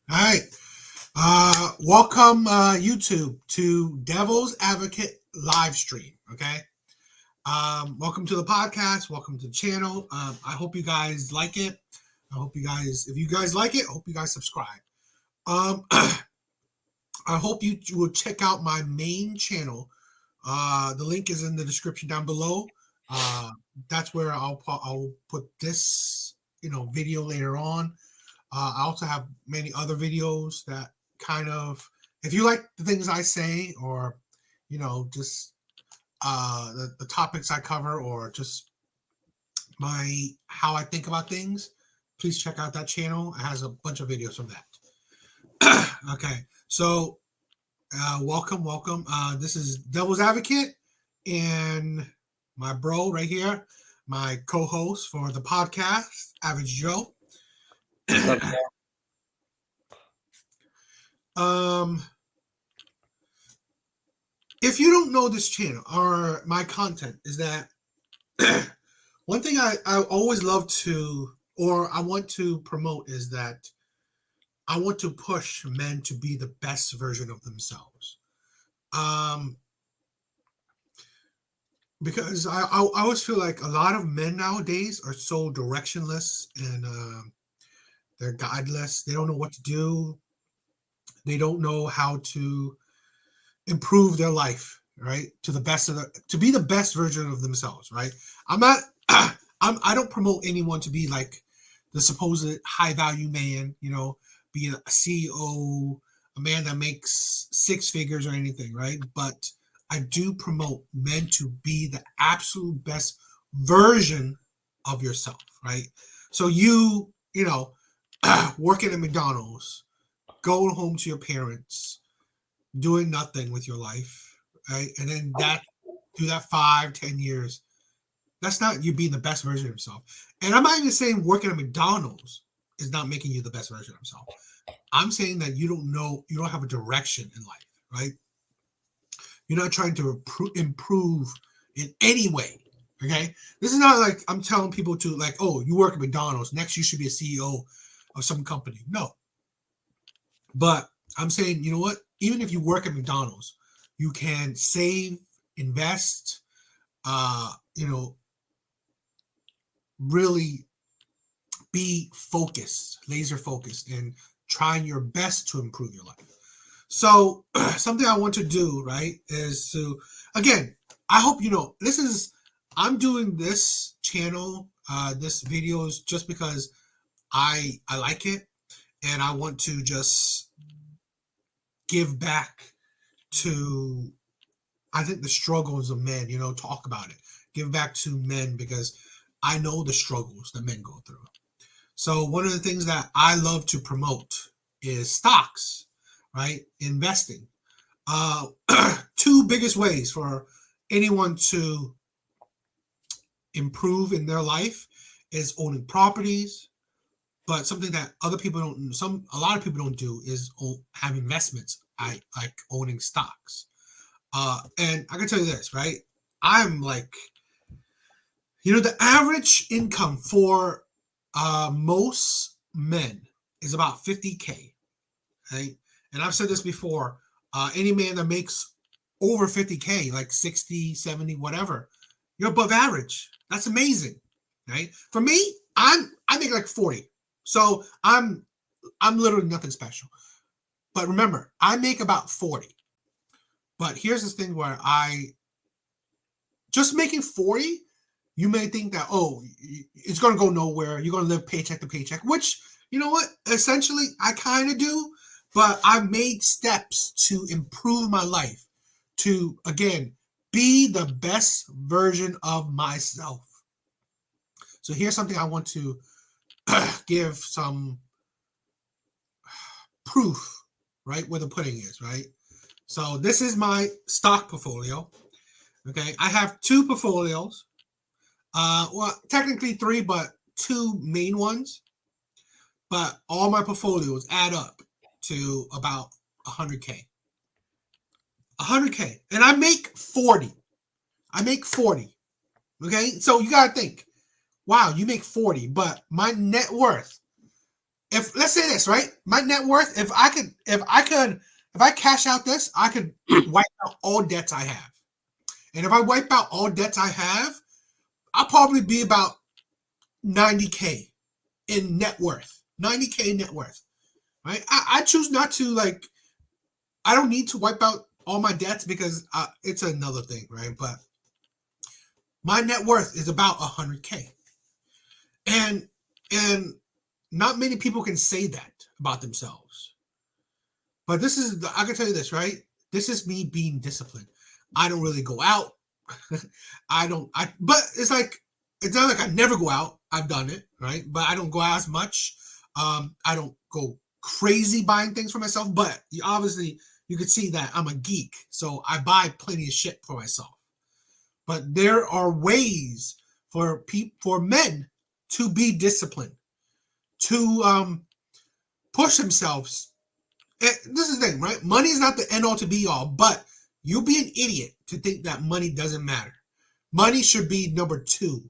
All right. Welcome, YouTube, to Devil's Advocate live stream. Okay. Welcome to the podcast. Welcome to the channel. I hope you guys like it. If you guys like it, I hope you guys subscribe. I hope you will check out my main channel. The link is in the description down below. That's where I'll put this, video later on. I also have many other videos that kind of, if you like the things I say, or just the topics I cover, or just how I think about things, please check out that channel. It has a bunch of videos from that. Okay, so welcome. This is Devil's Advocate, and my bro right here, my co-host for the podcast, Average Joe. If you don't know this channel or my content, is that one thing I always love to, or I want to promote, is that I want to push men to be the best version of themselves. Because I always feel like a lot of men nowadays are so directionless, and they're guideless. They don't know what to do. They don't know how to improve their life, right? To be the best version of themselves, right? I don't promote anyone to be like the supposed high value man, be a CEO, a man that makes six figures or anything, right? But I do promote men to be the absolute best version of yourself, right? So working at McDonald's, going home to your parents, doing nothing with your life, right? And then do that 5-10 years. That's not you being the best version of yourself. And I'm not even saying working at McDonald's is not making you the best version of yourself. I'm saying that you don't have a direction in life, right? You're not trying to improve in any way, okay? This is not like I'm telling people to, like, oh, you work at McDonald's, next you should be a CEO of some company. No. But I'm saying, you know what? Even if you work at McDonald's, you can save, invest, really be focused, laser focused, and trying your best to improve your life. So something I want to do, right, is to, again, I hope I'm doing this channel, this videos, just because I like it, and I want to just give back to, I think, the struggles of men, talk about it, give back to men, because I know the struggles that men go through. So one of the things that I love to promote is stocks, right? Investing. Two biggest ways for anyone to improve in their life is owning properties. But something that a lot of people don't do is have investments. I like owning stocks. And I can tell you this, right? I'm like, the average income for most men is about 50K, right? And I've said this before, any man that makes over 50K, like 60, 70, whatever, you're above average. That's amazing, right? For me, I make like 40. So I'm literally nothing special. But remember, I make about 40. But here's this thing where just making 40, you may think that, oh, it's going to go nowhere. You're going to live paycheck to paycheck, which, you know what? Essentially, I kind of do. But I've made steps to improve my life, to, again, be the best version of myself. So here's something I want to give some proof, right, where the pudding is, right? So this is my stock portfolio. Okay, I have two portfolios. Well, technically three, but two main ones. But all my portfolios add up to about 100K. 100K. And I make 40. Okay, so you gotta think, wow, you make 40, but my net worth, if let's say this, right? My net worth, if I cash out this, I could wipe out all debts I have. And if I wipe out all debts I have, I'll probably be about 90K in net worth. 90K net worth. Right? I choose not to, like, I don't need to wipe out all my debts because it's another thing, right? But my net worth is about 100K. And not many people can say that about themselves. But I can tell you this, right? This is me being disciplined. I don't really go out. But it's not like I never go out. I've done it, right? But I don't go out as much. I don't go crazy buying things for myself, but obviously you can see that I'm a geek. So I buy plenty of shit for myself. But there are ways for men to be disciplined, to push themselves. This is the thing, right? Money is not the end all to be all, but you'll be an idiot to think that money doesn't matter. Money should be number 2,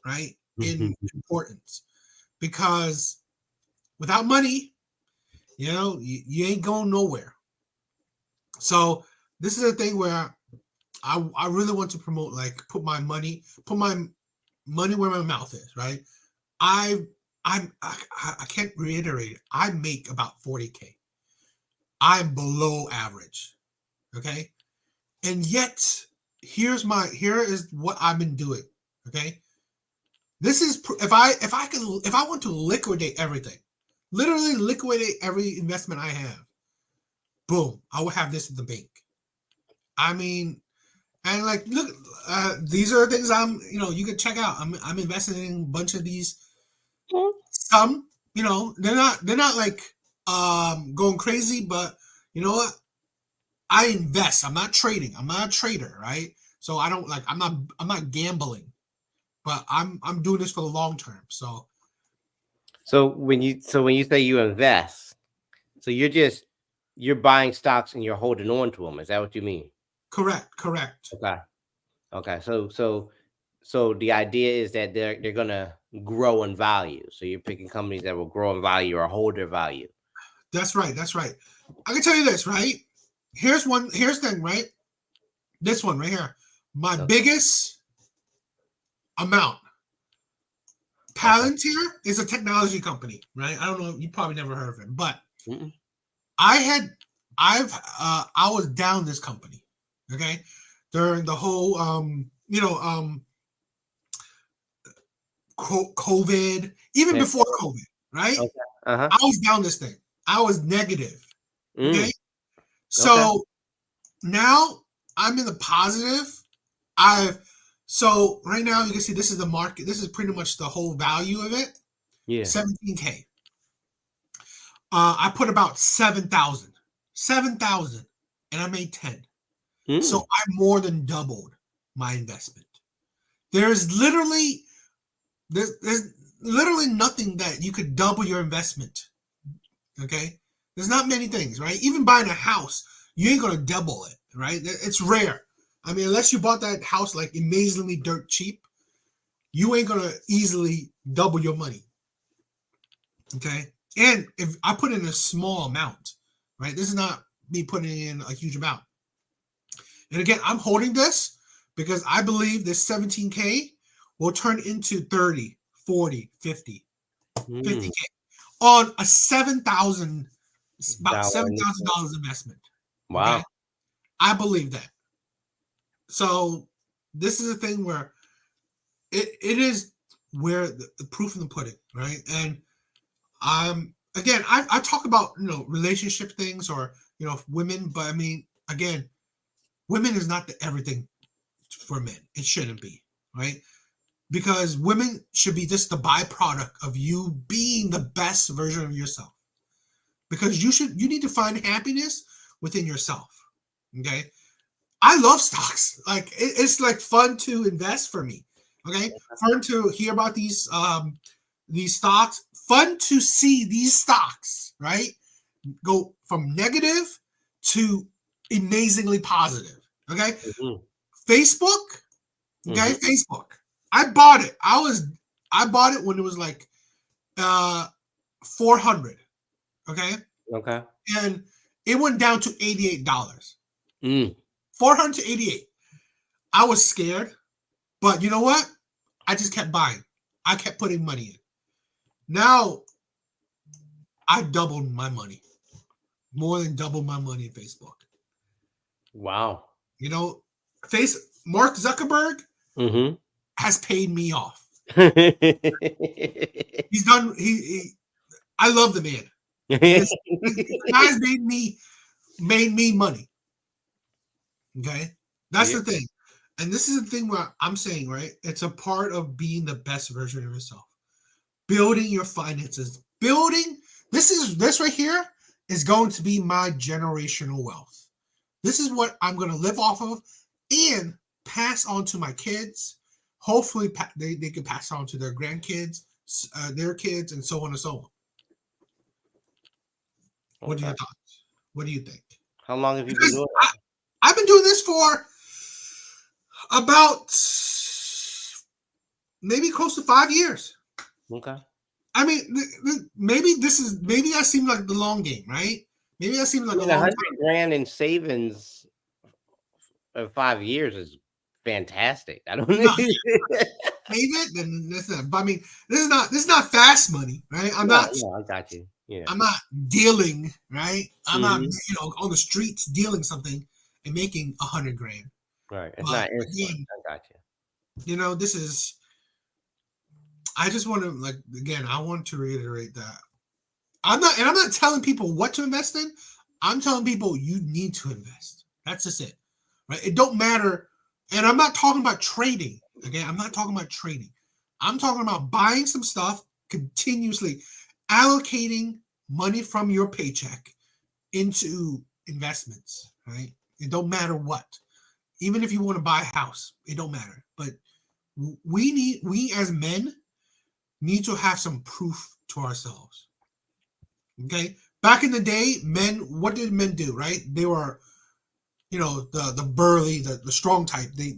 right? In importance. Because without money, you ain't going nowhere. So this is a thing where I really want to promote, like, put my money where my mouth is, right? I can't reiterate it. I make about 40K. I'm below average. Okay. And yet here is what I've been doing. Okay. This is, if I want to liquidate everything, literally liquidate every investment I have, boom, I will have this in the bank. I mean, and like, look, these are things you can check out. I'm invested in a bunch of these. Some, they're not like going crazy, but you know what? I invest. I'm not trading. I'm not a trader, right? So I don't I'm not gambling, but I'm doing this for the long term. So when you say you invest, so you're buying stocks and you're holding on to them. Is that what you mean? Correct. Okay. So the idea is that they're gonna grow in value. So you're picking companies that will grow in value or hold their value. That's right. I can tell you this, right? Here's the thing, right? This one right here. My biggest amount. Palantir is a technology company, right? I don't know. You probably never heard of it, but I was down this company, okay, during the whole COVID, even before COVID, right? Okay. I was down this thing. I was negative. Okay. So now I'm in the positive. So right now you can see this is the market. This is pretty much the whole value of it. Yeah. 17K. I put about 7,000, and I made 10. So I more than doubled my investment. There's literally nothing that you could double your investment. Okay, there's not many things, right? Even buying a house, you ain't gonna double it, right? It's rare. I mean, unless you bought that house like amazingly dirt cheap, you ain't gonna easily double your money. Okay, and if I put in a small amount, right? This is not me putting in a huge amount. And again, I'm holding this because I believe this 17K will turn into 30, 40, 50, 50K on a $7,000 investment. Wow. Okay? I believe that. So this is a thing where it is where the proof in the pudding, right? And again, I talk about relationship things or women, but I mean, again, women is not the everything for men. It shouldn't be, right? Because women should be just the byproduct of you being the best version of yourself. Because you need to find happiness within yourself. Okay. I love stocks. Like it's like fun to invest for me. Okay. Fun to hear about these stocks. Fun to see these stocks, right? Go from negative to amazingly positive. Okay. Facebook. Okay. Facebook. I bought it. I bought it when it was like 400. Okay. Okay. And it went down to $88. Mm. 400 to 88. I was scared, but you know what? I just kept buying. I kept putting money in. Now I doubled my money, more than doubled my money in Facebook. Wow. You know, Mark Zuckerberg Mm-hmm. has paid me off. He's He's done. I love the man. This guy's made me money. Okay, that's the thing, and this is the thing where I'm saying, right? It's a part of being the best version of yourself. Building your finances. This right here is going to be my generational wealth. This is what I'm going to live off of and pass on to my kids. Hopefully, they can pass on to their grandkids, their kids, and so on and so on. What are your thoughts? What do you think? How long have you been doing that? I've been doing this for about maybe close to 5 years. Okay. I mean, maybe that seems like the long game, right? Maybe that seems like a long 100 time. grand in savings of 5 years is fantastic. I don't know. Maybe then that's not. But I mean, this is not fast money, right? I got you. Yeah. I'm not dealing, right? I'm not Mm-hmm. on the streets dealing something and making 100 grand. Right. It's But not instant. again, I got you. this is. I just want to I want to reiterate that I'm not telling people what to invest in. I'm telling people you need to invest. That's just it, right? It don't matter. And I'm not talking about trading. Again, I'm not talking about trading. I'm talking about buying some stuff continuously, allocating money from your paycheck into investments, right? It don't matter what. Even if you want to buy a house, it don't matter. But we as men need to have some proof to ourselves. Okay? Back in the day, what did men do, right? They were, the burly, the strong type. They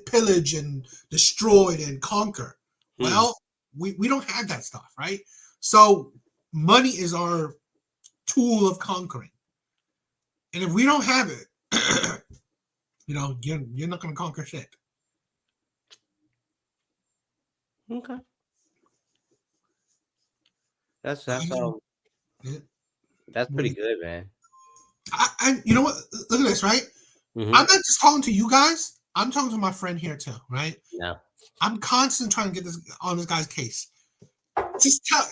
pillage and destroyed and conquer. Well, we don't have that stuff, right? So money is our tool of conquering. And if we don't have it, you're not going to conquer shit. Okay. That's pretty good, man. And you know what? Look at this, right? Mm-hmm. I'm not just talking to you guys. I'm talking to my friend here too, right? No. I'm constantly trying to get this on this guy's case. Just tell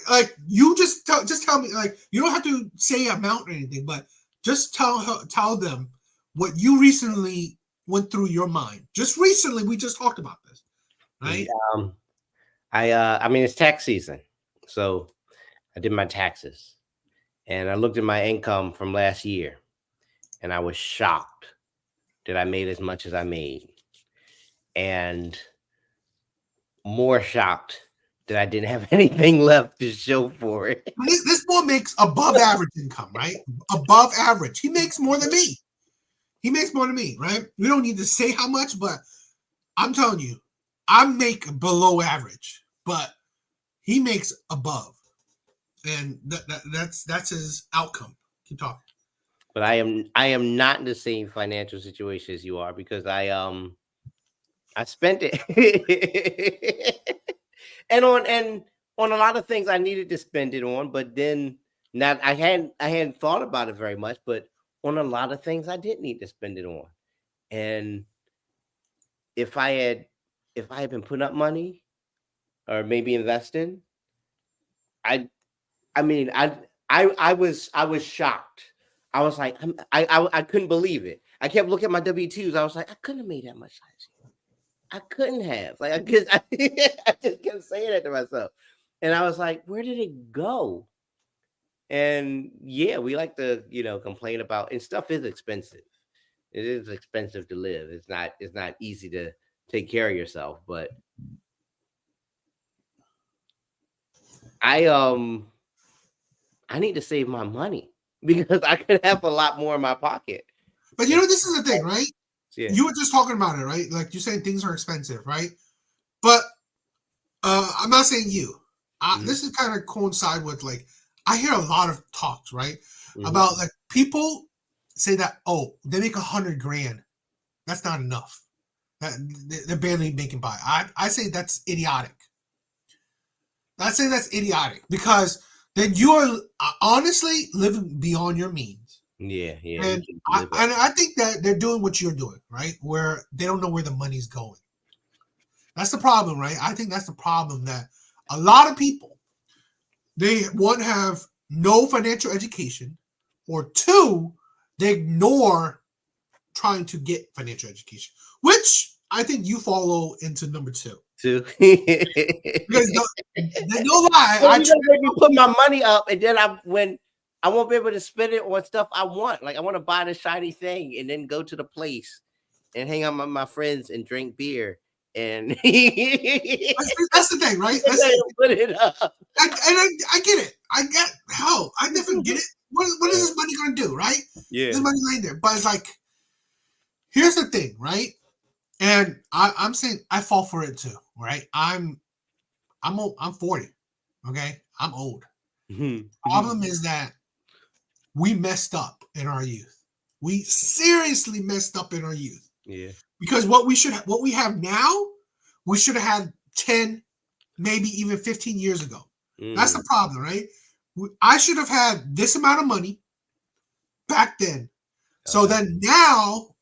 me, you don't have to say amount or anything, but just tell them what you recently went through your mind. Just recently, we just talked about this, right? I mean, it's tax season, so I did my taxes, and I looked at my income from last year, and I was shocked that I made as much as I made, and more shocked that I didn't have anything left to show for it. This boy makes above average income, right? Above average. He makes more than me. Right? We don't need to say how much, but I'm telling you, I make below average, but he makes above. And that's his outcome. Keep talking. But I am not in the same financial situation as you are, because I spent it. and on a lot of things I needed to spend it on, but then I hadn't thought about it very much, but on a lot of things I did need to spend it on. And if I had been putting up money or maybe investing, I was shocked. I was like, I couldn't believe it. I kept looking at my W-2s. I was like, I couldn't have made that much last year. I couldn't have. Like, I just kept saying that to myself. And I was like, where did it go? And yeah, we like to, complain about, and stuff is expensive. It is expensive to live. It's not easy to take care of yourself, but I need to save my money because I could have a lot more in my pocket. But this is the thing, right? Yeah. You were just talking about it, right? Like you saying things are expensive, right? But I'm not saying you. This is kind of coincide with like I hear a lot of talks, right, Mhm. about like people say that they make $100,000, that's not enough. That they're barely making by. I say that's idiotic. I say that's idiotic because then you are honestly living beyond your means. Yeah. And I think that they're doing what you're doing, right? Where they don't know where the money's going. That's the problem, right? I think that's the problem that a lot of people, they one have no financial education, or two, they ignore trying to get financial education, which I think you follow into number two. Too. Because no lie, Well, you're gonna make me put my money up, and then I won't be able to spend it on stuff I want. Like I want to buy the shiny thing, and then go to the place and hang out with my friends and drink beer. And that's the thing, right? Put it up. I get it. I definitely get it. What is this money going to do, right? Yeah. This money laying there, but it's like, here's the thing, right? And I'm saying I fall for it too, right? I'm 40. Okay, I'm old. Problem is that we messed up in our youth. We seriously messed up in our youth. Yeah. Because what we have now, we should have had 10, maybe even 15 years ago. That's the problem, right? I should have had this amount of money back then. So then now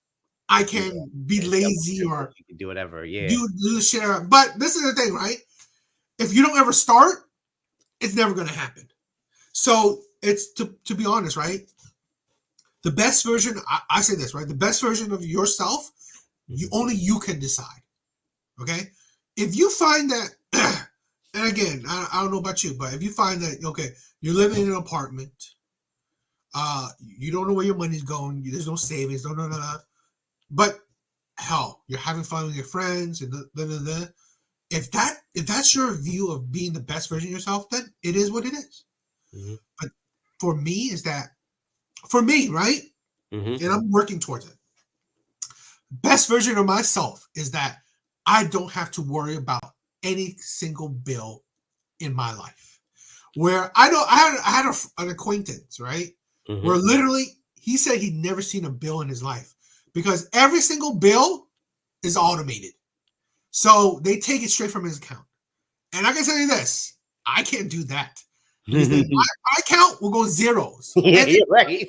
I can be lazy or you can do whatever. Yeah. Do the shit. But this is the thing, right? If you don't ever start, it's never going to happen. So it's to be honest, right? The best version, I say this, right? The best version of yourself, only you can decide. Okay? If you find that, and again, I don't know about you, but if you find that, okay, you're living in an apartment, you don't know where your money's going, there's no savings, no. But hell, you're having fun with your friends, and if that's your view of being the best version of yourself, then it is what it is. But for me, right? And I'm working towards it. Best version of myself is that I don't have to worry about any single bill in my life. Where I had an acquaintance, right? Where literally he said he'd never seen a bill in his life because every single bill is automated. So they take it straight from his account. And I can tell you this, I can't do that. My account will go zeros. Yeah, you're right.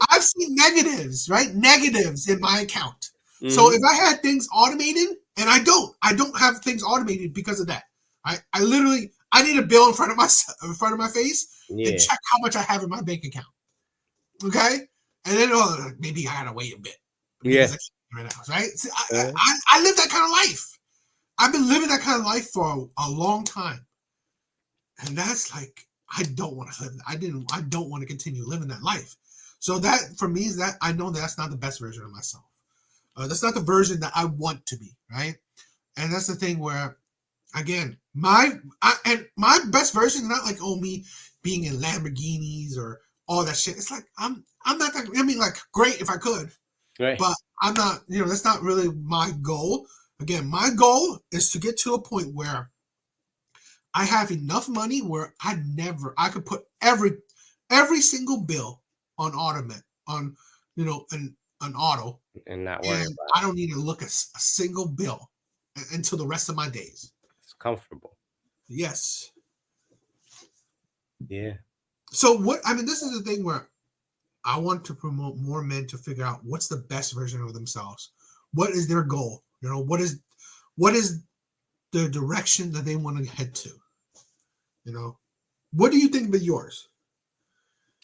I've seen negatives, right? Negatives in my account. So if I had things automated, and I don't have things automated because of that. I literally need a bill in front of my face and check how much I have in my bank account. Okay, and then maybe I gotta wait a bit. Yeah, right now, right? See, I live that kind of life. I've been living that kind of life for a long time, and that's like I don't want to live. I don't want to continue living that life. So that for me is that I know that's not the best version of myself. That's not the version that I want to be, right? And that's the thing where, again, my best version is not like me being in Lamborghinis or all that shit. It's like I'm not that. I mean, like great if I could, right. But I'm not. That's not really my goal. Again, my goal is to get to a point where I have enough money where I could put every single bill on automatic on an auto and not worry about it. I don't need to look at a single bill until the rest of my days. It's comfortable. Yes. Yeah. So this is the thing where I want to promote more men to figure out what's the best version of themselves. What is their goal? What is the direction that they want to head to? What do you think of yours?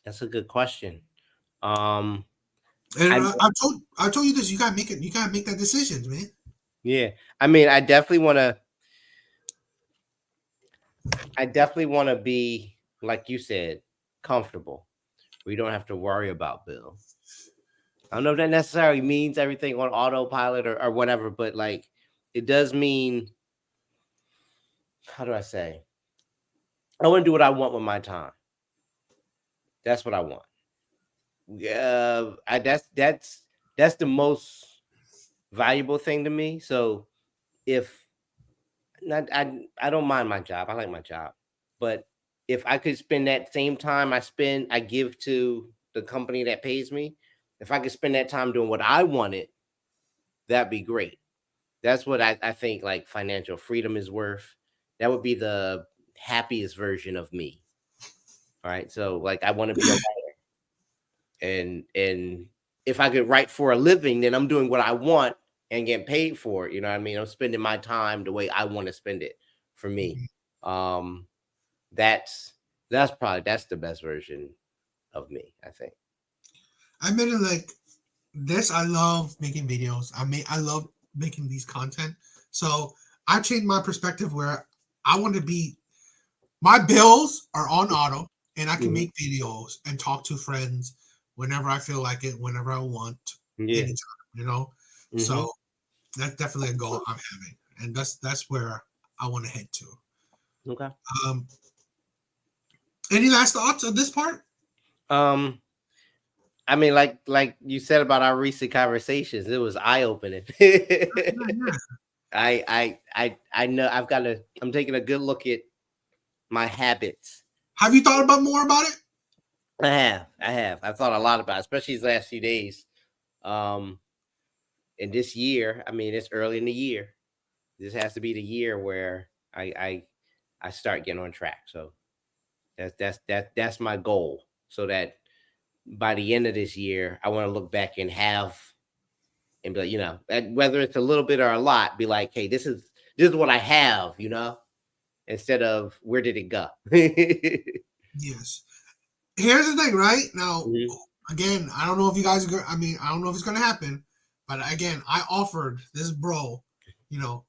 That's a good question. And I told you this. You gotta make it. You gotta make that decision, man. Yeah, I mean, I definitely want to be, like you said, comfortable. We don't have to worry about bills. I don't know if that necessarily means everything on autopilot or whatever, but like it does mean. How do I say? I want to do what I want with my time. That's what I want. Yeah, that's the most valuable thing to me. So if not, I don't mind my job. I like my job, But if I could spend that same time I give to the company that pays me, if I could spend that time doing what I wanted, that'd be great. That's what I think like financial freedom is worth. That would be the happiest version of me. All right. So like I want to be a writer, and if I could write for a living, then I'm doing what I want and getting paid for it. You know what I mean? I'm spending my time the way I want to spend it for me. Mhm. Um that's the best version of me, I think. I made it like this. I love making videos. I love making these content. So I changed my perspective where I want to be. My bills are on auto, and I can Mhm. make videos and talk to friends whenever I feel like it, whenever I want, Yeah. anytime. You know, Hmm. so that's definitely a goal I'm having, and that's where I want to head to. Okay. Um, any last thoughts on this part? Um, I mean, like you said about our recent conversations, it was eye opening. Yeah, yeah. I know I'm taking a good look at my habits. Have you thought about more about it? I've thought a lot about it, especially these last few days. Um, and this year, I mean, it's early in the year. This has to be the year where I start getting on track. So that's my goal. So that by the end of this year, I want to look back and be like, whether it's a little bit or a lot, be like, hey, this is what I have, instead of where did it go? Yes. Here's the thing, right? Now, Mhm. again, I don't know if you guys are going I mean, I don't know if it's going to happen, but again, I offered this bro, you know,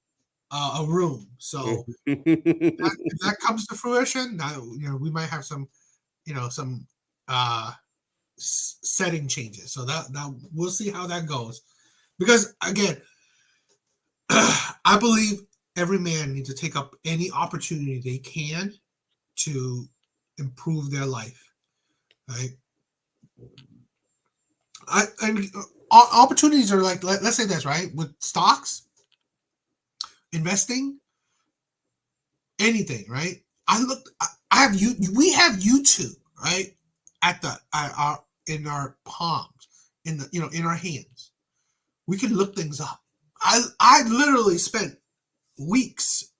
a room. So if that comes to fruition, now, we might have some, some uh setting changes. So that we'll see how that goes. Because again, I believe every man needs to take up any opportunity they can to improve their life, right? And opportunities are like, let's say this, right? With stocks, investing, anything, right? I have you. We have YouTube, right? At our in our palms, in our hands. We can look things up. I literally spent weeks,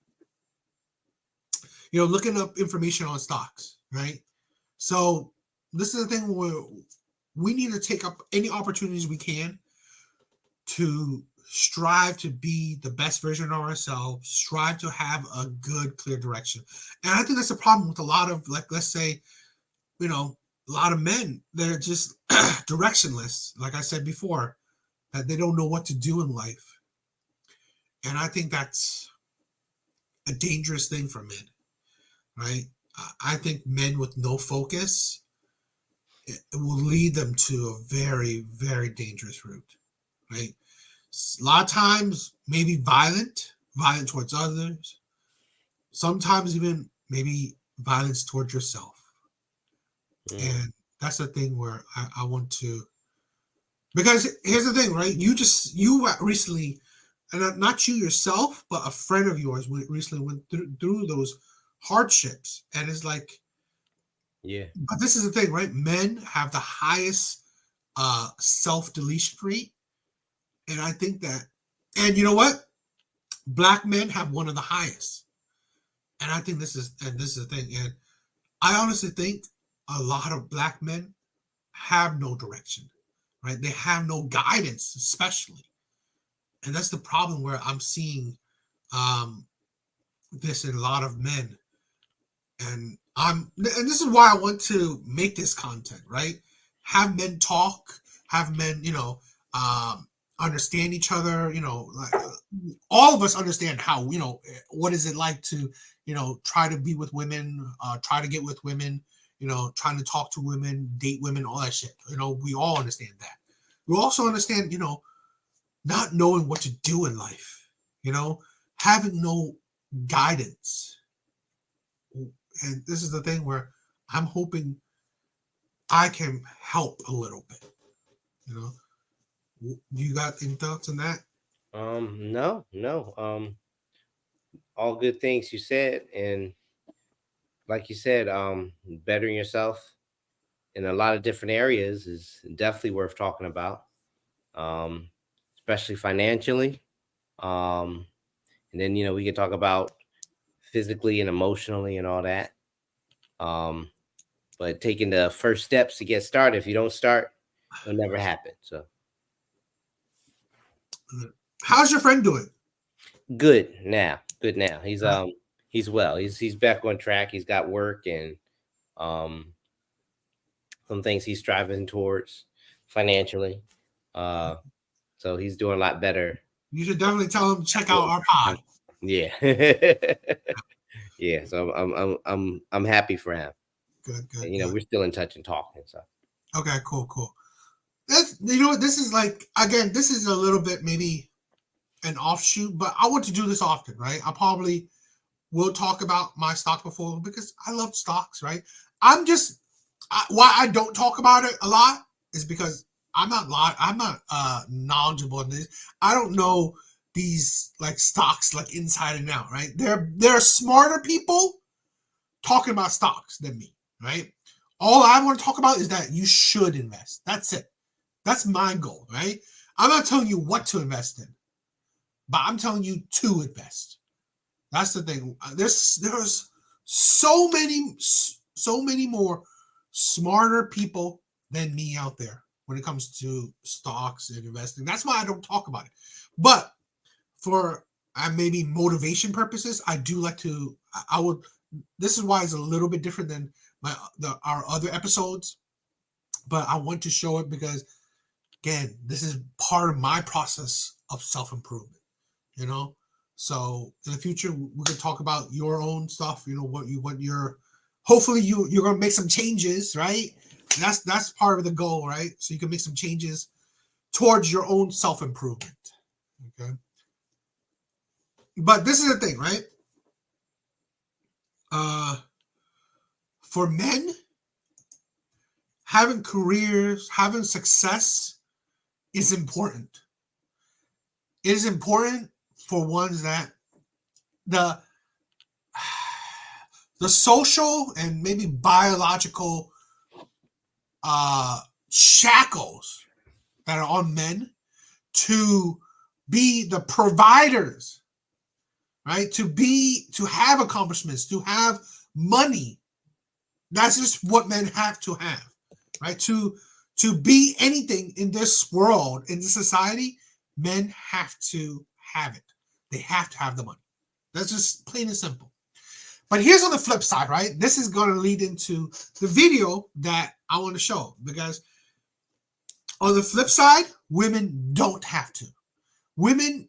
looking up information on stocks, right? So this is the thing where we need to take up any opportunities we can to strive to be the best version of ourselves, strive to have a good, clear direction. And I think that's a problem with a lot of, like, let's say, a lot of men. They're just directionless, like I said before, that they don't know what to do in life. And I think that's a dangerous thing for men, right? I think men with no focus, it will lead them to a very, very dangerous route, right? A lot of times, maybe violent towards others. Sometimes even maybe violence towards yourself. Mm. And that's the thing where I want to, because here's the thing, right? You recently, and not you yourself, but a friend of yours recently went through those hardships, and it's like, Yeah. but this is the thing, right? Men have the highest self deletion rate, and I think that, and you know what? Black men have one of the highest, and I think this is the thing, and I honestly think a lot of black men have no direction, right? They have no guidance, especially, and that's the problem where I'm seeing um, this in a lot of men, and this is why I want to make this content, right? Have men talk, have men, understand each other, like, all of us understand how, what is it like to, try to be with women, try to get with women, trying to talk to women, date women, all that shit. We all understand that. We also understand, not knowing what to do in life, having no guidance. And this is the thing where I'm hoping I can help a little bit. You know, you got any thoughts on that? No, no. All good things you said, and like you said, bettering yourself in a lot of different areas is definitely worth talking about, um, especially financially. Um, and then we can talk about physically and emotionally and all that. Um, but taking the first steps to get started. If you don't start, it'll never happen. So How's your friend doing? good now. Good now. Right. He's well. He's back on track. He's got work and um some things he's striving towards financially. Uh so he's doing a lot better. You should definitely tell him to check out our pod. Yeah. Yeah. So I'm happy for him. Good, good, And, good. we're still in touch and talking. So Okay, cool, cool. That's, you know what, this is like, again, this is a little bit maybe an offshoot, but I want to do this often, right? I probably will talk about my stock portfolio because I love stocks, right? Why I don't talk about it a lot is because I'm not knowledgeable in this. I don't know these like stocks like inside and out, right? There are smarter people talking about stocks than me, right? All I want to talk about is that you should invest. That's it. That's my goal, right? I'm not telling you what to invest in, but I'm telling you to invest. That's the thing. There's so many more smarter people than me out there when it comes to stocks and investing. That's why I don't talk about it. But for maybe motivation purposes, I do like to. I would. This is why it's a little bit different than our other episodes. But I want to show it because again, this is part of my process of self improvement. You know, so in the future we could talk about your own stuff. You know what you're. Hopefully you're gonna make some changes, right? And that's part of the goal, right? So you can make some changes towards your own self improvement. Okay, but this is the thing, right? Uh, for men, having careers, having success is important. It is important for ones that the the social and maybe biological shackles that are on men to be the providers, right? To have accomplishments, to have money. That's just what men have to have, right? To be anything in this world, in this society, men have to have it. They have to have the money. That's just plain and simple. But here's on the flip side, right? This is going to lead into the video that I want to show because on the flip side, women don't have to. Women.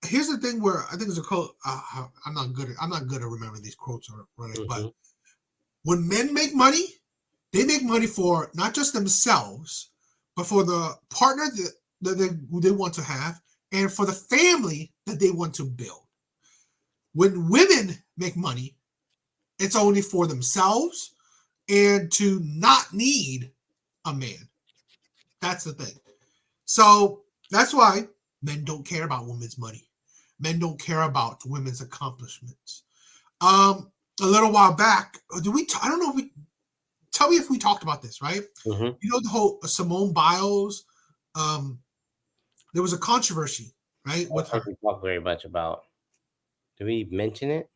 Here's the thing where I think there's a quote. I'm not good at remembering these quotes or running, but when men make money, they make money for not just themselves, but for the partner that they want to have and for the family that they want to build. When women make money, it's only for themselves and to not need a man. That's the thing. So that's why men don't care about women's money. Men don't care about women's accomplishments. A little while back, I don't know if we. Tell me if we talked about this, right? mm-hmm. You know the whole Simone Biles. There was a controversy, right, with I her. don't think we talk very much about. Do we mention it?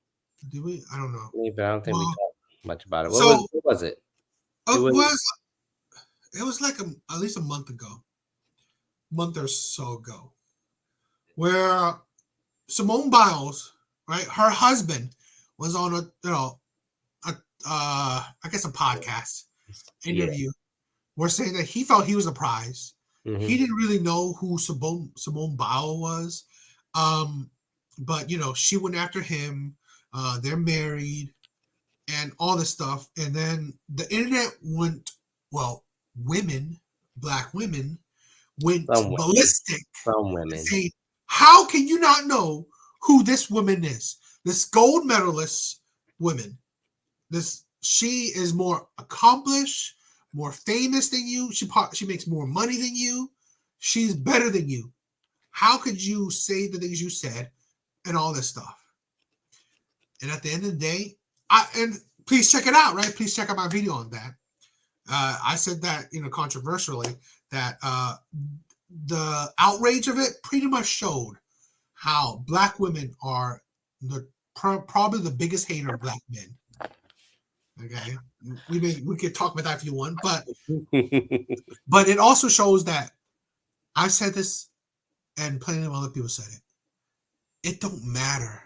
Did we? I don't know. Maybe, but I don't think we Well, talked much about it. so What was it? It it was was like at least a month or so ago, where Simone Biles, right, her husband was on I guess a podcast yeah. interview. We're saying that he felt he was a prize. Mm-hmm. He didn't really know who Simone Biles was, but she went after him. They're married and all this stuff, and then the internet went. Well, black women, went ballistic, Some women. saying, "How can you not know who this woman is? This gold medalist woman. She is more accomplished, more famous than you. She makes more money than you. She's better than you. How could you say the things you said and all this stuff?" And at the end of the day, and please check it out, right? Please check out my video on that. I said that, controversially, that the outrage of it pretty much showed how black women are probably the biggest hater of black men. Okay, we could talk about that if you want, but it also shows that I said this, and plenty of other people said it. It don't matter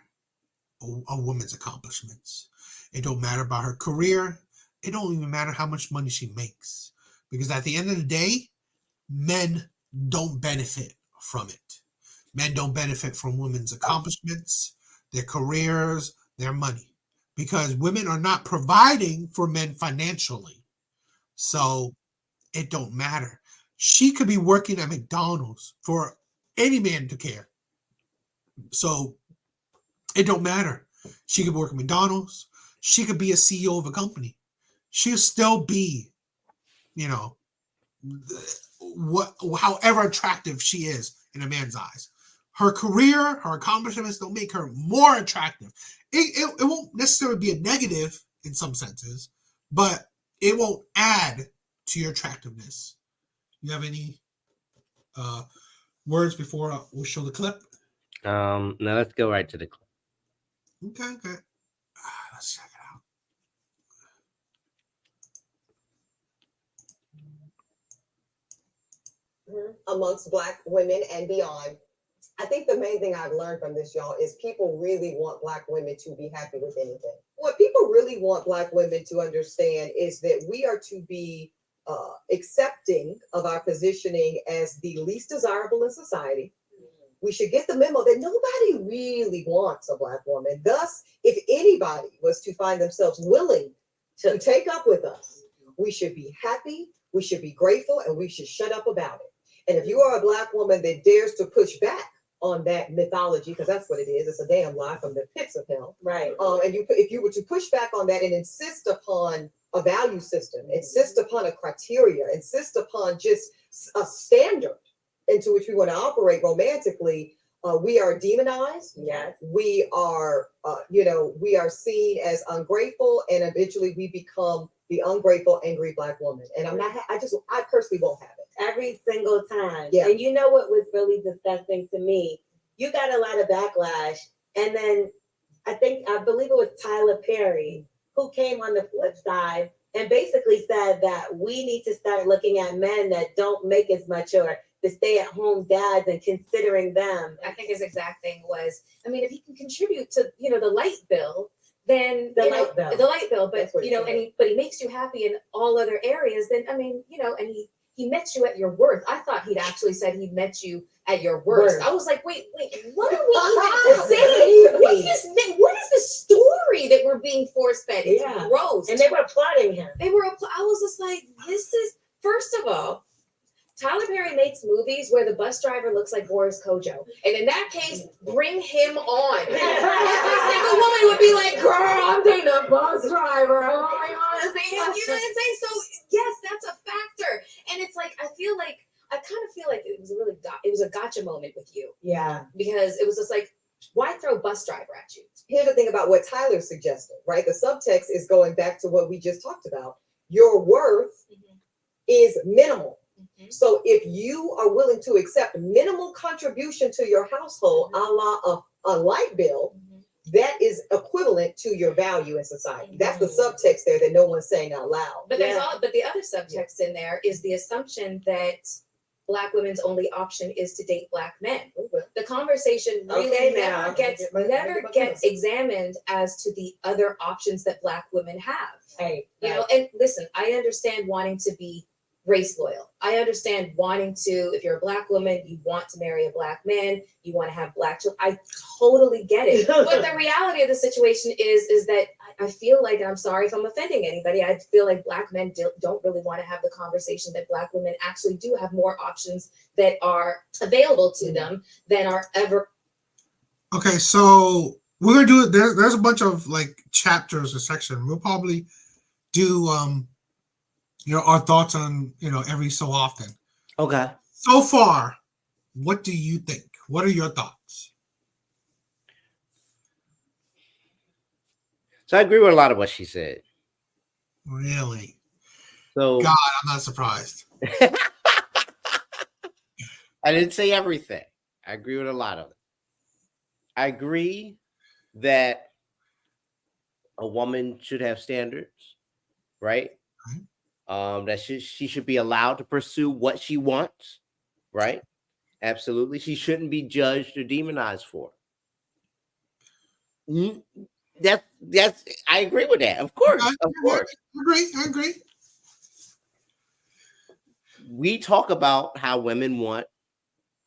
a woman's accomplishments. It don't matter about her career. It don't even matter how much money she makes, because at the end of the day, men don't benefit from it. Men don't benefit from women's accomplishments, their careers, their money, because women are not providing for men financially. So it don't matter. She could be working at McDonald's for any man to care. So it don't matter. She could work at McDonald's. She could be a CEO of a company. She'll still be, however attractive she is in a man's eyes. Her career, her accomplishments don't make her more attractive. It won't necessarily be a negative in some senses, but it won't add to your attractiveness. You have any words before we'll show the clip? No, let's go right to the clip. Okay. Let's check it out. Amongst Black women and beyond. I think the main thing I've learned from this, y'all, is people really want Black women to be happy with anything. What people really want Black women to understand is that we are to be accepting of our positioning as the least desirable in society. We should get the memo that nobody really wants a Black woman. Thus, if anybody was to find themselves willing to take up with us, we should be happy, we should be grateful, and we should shut up about it. And if you are a Black woman that dares to push back on that mythology, because that's what it is, it's a damn lie from the pits of hell. Right. And if you were to push back on that and insist upon a value system, insist upon a criteria, insist upon just a standard into which we want to operate romantically, we are demonized. Yes. We are, we are seen as ungrateful, and eventually we become the ungrateful, angry Black woman. And I personally won't have it. Every single time. Yeah. And you know what was really disgusting to me? You got a lot of backlash. And then I believe it was Tyler Perry who came on the flip side and basically said that we need to start looking at men that don't make as much, or the stay-at-home dads, and considering them. I think his exact thing was, if he can contribute to, the light bill, then the light bill, but but he makes you happy in all other areas, then and he met you at your worth. I thought he'd actually said he met you at your worst. I was like, wait, what are we even saying? What is the story that we're being force fed? It's gross. And they were applauding him. I was just like, this is, first of all, Tyler Perry makes movies where the bus driver looks like Boris Kojo. And in that case, bring him on. Every single woman would be like, girl, I'm dating a bus driver. Oh my God. You know what I'm saying? So yes, that's a factor. And it's like, I kind of feel like it was a gotcha moment with you. Yeah. Because it was just like, why throw bus driver at you? Here's the thing about what Tyler suggested, right? The subtext is going back to what we just talked about. Your worth is minimal. So if you are willing to accept minimal contribution to your household, a la a light bill, that is equivalent to your value in society. That's the subtext there that no one's saying out loud. But but the other subtext in there is the assumption that Black women's only option is to date Black men. The conversation really never gets examined as to the other options that Black women have. Right. And listen, I understand wanting to be race loyal. I understand wanting to, if you're a Black woman, you want to marry a Black man, you want to have Black children. I totally get it. But the reality of the situation is that I feel like, and I'm sorry if I'm offending anybody, I feel like Black men don't really want to have the conversation that Black women actually do have more options that are available to them than are ever. Okay, so we're gonna do it. There's a bunch of chapters or section. We'll probably do our thoughts on every so often. Okay. So far, what do you think? What are your thoughts? So I agree with a lot of what she said. Really? So God, I'm not surprised. I didn't say everything. I agree with a lot of it. I agree that a woman should have standards, right? That she should be allowed to pursue what she wants, right? Absolutely. She shouldn't be judged or demonized for it. That's I agree with that. Of course. Of course. I agree. We talk about how women want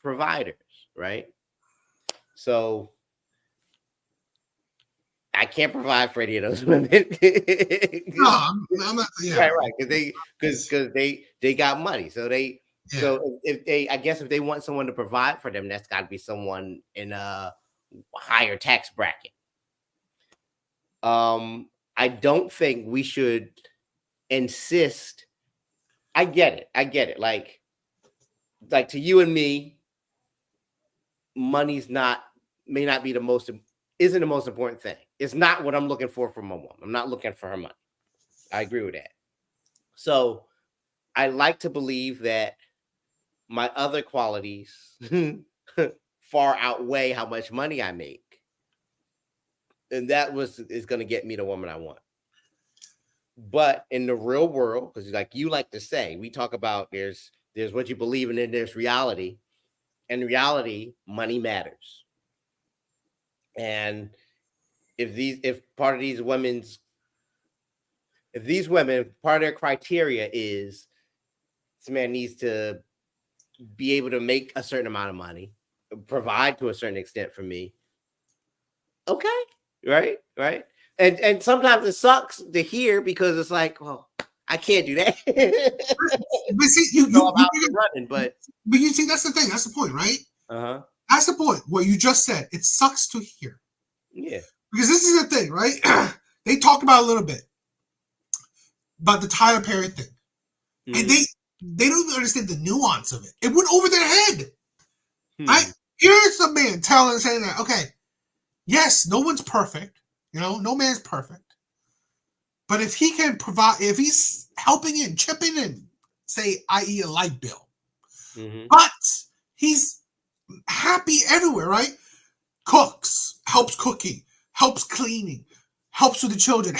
providers, right? So I can't provide for any of those women. No, I'm not. Yeah, Right, because they got money. So yeah. so if they want someone to provide for them, that's got to be someone in a higher tax bracket. I don't think we should insist. I get it. Like to you and me, money's may not be isn't the most important thing. It's not what I'm looking for from a woman. I'm not looking for her money. I agree with that. So I like to believe that my other qualities far outweigh how much money I make. And that is going to get me the woman I want. But in the real world, because like you like to say, we talk about there's what you believe in and there's reality. In reality, money matters. And if part of these women's part of their criteria is this man needs to be able to make a certain amount of money, provide to a certain extent for me. Okay. Right. And sometimes it sucks to hear because it's like, well, I can't do that. But see, but you see, that's the thing. That's the point, right? That's the point. What you just said. It sucks to hear. Yeah. Because this is the thing, right? They talked about a little bit about the Tyler Perry thing, and they don't even understand the nuance of it. It went over their head. Here's a man saying that, okay, yes, no one's perfect. No man's perfect. But if he can provide, if he's helping in, chipping in, say, i.e. a light bill, but he's happy everywhere, right? Cooks, helps cooking, helps cleaning, helps with the children,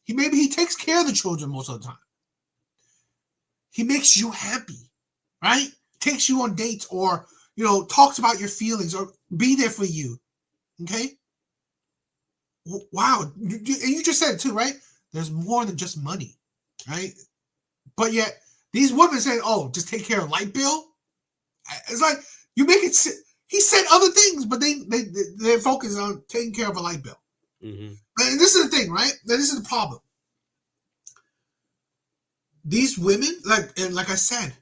maybe he takes care of the children most of the time. He makes you happy, right? Takes you on dates or, talks about your feelings or be there for you. Okay? Wow. You just said it too, right? There's more than just money, right? But yet, these women say, oh, just take care of light bill. It's like, you make it, he said other things, but they focus on taking care of a light bill. And this is the thing, right? This is the problem. These women, like I said,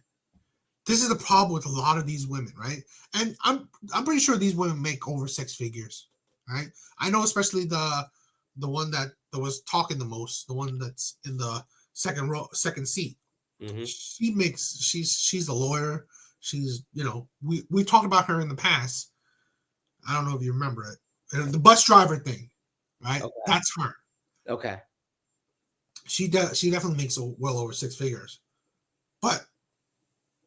this is the problem with a lot of these women, right? And I'm pretty sure these women make over six figures, right? I know, especially the one that was talking the most, the one that's in the second seat. She's a lawyer. She's, we talked about her in the past. I don't know if you remember it. And the bus driver thing, right? Okay. That's her. Okay. She definitely makes well over six figures. But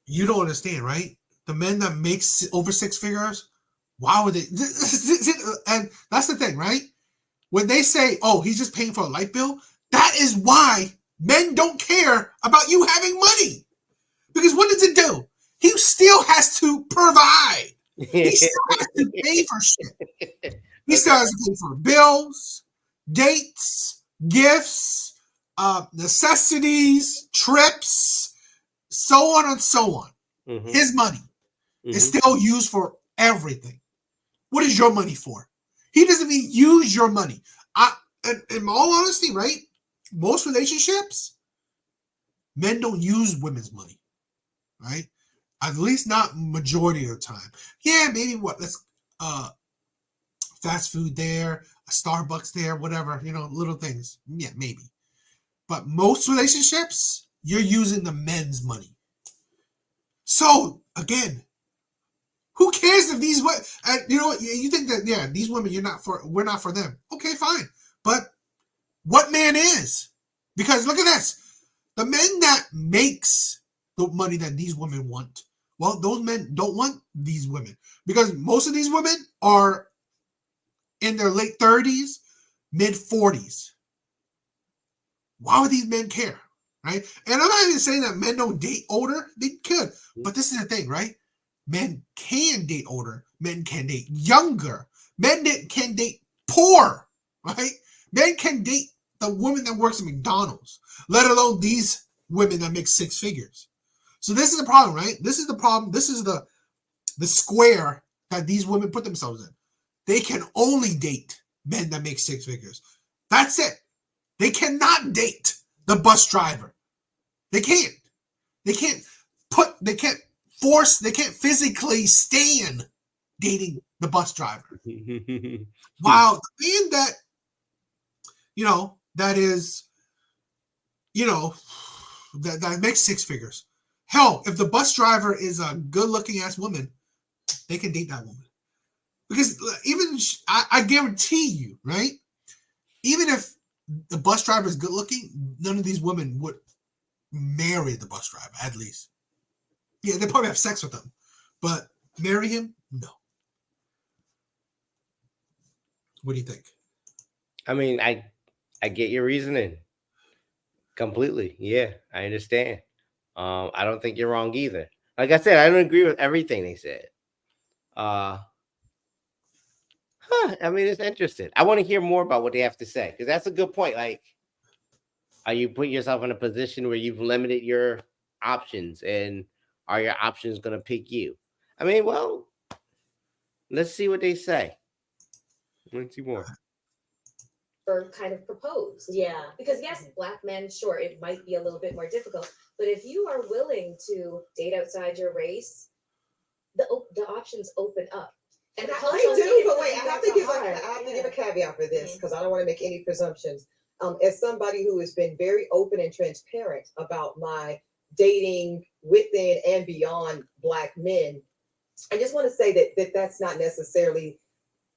you don't understand, right? The men that makes over six figures, why would they? And that's the thing, right? When they say, oh, he's just paying for a light bill, that is why men don't care about you having money. Because what does it do? He still has to provide. He still has to pay for shit. He still has to pay for bills, dates, gifts, necessities, trips, so on and so on. His money is still used for everything. What is your money for? He doesn't even use your money. In all honesty, right? Most relationships, men don't use women's money, right? At least not majority of the time. Yeah, maybe let's fast food there, a Starbucks there, whatever, little things. Yeah, maybe. But most relationships, you're using the men's money. So again, who cares if these you think that these women we're not for them. Okay, fine. But what man is? Because look at this. The men that makes the money that these women want, well, those men don't want these women. Because most of these women are in their late 30s, mid 40s. Why would these men care? Right? And I'm not even saying that men don't date older. They could. But this is the thing, right? Men can date older. Men can date younger. Men can date poor, right? Men can date the woman that works at McDonald's, let alone these women that make six figures. So this is the problem, right? This is the problem. This is the square that these women put themselves in. They can only date men that make six figures. That's it. They cannot date the bus driver. They can't. They can't force, they can't physically stand dating the bus driver. While the man that, that is, that makes six figures. Hell, if the bus driver is a good-looking ass woman, they can date that woman. Because even, I guarantee you, right? Even if the bus driver is good-looking, none of these women would marry the bus driver, at least. Yeah, they probably have sex with him. But marry him? No. What do you think? I mean, I get your reasoning completely. Yeah, I understand. I don't think you're wrong either. Like I said, I don't agree with everything they said. I mean, it's interesting. I want to hear more about what they have to say, because that's a good point. Like, are you putting yourself in a position where you've limited your options, and are your options going to pick you? I mean, well, let's see what they say. Let's see more. Or kind of propose. Yeah. Because yes, Black men, sure, it might be a little bit more difficult, but if you are willing to date outside your race, the options open up. And the I cultural do, but wait, things I have to are give a caveat for this Mhm. because I don't want to make any presumptions. As somebody who has been very open and transparent about my dating within and beyond Black men, I just want to say that that's not necessarily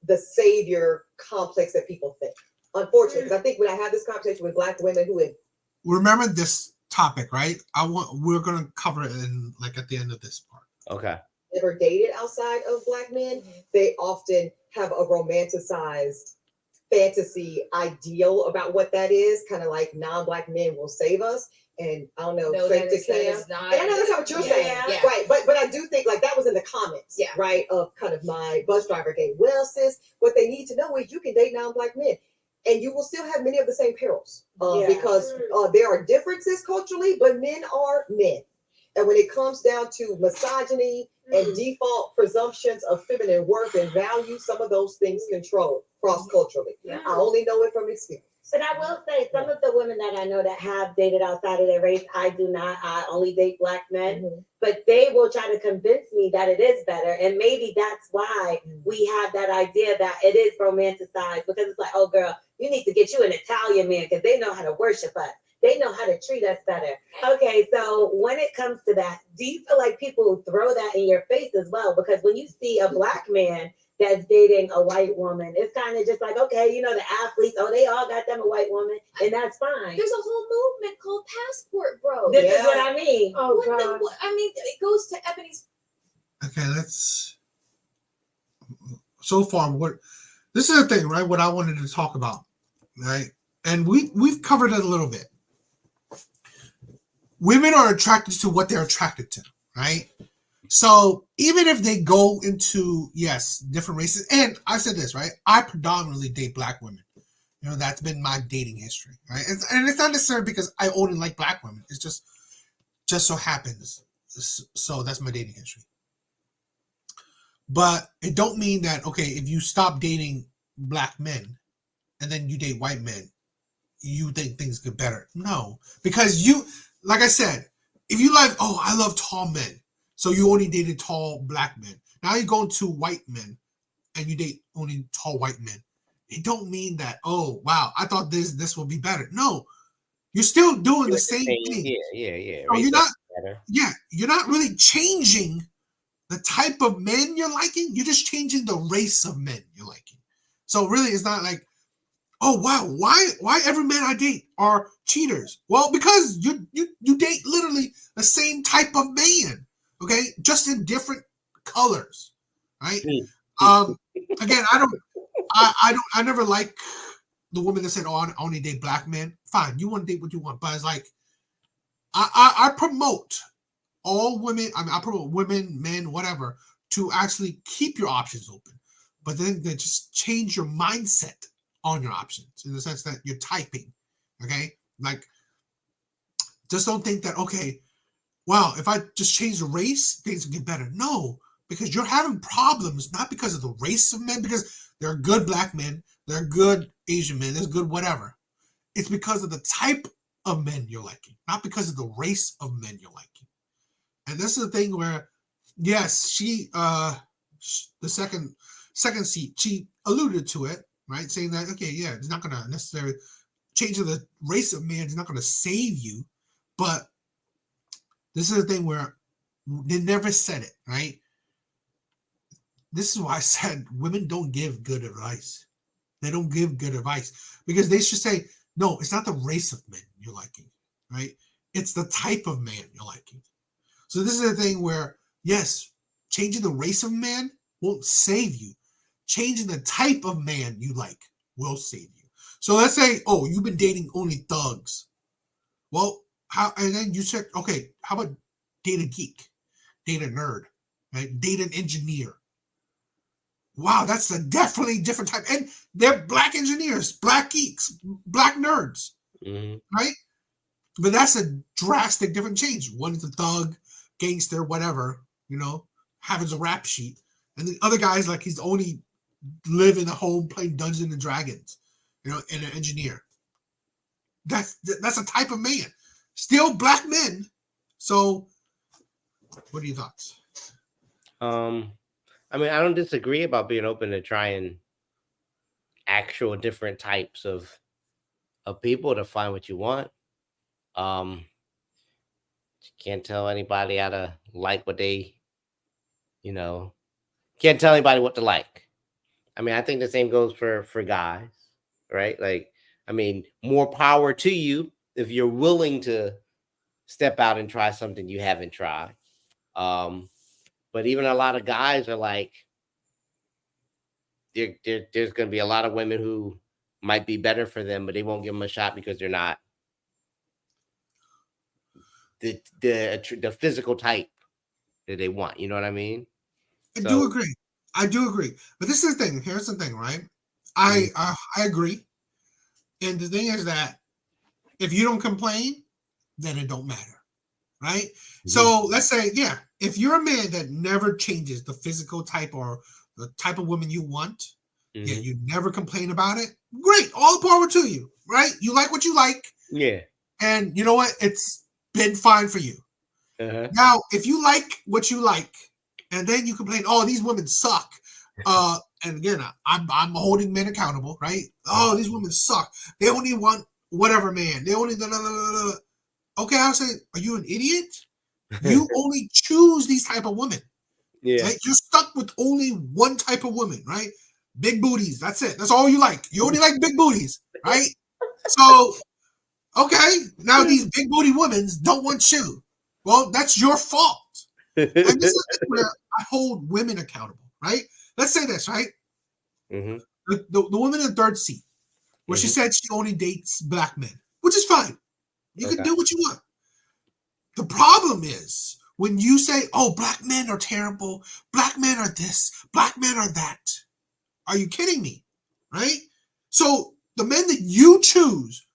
the savior complex that people think. Unfortunately, because I think when I have this conversation with Black women who have Remember this topic, right? We're gonna cover it in at the end of this part. Okay. never dated outside of Black men, they often have a romanticized fantasy ideal about what that is, kind of like non-Black men will save us. And I don't know, No, straight to that Cam. is not. And I know that's not what you're saying, Yeah. right? But I do think that was in the comments, Yeah. right? Of kind of my bus driver game. Well, sis, what they need to know is you can date non-Black men, and you will still have many of the same perils because there are differences culturally, but men are men. And when it comes down to misogyny and default presumptions of feminine worth and value, some of those things control cross-culturally. Yeah. I only know it from experience. But I will say, some of the women that I know that have dated outside of their race, I do not. I only date Black men. But they will try to convince me that it is better. And maybe that's why we have that idea that it is romanticized. Because it's like, oh, girl, you need to get you an Italian man because they know how to worship us. They know how to treat us better. Okay, so when it comes to that, do you feel like people throw that in your face as well? Because when you see a Black man that's dating a white woman, it's kind of just like, okay, the athletes, they all got them a white woman, and that's fine. There's a whole movement called Passport Bro. This is what I mean. Oh, God. It goes to Ebony's. Okay, so far, this is the thing, right? What I wanted to talk about, right? And we've covered it a little bit. Women are attracted to what they're attracted to, right? So even if they go into, different races, and I've said this, right? I predominantly date Black women. That's been my dating history, right? And it's not necessarily because I only like Black women. It's just so happens. So that's my dating history. But it don't mean that, okay, if you stop dating Black men and then you date white men, you think things get better. No, because like I said, if you like, I love tall men, so you only dated tall Black men. Now you go into white men and you date only tall white men. It don't mean that, oh, wow, I thought this would be better. No, you're still doing the same thing. Yeah. So you're not really changing the type of men you're liking. You're just changing the race of men you're liking. So really, it's not like, oh wow, why every man I date are cheaters? Well, because you date literally the same type of man, okay, just in different colors, right? Again, I never like the woman that said, oh, I only date black men. Fine, you want to date what you want, but it's like I promote all women. I mean, I promote women, men, whatever, to actually keep your options open, but then they just change your mindset on your options in the sense that you're typing, okay? Like, just don't think that, okay, wow, if I just change the race, things will get better. No, because you're having problems, not because of the race of men, because there are good black men, there are good Asian men, there's good whatever. It's because of the type of men you're liking, not because of the race of men you're liking. And this is the thing where, yes, she, the second seat, she alluded to it, right? Saying that, okay, yeah, it's not going to necessarily changing the race of man is not going to save you, but this is the thing where they never said it, right? This is why I said women don't give good advice. They don't give good advice because they should say, no, it's not the race of men you're liking, right? It's the type of man you're liking. So this is the thing where, yes, changing the race of man won't save you. Changing the type of man you like will save you. So let's say, oh, you've been dating only thugs. Well, how? And then you said, okay, how about date a geek, date a nerd, right? Date an engineer. Wow, that's a definitely different type. And they're black engineers, black geeks, black nerds, right? But that's a drastic different change. One is a thug, gangster, whatever, having a rap sheet. And the other guy's like he's only live in a home playing Dungeons and Dragons, and an engineer. That's a type of man. Still black men. So what are your thoughts? I mean, I don't disagree about being open to trying actual different types of people to find what you want. You can't tell anybody how to like what they, can't tell anybody what to like. I mean, I think the same goes for guys, right? Like, I mean, more power to you if you're willing to step out and try something you haven't tried. But even a lot of guys are like, there's going to be a lot of women who might be better for them, but they won't give them a shot because they're not the physical type that they want. You know what I mean? I do agree. But this is the thing. Here's the thing, right? I agree. And the thing is that if you don't complain, then it don't matter, right? So let's say, yeah, if you're a man that never changes the physical type or the type of woman you want, yeah, you never complain about it, great, all the power to you, right? You like what you like. Yeah. And you know what? It's been fine for you. Now, if you like what you like, and then you complain, oh, these women suck. And again, I'm holding men accountable, right? Oh, these women suck. They only want whatever man. They only Okay, I'll say, are you an idiot? You only choose these type of women. Yeah. Right? You're stuck with only one type of woman, right? Big booties. That's it. That's all you like. You only like big booties, right? So, okay, now these big booty women don't want you. Well, that's your fault. And this is where I hold women accountable, right? Let's say this, right? The woman in the third seat, where she said she only dates black men, which is fine. You can do what you want. The problem is when you say, oh, black men are terrible, black men are this, black men are that. Are you kidding me? Right? So the men that you choose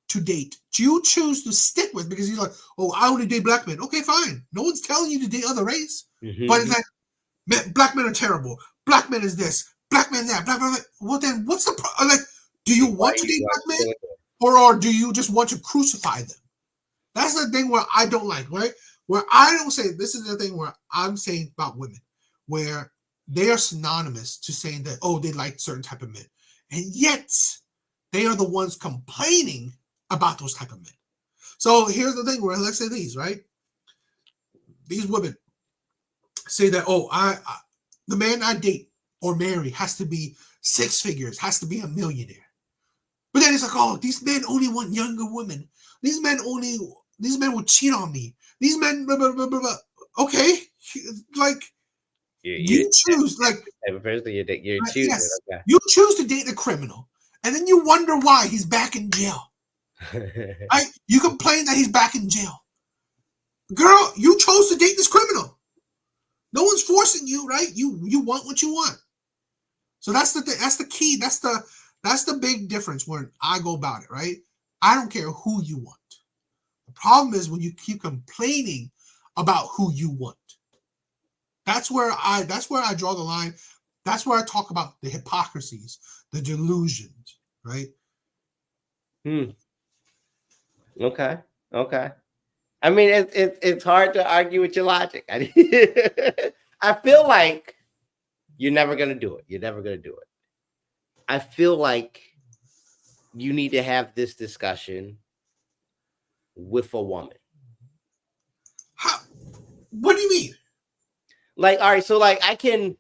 to date, you choose to stick with because you're like, oh, I only date black men. Okay, fine. No one's telling you to date other race. But it's like, black men are terrible. Black men is this, black men that, black men that. Well, then what's the problem? Like, do you want to date black men? Or do you just want to crucify them? That's the thing where I don't like, right? Where I don't say, this is the thing where I'm saying about women, where they are synonymous to saying that, oh, they like certain type of men. And yet, they are the ones complaining about those type of men. So here's the thing where, let's say these, right? These women say that, oh, the man I date or marry has to be 6 figures, has to be a millionaire. But then it's like, oh, these men only want younger women. These men will cheat on me. These men, blah, blah, blah, blah, blah. Okay, like you choose, like you're choosing. yes, Okay. you choose to date a criminal, and then you wonder why he's back in jail. Right? You complain that he's back in jail. Girl, you chose to date this criminal. No one's forcing you, right? You want what you want. So that's the thing. That's the key. That's the big difference when I go about it, right? I don't care who you want. The problem is when you keep complaining about who you want. That's where I draw the line. That's where I talk about the hypocrisies, the delusions, right? Okay. I mean, it's hard to argue with your logic. I feel like you're never gonna do it. I feel like you need to have this discussion with a woman. How? What do you mean? Like, all right, so like I can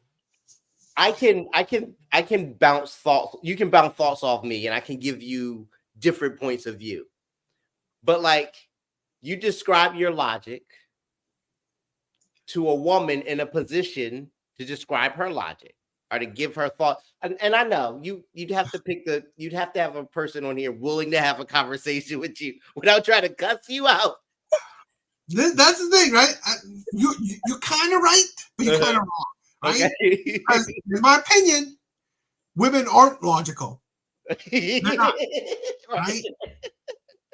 bounce thoughts. You can bounce thoughts off me, and I can give you different points of view. But like, you describe your logic to a woman in a position to describe her logic or to give her thoughts. And I know you'd have to have a person on here willing to have a conversation with you without trying to cuss you out. That's the thing, right? You're kind of right, but you're kind of wrong, right? Okay. Because in my opinion, women aren't logical. They're not, right?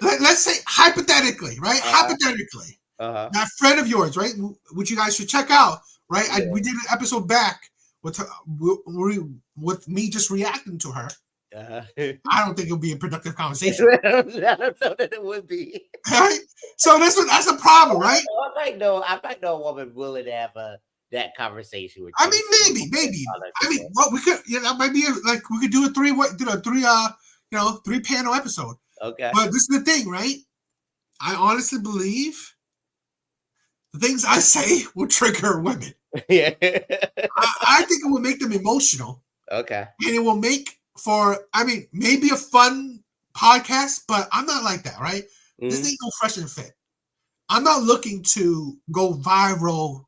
Let's say hypothetically, right? Hypothetically, that friend of yours, right? Which you guys should check out, right? Yeah. We did an episode back with me just reacting to her. I don't think it'll be a productive conversation. I don't know that it would be. Right? So that's a problem, right? I might know a woman willing to have that conversation with you. I mean, maybe. I mean, well, we could, might be like we could do a three panel episode. Okay. But this is the thing, right? I honestly believe the things I say will trigger women. Yeah. I think it will make them emotional. Okay. And it will make maybe a fun podcast, but I'm not like that, right? Mm-hmm. This ain't no fresh and fit. I'm not looking to go viral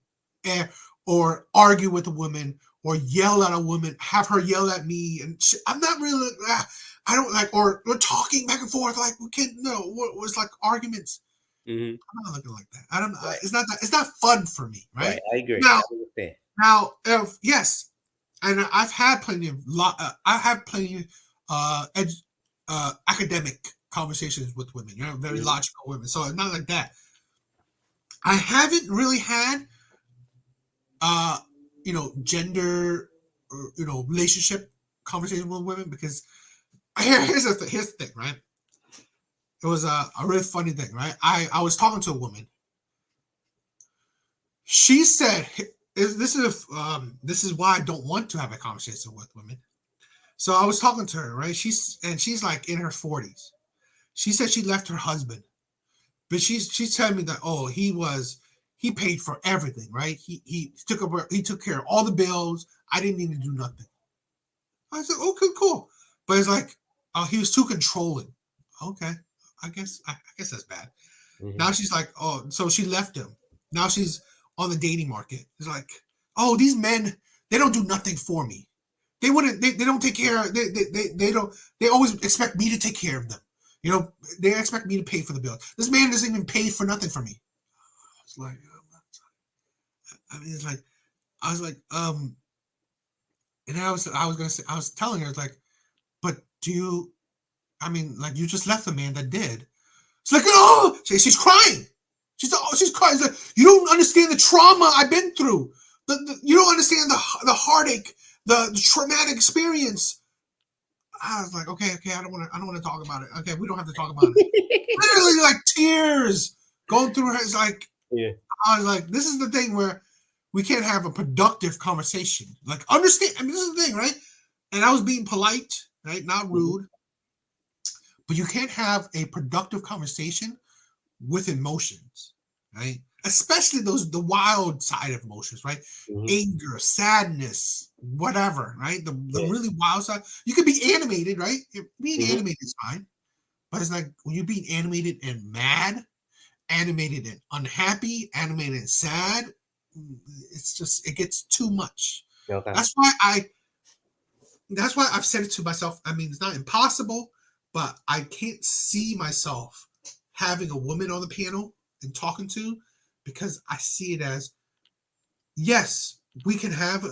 or argue with a woman or yell at a woman, have her yell at me. And I'm not really, I don't like, or we're talking back and forth like we can't. No, it was like arguments. Mm-hmm. I'm not looking like that. I don't. Right. It's not fun for me, right? I agree. Now, yes, and I've had plenty of academic conversations with women. Very logical women. So it's not like that. I haven't really had, gender or relationship conversations with women because. Here's the thing, right? It was a really funny thing, right? I was talking to a woman. She said, "This is why I don't want to have a conversation with women." So I was talking to her, right? She's like in her 40s. She said she left her husband, but she's telling me that he paid for everything, right? He took care of all the bills. I didn't need to do nothing. I said, okay, cool, but it's like. He was too controlling. Okay, I guess that's bad. Mm-hmm. Now she's like, so she left him. Now she's on the dating market. It's like, these men, they don't do nothing for me. They wouldn't. They don't take care. They don't. They always expect me to take care of them. They expect me to pay for the bill. This man doesn't even pay for nothing for me. It's like, I was like, and I was telling her, it's like. But you just left the man that did. It's like, she's crying. She's crying. It's like, you don't understand the trauma I've been through. You don't understand the heartache, the traumatic experience. I was like, okay, I don't want to talk about it. Okay, we don't have to talk about it. Literally, like tears going through her. It's like, yeah. I was like, this is the thing where we can't have a productive conversation. Like, understand. I mean, this is the thing, right? And I was being polite. Right, not rude, but you can't have a productive conversation with emotions, right? especially the wild side of emotions, right? Mhm. Anger, sadness, whatever, right? The Yeah. really wild side. You could be animated, right? Being Mhm. animated is fine, but it's like when you're being animated and mad, animated and unhappy, animated and sad, it's just it gets too much. Okay. That's why I've said it to myself. I mean, it's not impossible, but I can't see myself having a woman on the panel and talking to, because I see it as, yes, we can have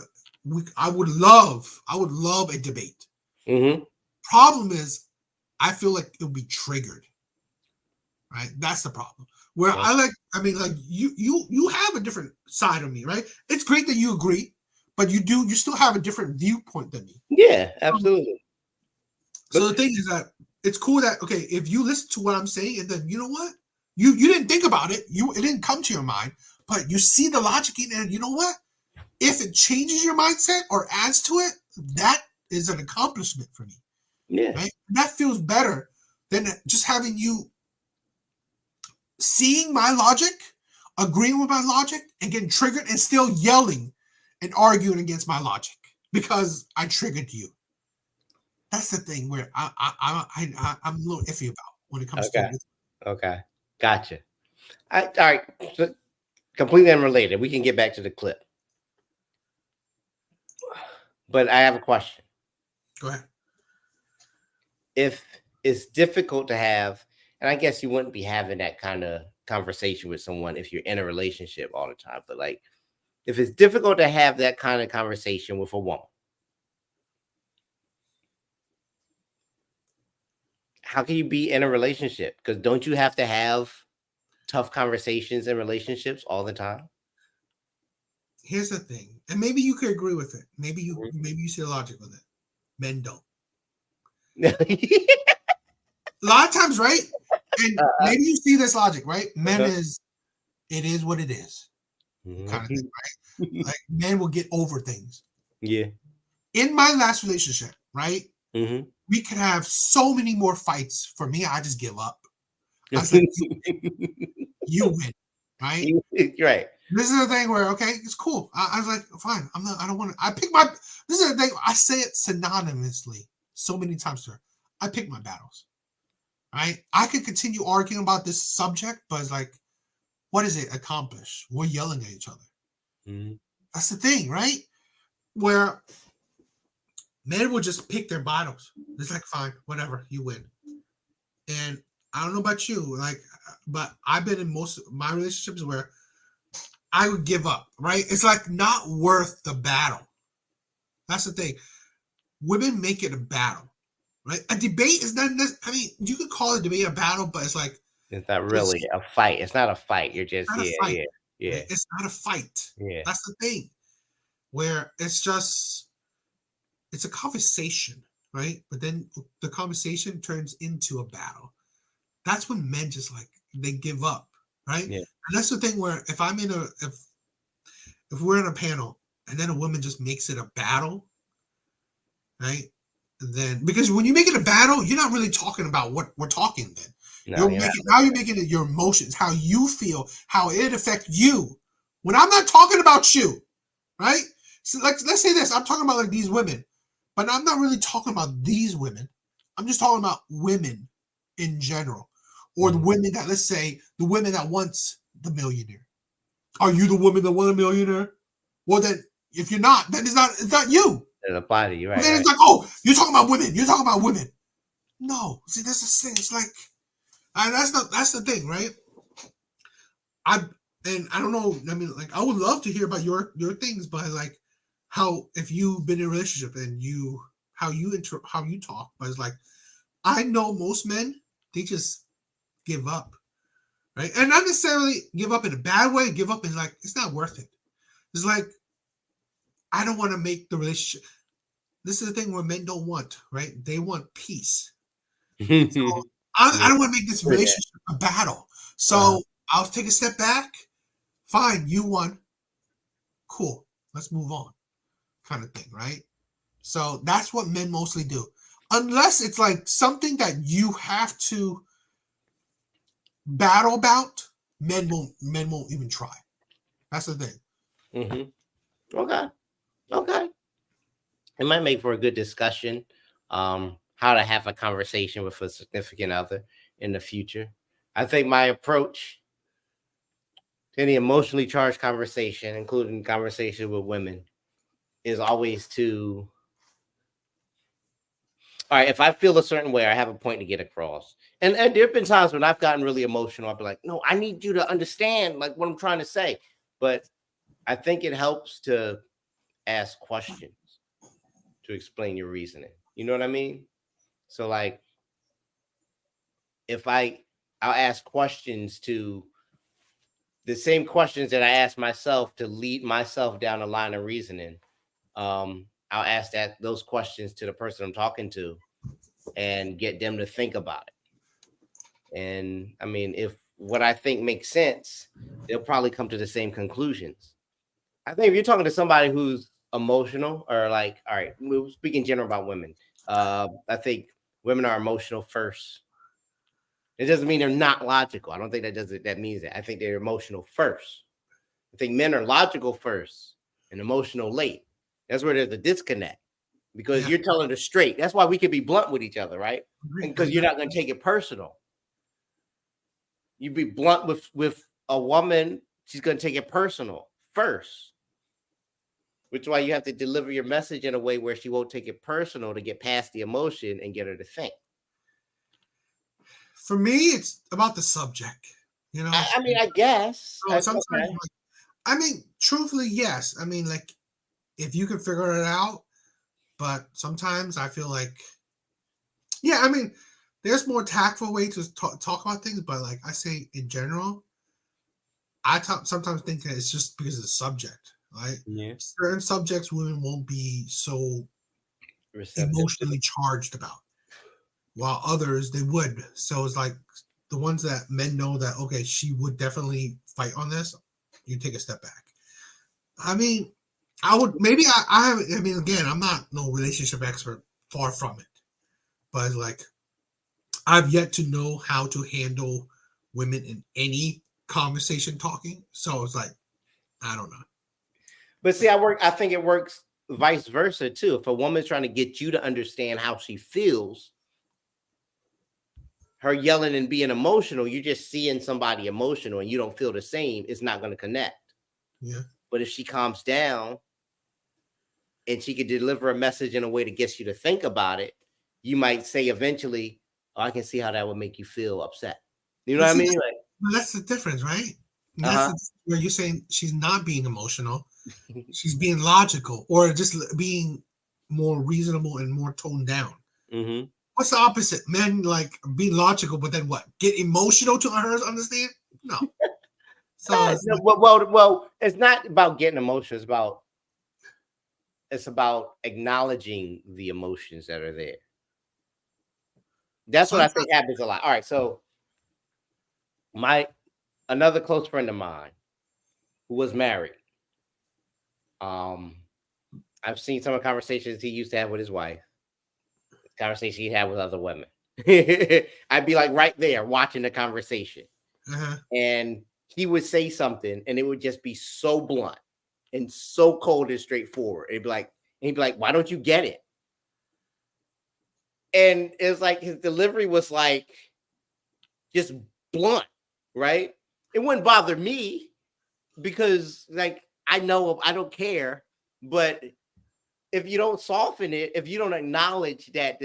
I would love a debate. Mm-hmm. Problem is, I feel like it'll be triggered. Right? That's the problem. Where Yeah. I mean, like you have a different side of me, right? It's great that you agree, but you still have a different viewpoint than me. Yeah, absolutely. So the thing is that it's cool that, okay, if you listen to what I'm saying, and then you know what, you didn't think about it, it didn't come to your mind, but you see the logic in it, and you know what, if it changes your mindset or adds to it, that is an accomplishment for me. Yeah. Right? That feels better than just having you seeing my logic, agreeing with my logic, and getting triggered and still yelling and arguing against my logic because I triggered you. That's the thing where I'm a little iffy about when it comes Okay. to. Okay. Gotcha. All right. So, completely unrelated. We can get back to the clip. But I have a question. Go ahead. If it's difficult to have, and I guess you wouldn't be having that kind of conversation with someone if you're in a relationship all the time, but like if it's difficult to have that kind of conversation with a woman, how can you be in a relationship? Because don't you have to have tough conversations in relationships all the time? Here's the thing, and maybe you could agree with it. Maybe you Mhm. see the logic with it. Men don't. Uh-huh. A lot of times, right? And maybe you see this logic, right? Men it is what it is, kind of thing, right? Like men will get over things. Yeah. In my last relationship, right? Mm-hmm. We could have so many more fights. For me, I just give up. I was like, you win, right? Right. This is the thing where, okay, it's cool. I was like, fine. I don't want to. I pick my. This is the thing. I say it synonymously so many times to her. I pick my battles, right? I could continue arguing about this subject, but it's like, what does it accomplish? We're yelling at each other. Mm-hmm. That's the thing, right? Where men will just pick their battles. It's like, fine, whatever, you win. And I don't know about you, like, but I've been in most of my relationships where I would give up, right? It's like not worth the battle. That's the thing. Women make it a battle, right? A debate is not. I mean, you could call a debate a battle, but it's like It's not it's really a fight. It's not a fight. You're just not a fight. yeah, Right? It's not a fight. yeah. That's the thing. Where it's a conversation, right? But then the conversation turns into a battle. That's when men just like they give up, right? Yeah. And that's the thing where if we're in a panel and then a woman just makes it a battle, right? And then because when you make it a battle, you're not really talking about what we're talking then. No, you're You're making it your emotions, how you feel, how it affects you. When I'm not talking about you, right? So let's say this. I'm talking about like these women, but I'm not really talking about these women. I'm just talking about women in general. Or the women that, let's say, the women that wants the millionaire. Are you the woman that want a millionaire? Well, then, if you're not, then it's not you. the body, right? Then it's like, oh, you're talking about women. You're talking about women. No, see, that's the thing. It's like, that's the thing, right? I don't know. I mean, like, I would love to hear about your things, but like, how if you've been in a relationship and how you talk, but it's like, I know most men, they just give up, right? And not necessarily give up in a bad way. Give up in like, it's not worth it. It's like, I don't want to make the relationship. This is the thing where men don't want, right? They want peace. So I don't want to make this relationship a battle. So I'll take a step back. Fine, you won. Cool. Let's move on. Kind of thing, right? So that's what men mostly do. Unless it's like something that you have to battle about, men won't even try. That's the thing. Mm-hmm. Okay. It might make for a good discussion. How to have a conversation with a significant other in the future. I think my approach to any emotionally charged conversation, including conversation with women, is always to, all right, if I feel a certain way, I have a point to get across. And there have been times when I've gotten really emotional. I'll be like, no, I need you to understand like what I'm trying to say. But I think it helps to ask questions to explain your reasoning. You know what I mean? So like, if I'll ask questions to the same questions that I ask myself to lead myself down a line of reasoning. I'll ask those questions to the person I'm talking to and get them to think about it. And I mean, if what I think makes sense, they'll probably come to the same conclusions. I think if you're talking to somebody who's emotional or like, all right, we're speaking general about women. I think women are emotional first. It doesn't mean they're not logical. I don't think that means that. I think they're emotional first. I think men are logical first and emotional late. That's where there's a disconnect because you're telling it straight. That's why we can be blunt with each other, right? Because you're not going to take it personal. You be blunt with a woman, she's going to take it personal first. Which is why you have to deliver your message in a way where she won't take it personal to get past the emotion and get her to think. For me, it's about the subject. You know, I mean, I guess. Sometimes, I mean, truthfully, yes. I mean, like, if you can figure it out, but sometimes I feel like, yeah, I mean, there's more tactful way to talk about things, but like I say in general, I sometimes think that it's just because of the subject, right? Yeah. Certain subjects women won't be so emotionally charged about, while others they would. So it's like the ones that men know that, okay, she would definitely fight on this, you take a step back. I mean, I would maybe I mean, again, I'm not no relationship expert, far from it, but like I've yet to know how to handle women in any conversation talking. So it's like, I don't know. But see, I think it works vice versa too. If a woman's trying to get you to understand how she feels, her yelling and being emotional, you're just seeing somebody emotional and you don't feel the same, it's not going to connect. Yeah. But if she calms down and she could deliver a message in a way that gets you to think about it, you might say eventually, oh, I can see how that would make you feel upset. You know what I mean? Like, that's the difference, right? That's where you're saying she's not being emotional. She's being logical or just being more reasonable and more toned down. Mm-hmm. What's the opposite? Men like being logical, but then what? Get emotional to understand? No. So well, it's not about getting emotional. It's about acknowledging the emotions that are there. That's what I think happens a lot. All right, so another close friend of mine who was married. I've seen some of the conversations he used to have with his wife, conversations he had with other women. I'd be like right there watching the conversation. And he would say something and it would just be so blunt and so cold and straightforward. He'd be like, why don't you get it? And it's like his delivery was like just blunt, right? It wouldn't bother me because like I know I don't care, but if you don't soften it, if you don't acknowledge that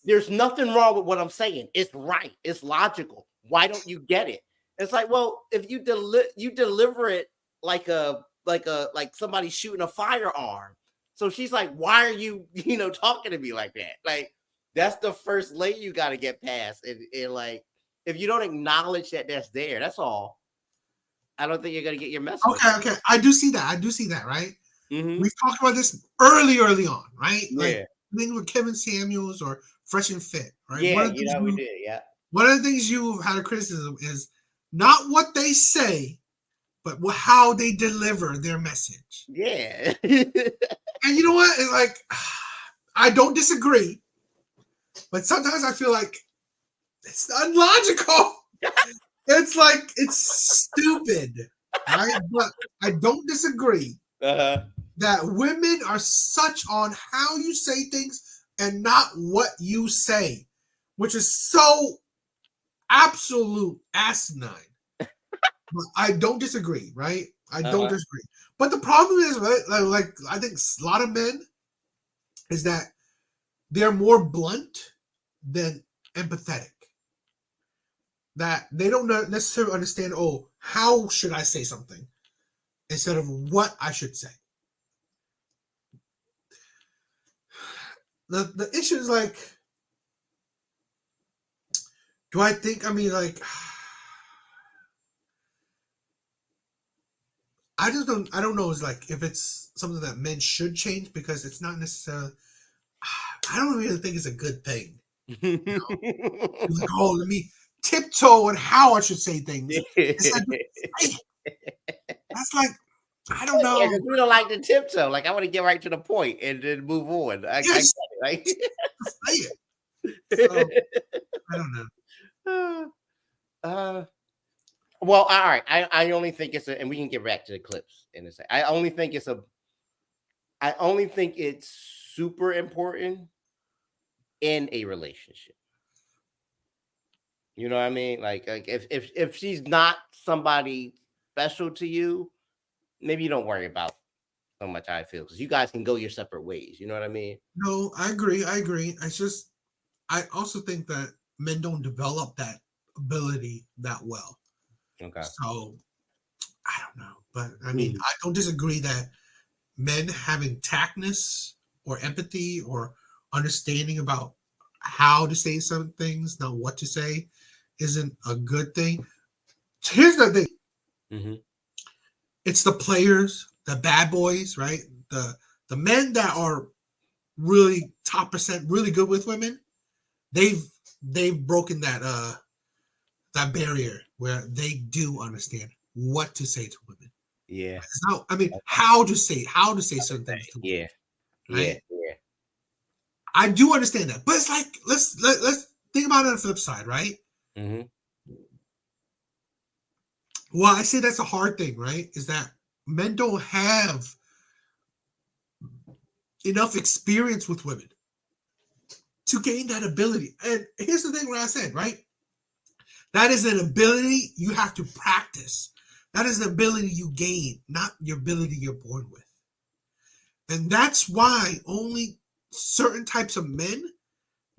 there's nothing wrong with what I'm saying, it's right, it's logical. Why don't you get it? It's like, well, if you deliver it like somebody shooting a firearm. So she's like, why are you, talking to me like that? Like, that's the first layer you got to get past. And like, if you don't acknowledge that that's there, that's all. I don't think you're going to get your message. Okay. I do see that, right? Mm-hmm. We've talked about this early on, right? Yeah. Like, I think with Kevin Samuels or Fresh and Fit, right? Yeah, we did, yeah. One of the things you've had a criticism is not what they say, but how they deliver their message. Yeah. And you know what? It's like, I don't disagree, but sometimes I feel like it's unlogical. It's like it's stupid, right? But I don't disagree that women are such on how you say things and not what you say, which is so absolute asinine. But I don't disagree, right? I don't disagree. But the problem is, right? Like I think a lot of men is that they're more blunt than empathetic. That they don't necessarily understand, oh, how should I say something instead of what I should say. The issue is like, do I think, I mean, like, I don't know, it's like if it's something that men should change because it's not necessarily, I don't really think it's a good thing. You know? Like, oh, let me tiptoe on how I should say things. It's like, that's like, I don't know. Yeah, because we don't like to tiptoe. Like I want to get right to the point and then move on. I get it, right? Say it. So, I don't know. Well, all right. I only think it's and we can get back to the clips in a second. I only think it's super important in a relationship. You know what I mean? Like if she's not somebody special to you, maybe you don't worry about so much how I feel because you guys can go your separate ways. You know what I mean? No, I agree. It's just, I also think that men don't develop that ability that well. Okay. So I don't know, but I mean, I don't disagree that men having tactness or empathy or understanding about how to say some things, not what to say, isn't a good thing. Here's the thing. Mm-hmm. It's the players, the bad boys, right? The men that are really top percent, really good with women. They've broken that barrier where they do understand what to say to women. Yeah. Now, I mean, how to say certain things to women. Right? Yeah. I do understand that, but it's like let's think about it on the flip side, right? Mm-hmm. Well, I say that's a hard thing, right? Is that men don't have enough experience with women to gain that ability. And here's the thing, what I said, right? That is an ability you have to practice. That is an ability you gain, not your ability you're born with. And that's why only certain types of men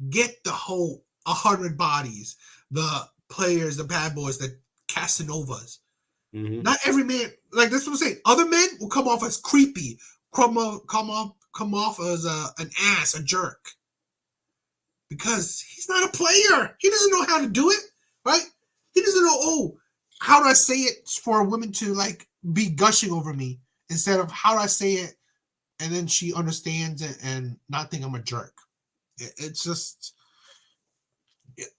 get the whole 100 bodies, the players, the bad boys, the Casanovas. Mm-hmm. Not every man, like that's what I'm saying. Other men will come off as creepy, come off as an ass, a jerk. Because he's not a player. He doesn't know how to do it, right? He doesn't know, oh, how do I say it for a woman to like be gushing over me instead of how do I say it and then she understands it and not think I'm a jerk. It's just,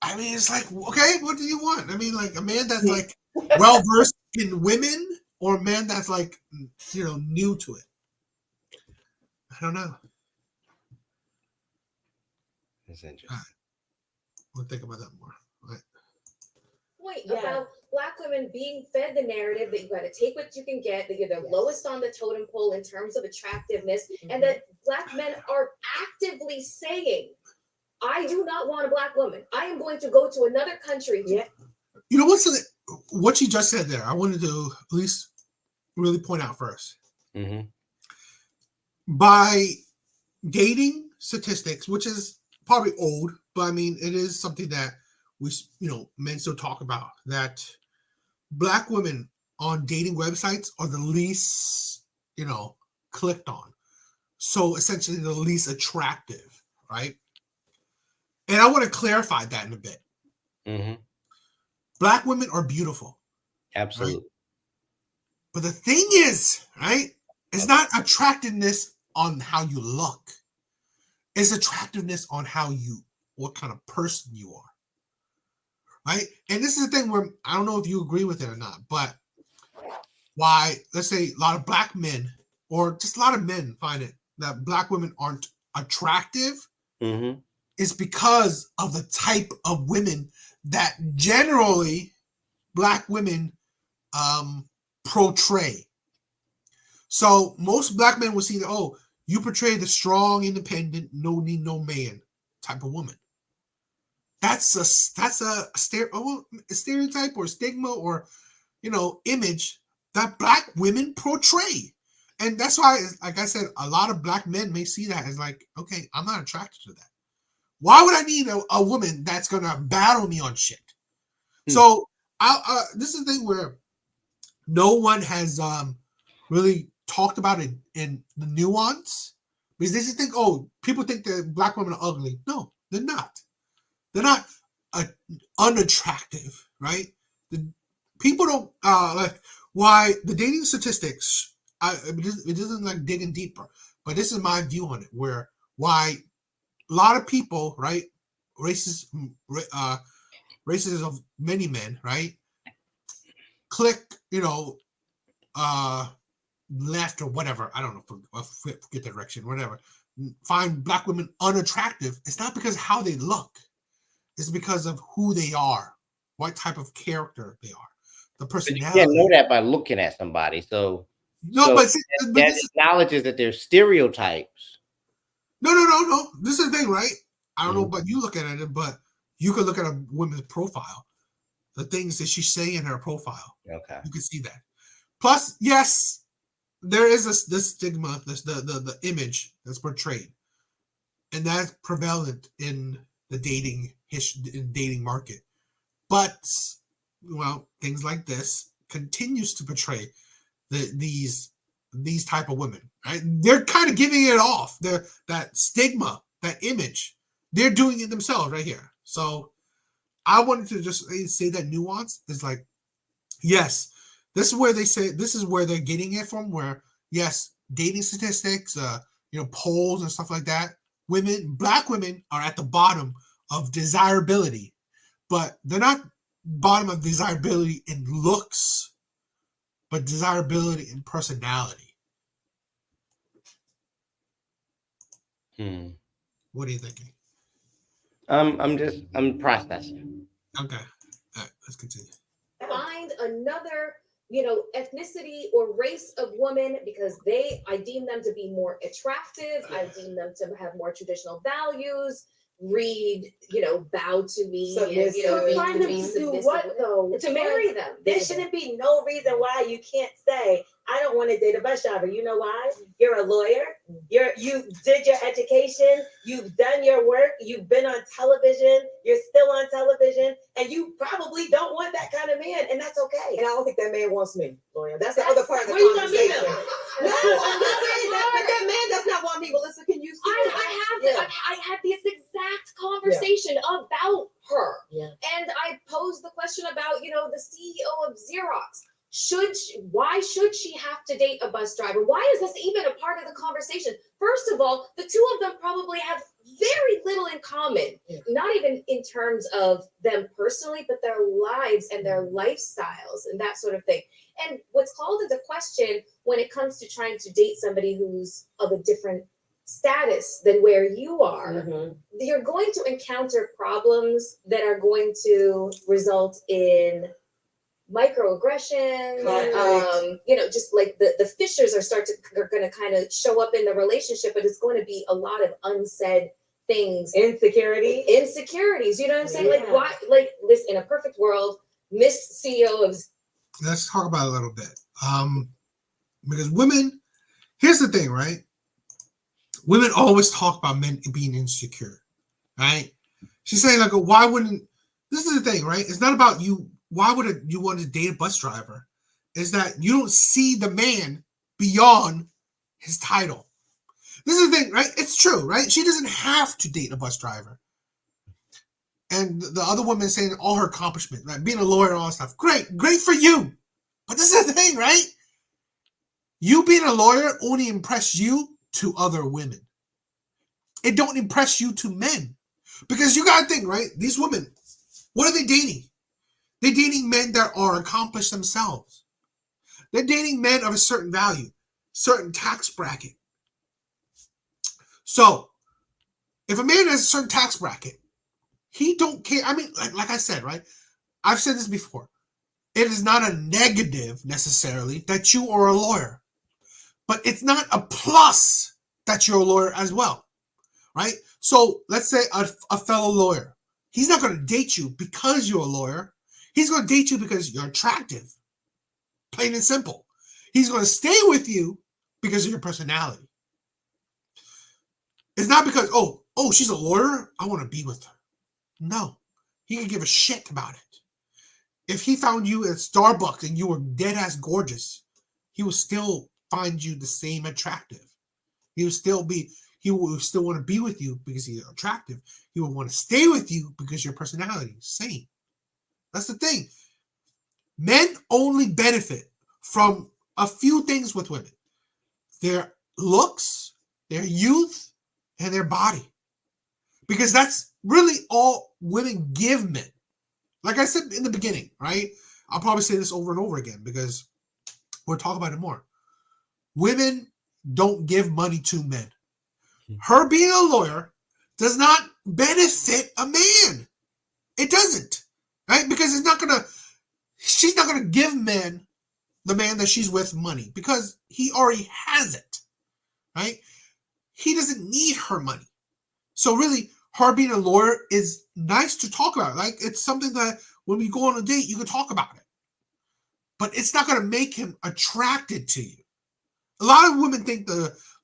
I mean, it's like, okay, what do you want? I mean, like a man that's like well-versed in women or a man that's like, you know, new to it. I don't know. That's interesting. We'll think about that more. Right. Point about Black women being fed the narrative that you got to take what you can get, that you're the lowest on the totem pole in terms of attractiveness, and that Black men are actively saying, I do not want a Black woman. I am going to go to another country. You know what you just said there, I wanted to at least really point out first. Mm-hmm. By dating statistics, which is probably old, but I mean, it is something that we, you know, men still talk about, that Black women on dating websites are the least, you know, clicked on. So essentially the least attractive, right? And I want to clarify that in a bit. Mm-hmm. Black women are beautiful. Absolutely. Right? But the thing is, right, it's not attractiveness on how you look. It's attractiveness on what kind of person you are. Right? And this is the thing where I don't know if you agree with it or not, but why, let's say a lot of Black men or just a lot of men find it that Black women aren't attractive is because of the type of women that generally black women portray. So most black men will see that, oh, you portray the strong, independent, no need no man type of woman. That's a stereotype or stigma or image that black women portray. And that's why, like I said, a lot of black men may see that as like, okay, I'm not attracted to that. Why would I need a woman that's gonna battle me on shit? So this is the thing where no one has really talked about it in the nuance, because they just think, oh, people think that black women are ugly. No, they're not. They're not unattractive, right? People don't like why the dating statistics. It doesn't like digging deeper, but this is my view on it. Where why a lot of people, right, races of many men, right, click, left or whatever. I don't know, forget the direction, whatever. Find black women unattractive. It's not because of how they look. It's because of who they are, what type of character they are, the personality. You can't know that by looking at somebody. So but that acknowledges that there's stereotypes. No. This is the thing, right? I don't know, but you look at it, but you can look at a woman's profile, the things that she's saying in her profile. Okay, you can see that. Plus, yes, there is this stigma, the image that's portrayed, and that's prevalent in the dating market. But things like this continues to portray these type of women. Right? They're kind of giving it off. That stigma, that image. They're doing it themselves right here. So I wanted to just say that nuance is like, yes, this is where they say this is where they're getting it from. Where yes, dating statistics, polls and stuff like that. Black women are at the bottom of desirability, but they're not bottom of desirability in looks, but desirability in personality. What are you thinking? I'm processing. Okay. All right, let's continue. Find another, ethnicity or race of women because I deem them to be more attractive. I deem them to have more traditional values. Read, bow to me. Find them to do what though? To marry them. There shouldn't be no reason why you can't say, I don't want to date a bus driver. You know why? You're a lawyer. You did your education. You've done your work. You've been on television. You're still on television, and you probably don't want that kind of man, and that's okay. And I don't think that man wants me, lawyer. That's the other part of the where you gonna meet conversation. him? No, I'm not saying that man does not want me. Melissa, can you see? I had this exact conversation about her. Yeah. And I posed the question about, the CEO of Xerox. Why should she have to date a bus driver? Why is this even a part of the conversation? First of all, the two of them probably have very little in common, not even in terms of them personally, but their lives and their lifestyles and that sort of thing. And what's called into question when it comes to trying to date somebody who's of a different status than where you are, you're going to encounter problems that are going to result in microaggressions, just like the fissures are going to kind of show up in the relationship, but it's going to be a lot of unsaid things. Insecurities, you know what I'm saying? Like why, like this in a perfect world, Miss CEO of. Let's talk about it a little bit. Because women, here's the thing, right? Women always talk about men being insecure, right? She's saying like, why wouldn't, this is the thing, right? It's not about you. Why would you want to date a bus driver? Is that you don't see the man beyond his title. This is the thing, right? It's true, right? She doesn't have to date a bus driver. And the other woman saying all her accomplishments, like being a lawyer and all that stuff. Great for you. But this is the thing, right? You being a lawyer only impress you to other women. It don't impress you to men. Because you got to think, right? These women, what are they dating? They're dating men that are accomplished themselves. They're dating men of a certain value, certain tax bracket. So, if a man has a certain tax bracket, he don't care. I mean, like I said, right? I've said this before. it is not a negative necessarily that you are a lawyer, but it's not a plus that you're a lawyer as well, right? So let's say a fellow lawyer, he's not going to date you because you're a lawyer. He's going to date you because you're attractive, plain and simple. He's going to stay with you because of your personality. It's not because, oh, she's a lawyer, I want to be with her. No, he can give a shit about it. If he found you at Starbucks and you were dead ass gorgeous, he would still find you the same attractive. He would still want to be with you because he's attractive. He would want to stay with you because your personality is the same. That's the thing. Men only benefit from a few things with women: their looks, their youth, and their body. Because that's really all women give men. Like I said in the beginning, right? I'll probably say this over and over again because we'll talk about it more. Women don't give money to men. Her being a lawyer does not benefit a man. It doesn't, right? Because she's not gonna give the man that she's with, money because he already has it, right? He doesn't need her money. So really, her being a lawyer is nice to talk about. Like, it's something that when we go on a date, you can talk about it. But it's not going to make him attracted to you. A lot of women think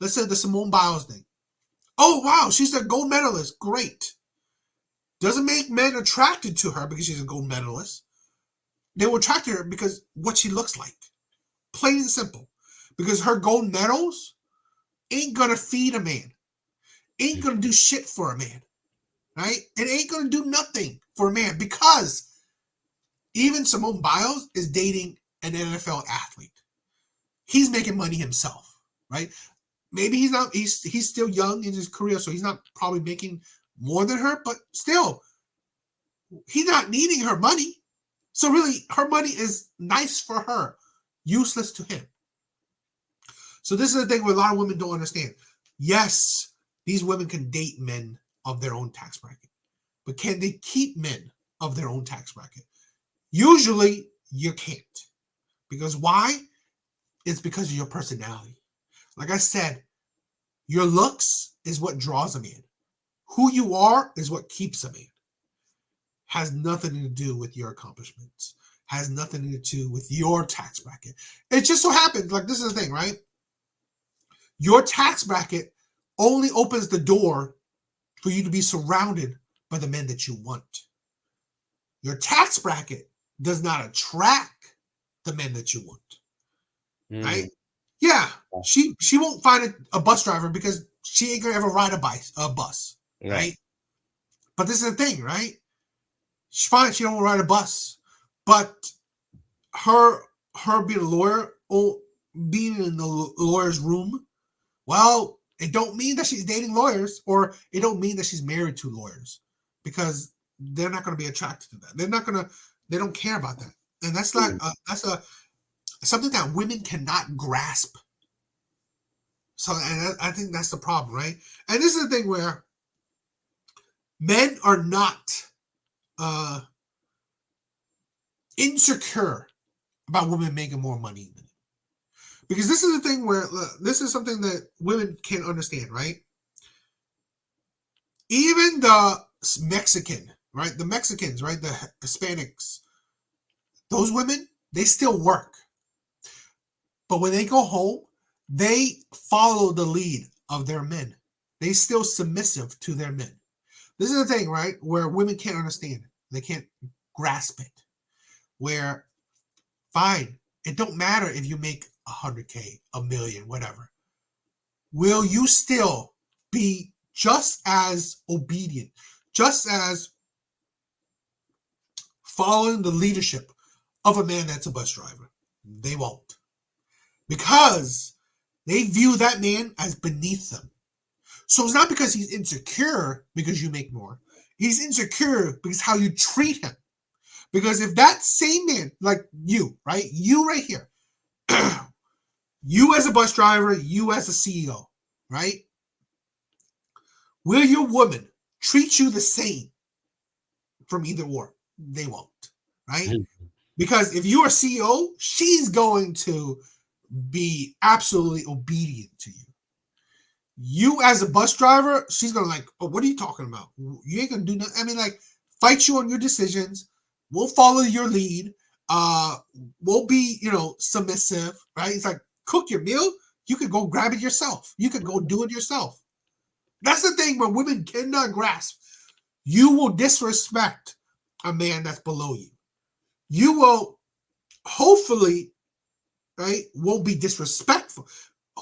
let's say the Simone Biles thing. Oh, wow, she's a gold medalist. Great. Doesn't make men attracted to her because she's a gold medalist. They will attract her because what she looks like. Plain and simple. Because her gold medals ain't going to feed a man. Ain't going to do shit for a man. Right? It ain't going to do nothing for a man because even Simone Biles is dating an NFL athlete. He's making money himself, right? Maybe he's still young in his career, so he's not probably making more than her, but still, he's not needing her money. So really, her money is nice for her, useless to him. So this is the thing where a lot of women don't understand. Yes, these women can date men of their own tax bracket, but can they keep men of their own tax bracket? Usually, you can't. Because why? It's because of your personality. Like I said, your looks is what draws a man. Who you are is what keeps a man. Has nothing to do with your accomplishments. Has nothing to do with your tax bracket. It just so happens, like this is the thing, right? Your tax bracket only opens the door for you to be surrounded by the men that you want. Your tax bracket does not attract the men that you want. Right? Yeah, she won't find a bus driver because she ain't gonna ever ride a bus, right? But this is the thing, right? She's fine, she don't ride a bus, but her being a lawyer, or being in the lawyer's room, well, it don't mean that she's dating lawyers, or it don't mean that she's married to lawyers, because they're not going to be attracted to that. They don't care about that, and that's like something that women cannot grasp. So, and I think that's the problem, right? And this is the thing where men are not insecure about women making more money than them. Because this is the thing where this is something that women can't understand, right? Even the Mexican, right? The Mexicans, right? The Hispanics, those women, they still work. But when they go home, they follow the lead of their men. They still submissive to their men. This is the thing, right? Where women can't understand it. They can't grasp it. Where, fine, it don't matter if you make 100K, a million, whatever. Will you still be just as obedient, just as following the leadership of a man that's a bus driver? They won't. Because they view that man as beneath them. So it's not because he's insecure because you make more. He's insecure because how you treat him. Because if that same man, like you, right? You right here, you as a bus driver, you as a CEO, right? Will your woman treat you the same from either or? They won't, right? Because if you're a CEO, she's going to be absolutely obedient to you. You as a bus driver, she's gonna like, oh, what are you talking about? You ain't gonna do nothing. I mean, like, fight you on your decisions. We'll follow your lead. We'll be, submissive, right? It's like, cook your meal. You can go grab it yourself. You can go do it yourself. That's the thing where women cannot grasp. You will disrespect a man that's below you. You will hopefully, right, won't be disrespectful.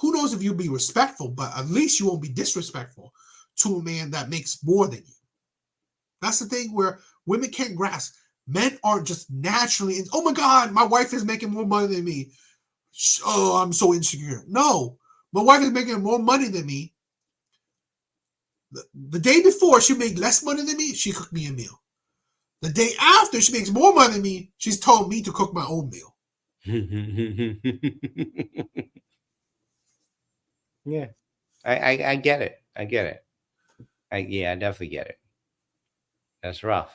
Who knows if you'll be respectful, but at least you won't be disrespectful to a man that makes more than you. That's the thing where women can't grasp. Men aren't just naturally, oh my God, my wife is making more money than me. Oh, I'm so insecure. No, my wife is making more money than me. The day before she made less money than me, she cooked me a meal. The day after she makes more money than me, she's told me to cook my own meal. Yeah, I get it. I get it. I definitely get it. That's rough.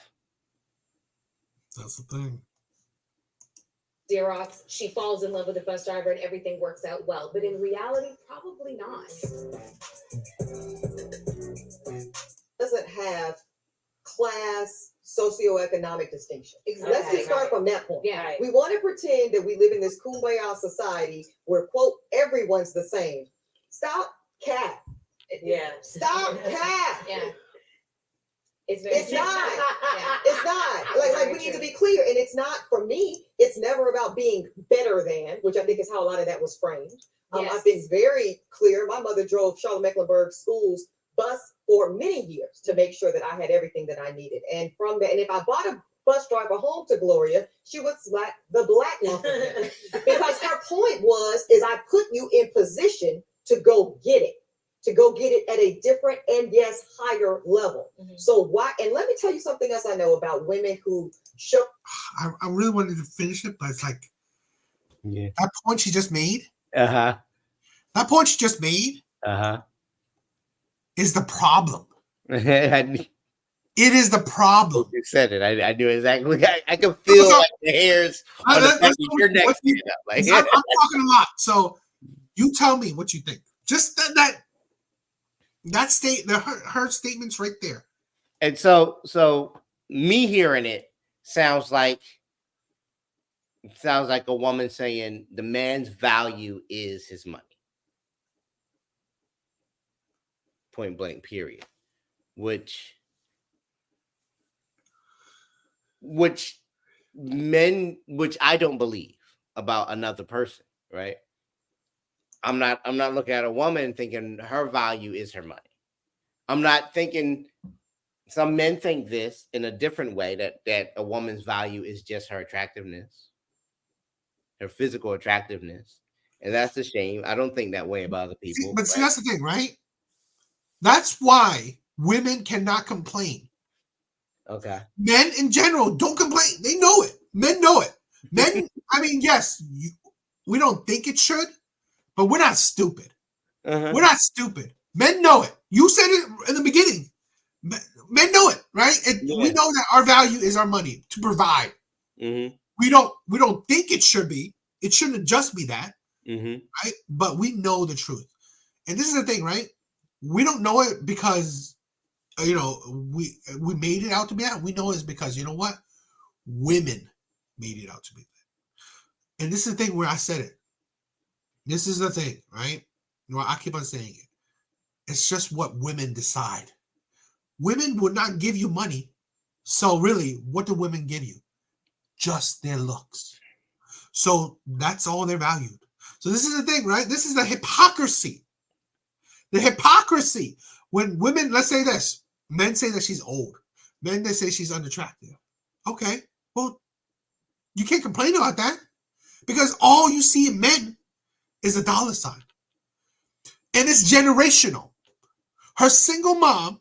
That's the thing. Xerox, she falls in love with the bus driver and everything works out well. But in reality, probably not. Doesn't have class, socioeconomic distinction. Exactly. Let's just start from that point. Yeah. We want to pretend that we live in this kumbaya society where, quote, everyone's the same. Stop cap. Yeah. Stop cap. Yeah. It's very It's true. not. Yeah. It's not. Like Very we need to true. be clear. And it's not, for me, it's never about being better than, which I think is how a lot of that was framed. Yes. I've been very clear. My mother drove Charlotte-Mecklenburg School's bus for many years to make sure that I had everything that I needed. And from that, and if I bought a bus driver home to Gloria, she would slap the black off of me. Because her point is I put you in position to go get it. To go get it at a different and yes, higher level. Mhm. So why? And let me tell you something else I know about women who show. I really wanted to finish it, but it's like Yeah. that point she just made. Uh-huh. That point she just made Uh-huh. is the problem. I It is the problem. you said it. I knew exactly. I can feel like the hairs on the back of your neck. stand up. Like, I'm talking a lot, so you tell me what you think. Just that her statements right there. and so me hearing it sounds like a woman saying the man's value is his money. Point blank, period. Which I don't believe about another person, right? I'm not looking at a woman thinking her value is her money. I'm not thinking. Some men think this in a different way, that a woman's value is just her attractiveness, her physical attractiveness. And that's a shame. I don't think that way about other people. But see, right? that's the thing, right? That's why women cannot complain. Okay. Men in general don't complain. They know it. Men know it. Men, I mean, yes, we don't think it should, but we're not stupid. Uh-huh. We're not stupid. Men know it. You said it in the beginning. Men know it, right? We know that our value is our money to provide. Mm-hmm. We don't think it should be. It shouldn't just be that, Mm-hmm. right? But we know the truth. And this is the thing, right? We don't know it because we made it out to be that. We know it's because, you know what? Women made it out to be that. And this is the thing where I said it. This is the thing, right? I keep on saying it. It's just what women decide. Women would not give you money. So really, what do women give you? Just their looks. So that's all they're valued. So this is the thing, right? This is the hypocrisy. The hypocrisy. When women, let's say this, men say that she's old. Men, they say she's unattractive. Okay, well, you can't complain about that because all you see in men is a dollar sign. And it's generational. Her single mom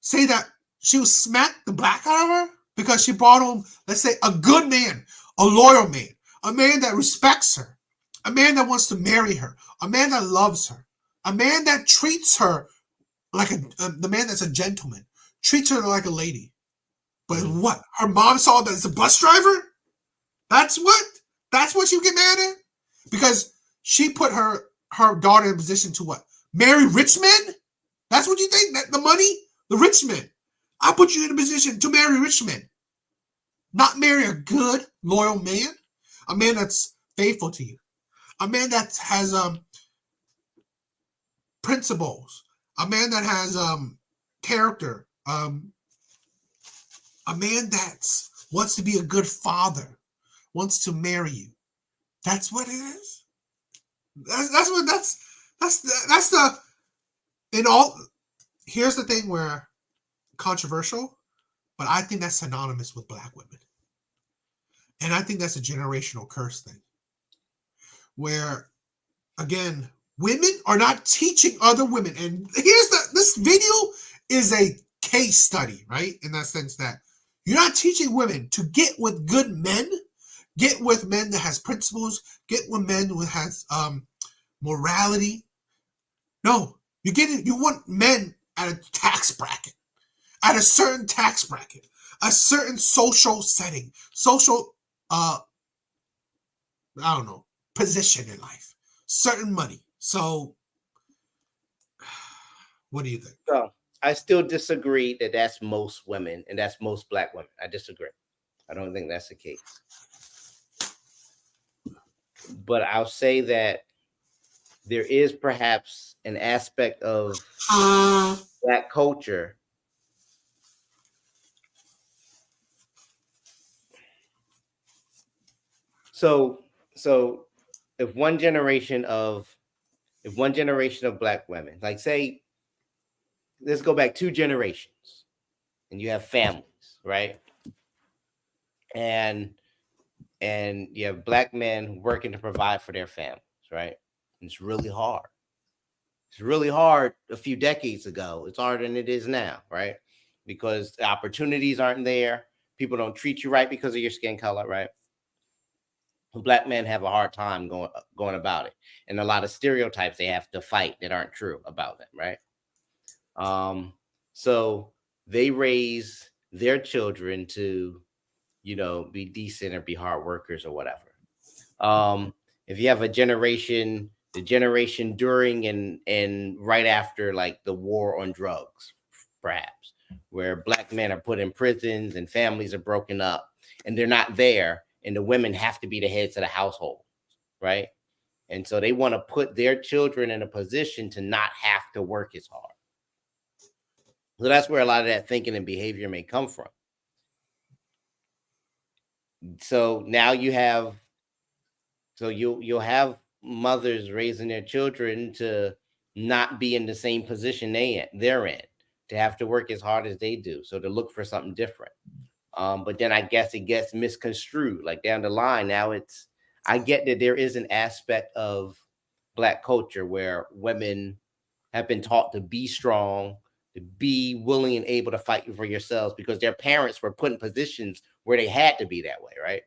say that she was smacked the black out of her because she brought home, let's say, a good man, a loyal man, a man that respects her, a man that wants to marry her, a man that loves her, a man that treats her like the man that's a gentleman, treats her like a lady. But what? Her mom saw that as a bus driver? That's what you get mad at? Because she put her daughter in a position to what? Marry rich men? That's what you think? That the money? The rich men. I put you in a position to marry rich men. Not marry a good, loyal man. A man that's faithful to you. A man that has principles. A man that has character. A man that wants to be a good father. Wants to marry you. That's what it is. That's the in all. Here's the thing where controversial, but I think that's synonymous with black women, and I think that's a generational curse thing. Where, again, women are not teaching other women, and this video is a case study, right? In that sense that you're not teaching women to get with good men. Get with men that has principles. Get with men who has morality. No, you want men at a tax bracket, at a certain tax bracket, a certain social setting, social I don't know, position in life, certain money. So, what do you think? So I still disagree that that's most women and that's most black women. I disagree. I don't think that's the case. But I'll say that there is perhaps an aspect of black culture so if one generation of black women, like say, let's go back 2 generations and you have families, right? And you have black men working to provide for their families, right? And it's really hard. It's really hard a few decades ago. It's harder than it is now, right? Because the opportunities aren't there. People don't treat you right because of your skin color, right? Black men have a hard time going about it. And a lot of stereotypes they have to fight that aren't true about them, right? So they raise their children to, be decent or be hard workers or whatever. If you have the generation during and right after, like the war on drugs, perhaps, where black men are put in prisons and families are broken up and they're not there, and the women have to be the heads of the household, right? And so they want to put their children in a position to not have to work as hard. So that's where a lot of that thinking and behavior may come from. So now you'll have mothers raising their children to not be in the same position they're in, to have to work as hard as they do. So to look for something different. But then I guess it gets misconstrued. Like down the line, now I get that there is an aspect of black culture where women have been taught to be strong, to be willing and able to fight for yourselves because their parents were put in positions where they had to be that way, right?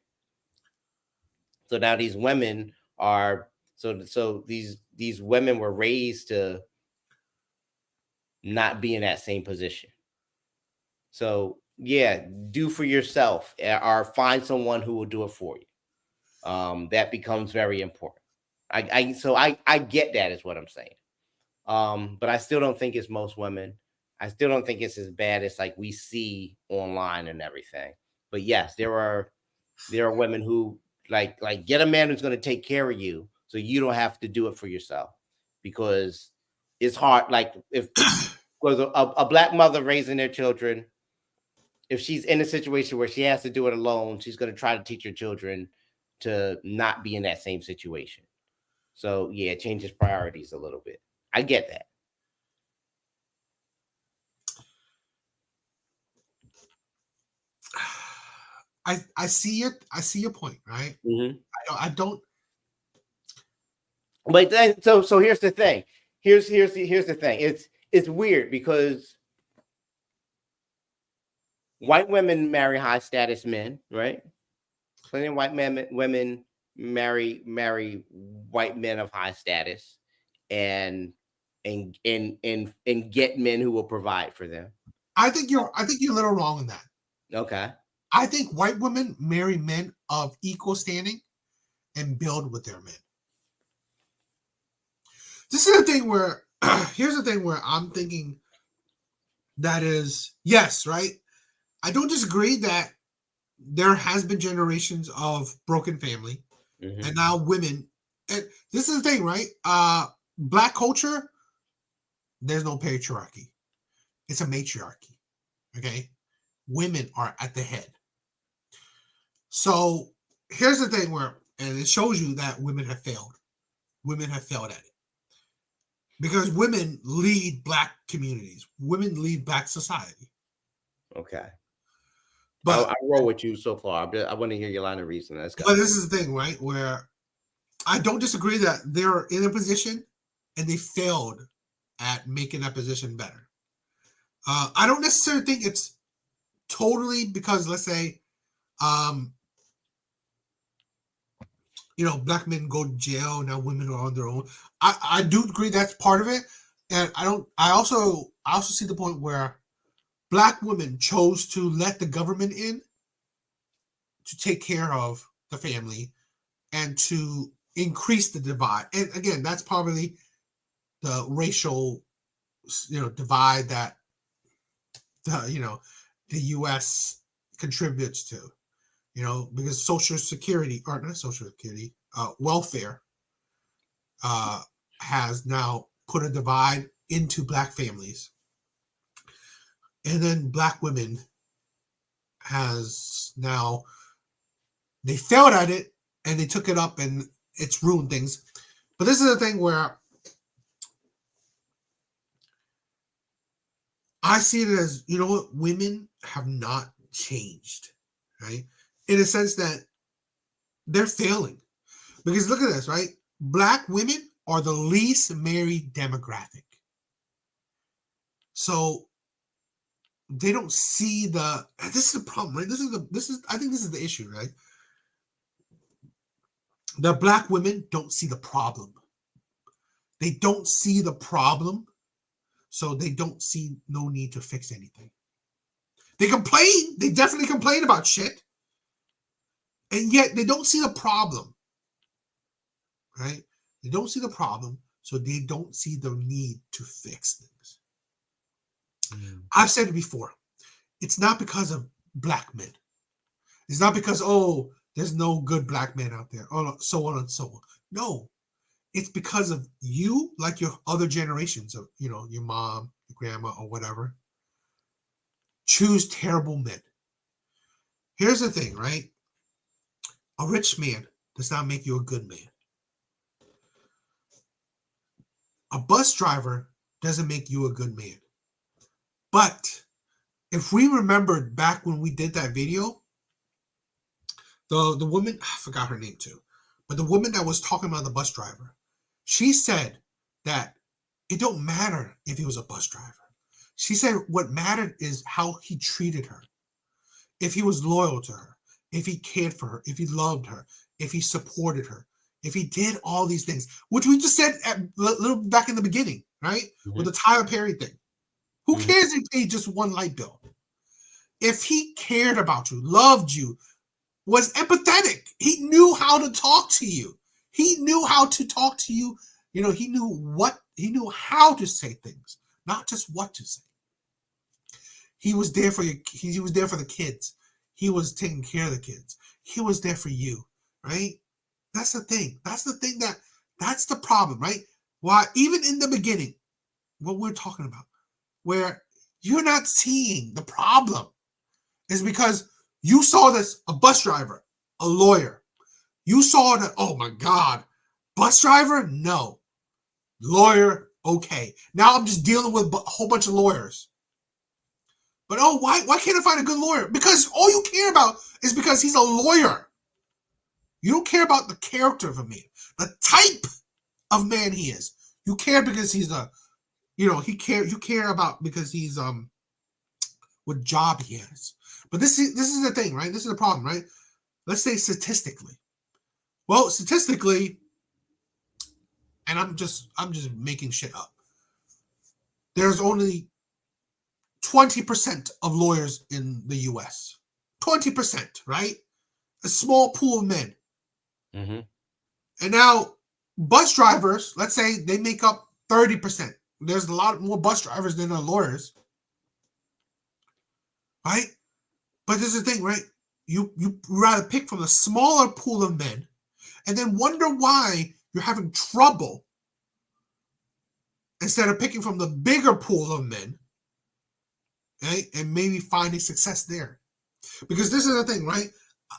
So now these women are these women were raised to not be in that same position. So yeah, do for yourself or find someone who will do it for you. That becomes very important. I get that is what I'm saying. But I still don't think it's most women. I still don't think it's as bad as like we see online and everything. But yes, there are women who like get a man who's going to take care of you so you don't have to do it for yourself, because it's hard. Like if was a black mother raising their children, if she's in a situation where she has to do it alone, she's going to try to teach her children to not be in that same situation. So yeah, it changes priorities a little bit. I get that. I see your point, right? Mm-hmm. I don't. But then, so here's the thing. Here's the thing. It's weird because white women marry high status men, right? Plenty of white women marry white men of high status, and get men who will provide for them. I think you're a little wrong in that. Okay. I think white women marry men of equal standing and build with their men. This is the thing where, here's the thing where I'm thinking that is, yes, right? I don't disagree that there has been generations of broken family, Mhm. and now women, and this is the thing, right? Black culture, there's no patriarchy. It's a matriarchy, okay? Women are at the head. So here's the thing where, and it shows you that women have failed. Women have failed at it. Because women lead Black communities. Women lead Black society. Okay. But I roll with you so far. I want to hear your line of reasoning. Let's go. But this is the thing, right? Where I don't disagree that they're in a position and they failed at making that position better. I don't necessarily think it's totally because, let's say, Black men go to jail, now women are on their own. I do agree that's part of it. And I also see the point where Black women chose to let the government in to take care of the family and to increase the divide. And again, that's probably the racial, divide that the U.S. contributes to, because Social Security, or not Social Security, welfare has now put a divide into Black families. And then Black women has now, they failed at it and they took it up and it's ruined things. But this is the thing where I see it as, women have not changed, right? In a sense that they're failing. Because look at this, right? Black women are the least married demographic. So they don't see this is the problem, right? I think this is the issue, right? The Black women don't see the problem. They don't see the problem, so they don't see no need to fix anything. They complain. They definitely complain about shit. And yet they don't see the problem, right? They don't see the problem, so they don't see the need to fix things. I've said it before. It's not because of Black men. It's not because, there's no good Black men out there, or so on and so on. No, it's because of you, like your other generations of, your mom, your grandma, or whatever, choose terrible men. Here's the thing, right? A rich man does not make you a good man. A bus driver doesn't make you a good man. But if we remembered back when we did that video, the woman, I forgot her name too, but the woman that was talking about the bus driver, she said that it don't matter if he was a bus driver. She said what mattered is how he treated her. If he was loyal to her, if he cared for her, if he loved her, if he supported her, if he did all these things, which we just said a little back in the beginning, right? Mm-hmm. With the Tyler Perry thing. Who cares if he paid just one light bill? If he cared about you, loved you, was empathetic, he knew how to talk to you. He knew how to talk to you. He knew how to say things, not just what to say. He was there for you. He was there for the kids. He was taking care of the kids. He was there for you, right? That's the thing. That's the problem, right? Why, even in the beginning, what we're talking about, where you're not seeing the problem, is because you saw this, a bus driver, a lawyer. You saw that, oh my God, bus driver? No. Lawyer? Okay. Now I'm just dealing with a whole bunch of lawyers. But why can't I find a good lawyer? Because all you care about is because he's a lawyer. You don't care about the character of a man, the type of man he is. You care because he's you care about because he's what job he has. But this is the thing, right? This is the problem, right? Let's say statistically. Well, statistically, and I'm just making shit up. There's only 20% of lawyers in the US. 20%, right? A small pool of men. Mm-hmm. And now bus drivers, let's say they make up 30%. There's a lot more bus drivers than there are lawyers, right? But this is the thing, right? You rather pick from a smaller pool of men and then wonder why you're having trouble instead of picking from the bigger pool of men, right? And maybe finding success there. Because this is the thing, right?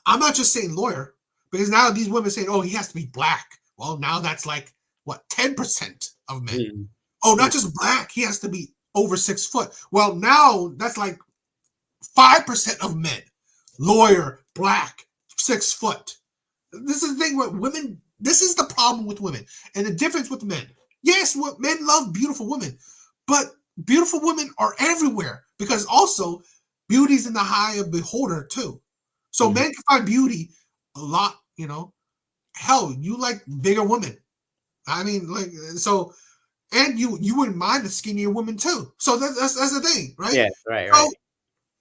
I'm not just saying lawyer, because now these women saying, oh, he has to be black. Well, now that's like, what, 10% of men. Mm-hmm. Oh, not just black, he has to be over 6 foot. Well, now that's like 5% of men. Lawyer, black, 6 foot. This is the thing with women. This is the problem with women. And the difference with men. Yes, men love beautiful women, but beautiful women are everywhere because also beauty's in the eye of the beholder too. So men can find beauty a lot, you know. Hell, you like bigger women. I mean, like, so, and you wouldn't mind a skinnier woman too. So that's the thing, right? Yeah, right. So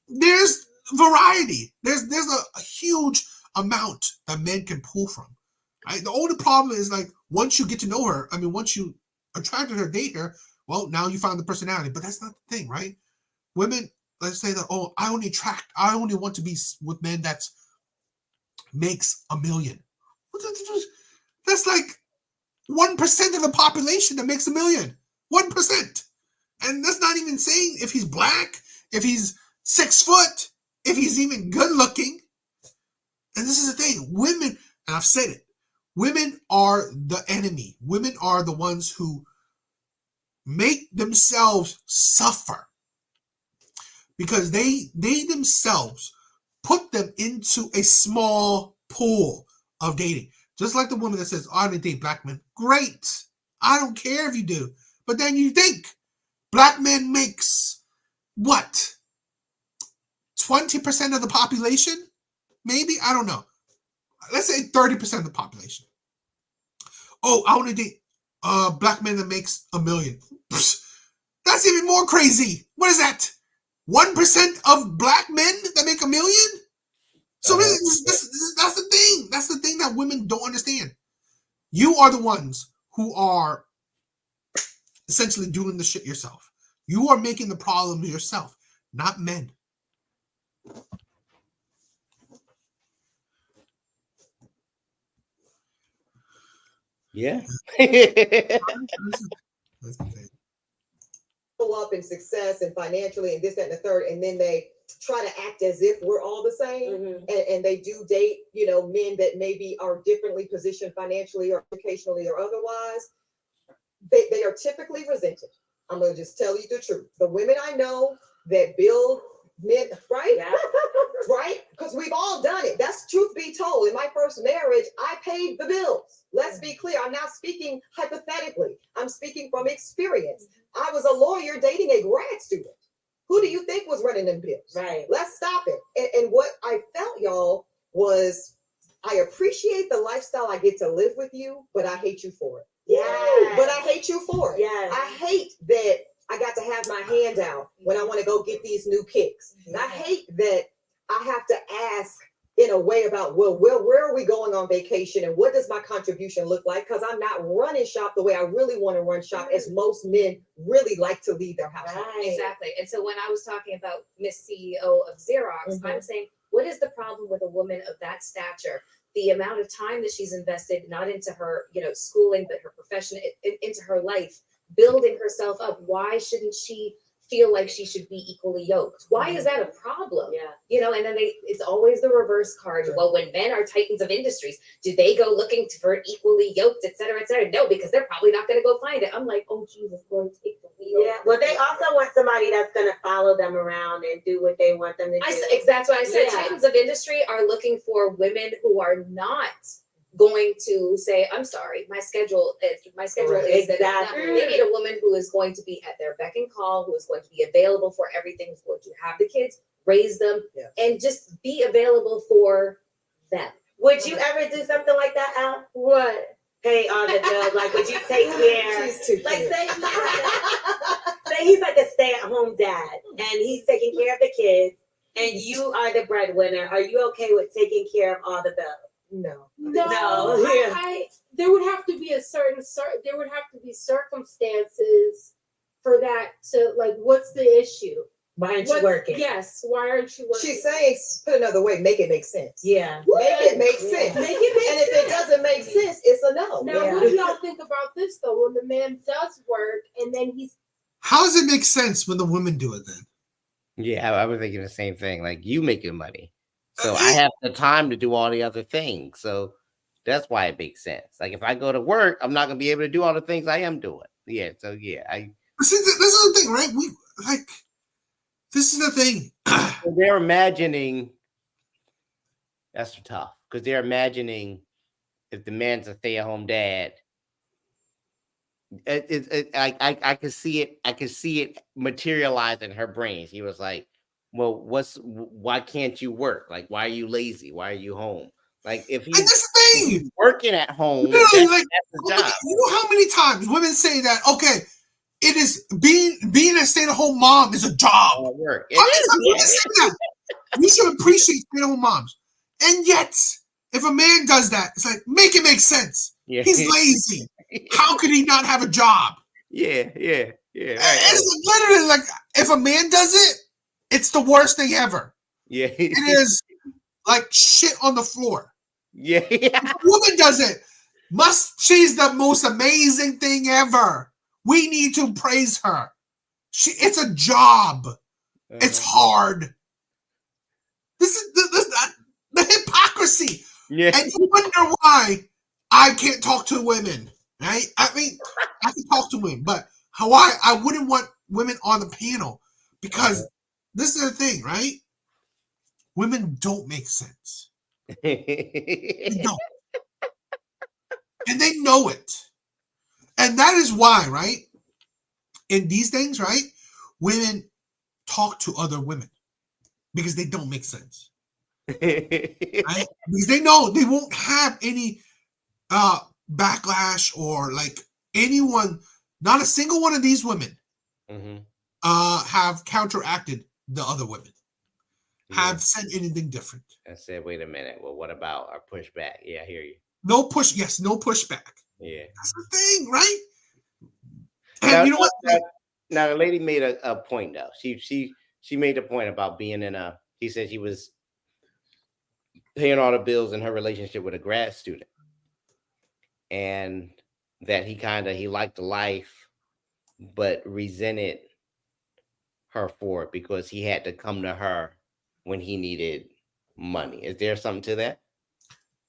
there's variety. There's a huge amount that men can pull from. Right? The only problem is like once you get to know her, I mean, once you attracted her, date her, well, now you found the personality. But that's not the thing, right? Women, let's say that, oh, I only want to be with men that makes $1 million. That's like 1% of the population that makes $1 million. 1%. And that's not even saying if he's black, if he's 6 foot, if he's even good looking. And this is the thing, women, and I've said it, women are the enemy. Women are the ones who make themselves suffer because they themselves put them into a small pool of dating. Just like the woman that says, I don't date black men. Great. I don't care if you do. But then you think black men makes what? 20% of the population? Maybe? I don't know. Let's say 30% of the population. Oh, I want to date a black man that makes $1 million. That's even more crazy. What is that? 1% of black men that make $1 million? So that's the thing. That's the thing that women don't understand. You are the ones who are essentially doing the shit yourself. You are making the problems yourself, not men. Yeah. Up in success and financially and this, that, and the third, and then they try to act as if we're all the same. And they do date, you know, men that maybe are differently positioned financially or educationally or otherwise. They are typically resented. I'm going to just tell you the truth. The women I know that build men, right? Yeah. Right? Because we've all done it. That's truth be told. In my first marriage, I paid the bills. Let's be clear. I'm not speaking hypothetically. I'm speaking from experience. I was a lawyer dating a grad student. Who do you think was running them bills? Right. Let's stop it. And what I felt, y'all, was I appreciate the lifestyle I get to live with you, but I hate you for it. Yeah. But I hate you for it. Yeah. I hate that I got to have my hand out when I want to go get these new kicks. And I hate that I have to ask in a way about, well, where are we going on vacation and what does my contribution look like? Because I'm not running shop the way I really want to run shop, as most men really like to leave their house. Right. Exactly. And so when I was talking about Miss CEO of Xerox, I'm saying, what is the problem with a woman of that stature? The amount of time that she's invested, not into her, you know, schooling, but her profession, into her life, building herself up. Why shouldn't she feel like she should be equally yoked? Why is that a problem? Yeah. You know, and then it's always the reverse card. Sure. Well, when men are titans of industries, do they go looking for equally yoked, et cetera, et cetera? No, because they're probably not going to go find it. I'm like, oh, Jesus, Lord, take the wheel. Yeah. Well, they also want somebody that's going to follow them around and do what they want them to do. That's what I said. Yeah. Titans of industry are looking for women who are not going to say, I'm sorry, my schedule is exactly. That they need a woman who is going to be at their beck and call, who is going to be available for everything, who's going to have the kids, raise them, and just be available for them. Would you ever do something like that, Al? What? Pay all the bills, like would you take care? Like say he's like a stay-at-home dad and he's taking care of the kids and you are the breadwinner, are you okay with taking care of all the bills? No. No. There would have to be there would have to be circumstances for that to, like, what's the issue? Why aren't you working? Yes, why aren't you working? She's saying, put another way, make it make sense. Yeah. Make it make sense. Make it make And if it doesn't make sense, it's a no. Now, Yeah. what do y'all think about this though? When the man does work and then he's How does it make sense when the women do it then? Yeah, I was thinking the same thing. Like, you making money, so I have the time to do all the other things. So that's why it makes sense. Like, if I go to work, I'm not gonna be able to do all the things I am doing. Yeah. So yeah, But see, this is the thing, right? This is the thing. they're imagining. That's tough because they're imagining if the man's a stay-at-home dad. I could see it. I could see it materialize in her brain. She was like, "Well, why can't you work? Like, why are you lazy? Why are you home? Like, if And that's the he's thing. working at home, Literally, like, that's the job." you know how many times women say that? Okay, it is being a stay-at-home mom is a job. Work. How many times women say that? We should appreciate stay-at-home moms. And yet, if a man does that, it's like, make it make sense. Yeah. He's lazy. How could he not have a job? Yeah. Right. It's literally like, if a man does it, it's the worst thing ever. Yeah. It is like shit on the floor. Yeah. If a woman does it, she's the most amazing thing ever. We need to praise her. It's a job. It's hard. This is the hypocrisy. Yeah. And you wonder why I can't talk to women, right? I mean, I can talk to women, but why I wouldn't want women on the panel, because this is the thing, right? Women don't make sense. They don't. And they know it. And that is why, right? In these things, right? Women talk to other women because they don't make sense. Right? Because they know they won't have any backlash or like anyone, not a single one of these women have counteracted the other women, have said anything different. I said, wait a minute. Well, what about our pushback? Yeah, I hear you. No pushback. Yeah. That's the thing, right? And you know what? Now the lady made a point though. She made a point about being he said she was paying all the bills in her relationship with a grad student. And that he liked the life, but resented her for it because he had to come to her when he needed money. Is there something to that?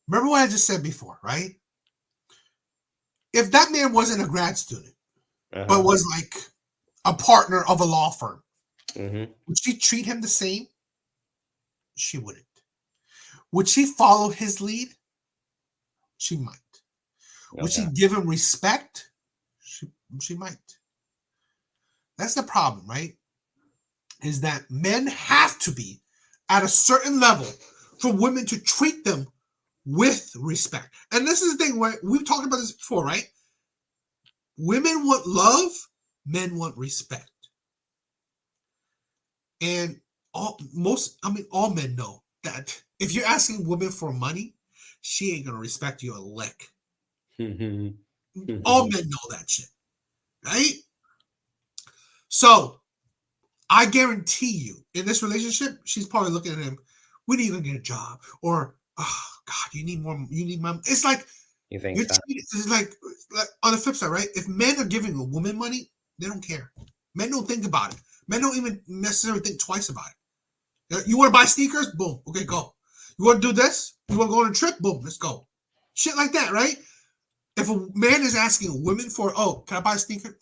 Remember what I just said before, right? If that man wasn't a grad student, but was like a partner of a law firm, would she treat him the same? She wouldn't. Would she follow his lead? She might. Would she give him respect? She might. That's the problem, right? Is that men have to be at a certain level for women to treat them with respect. And this is the thing, right? We've talked about this before, right? Women want love, men want respect. And all men know that if you're asking women for money, she ain't gonna respect you a lick. All men know that shit, right? So I guarantee you, in this relationship, she's probably looking at him, when are you gonna get a job? Or, oh God, you need money. It's like, you think you're so? it's like on the flip side, right? If men are giving a woman money, they don't care. Men don't think about it. Men don't even necessarily think twice about it. You want to buy sneakers? Boom. Okay, go. You want to do this? You want to go on a trip? Boom, let's go. Shit like that, right? If a man is asking a woman for, oh, can I buy a sneaker?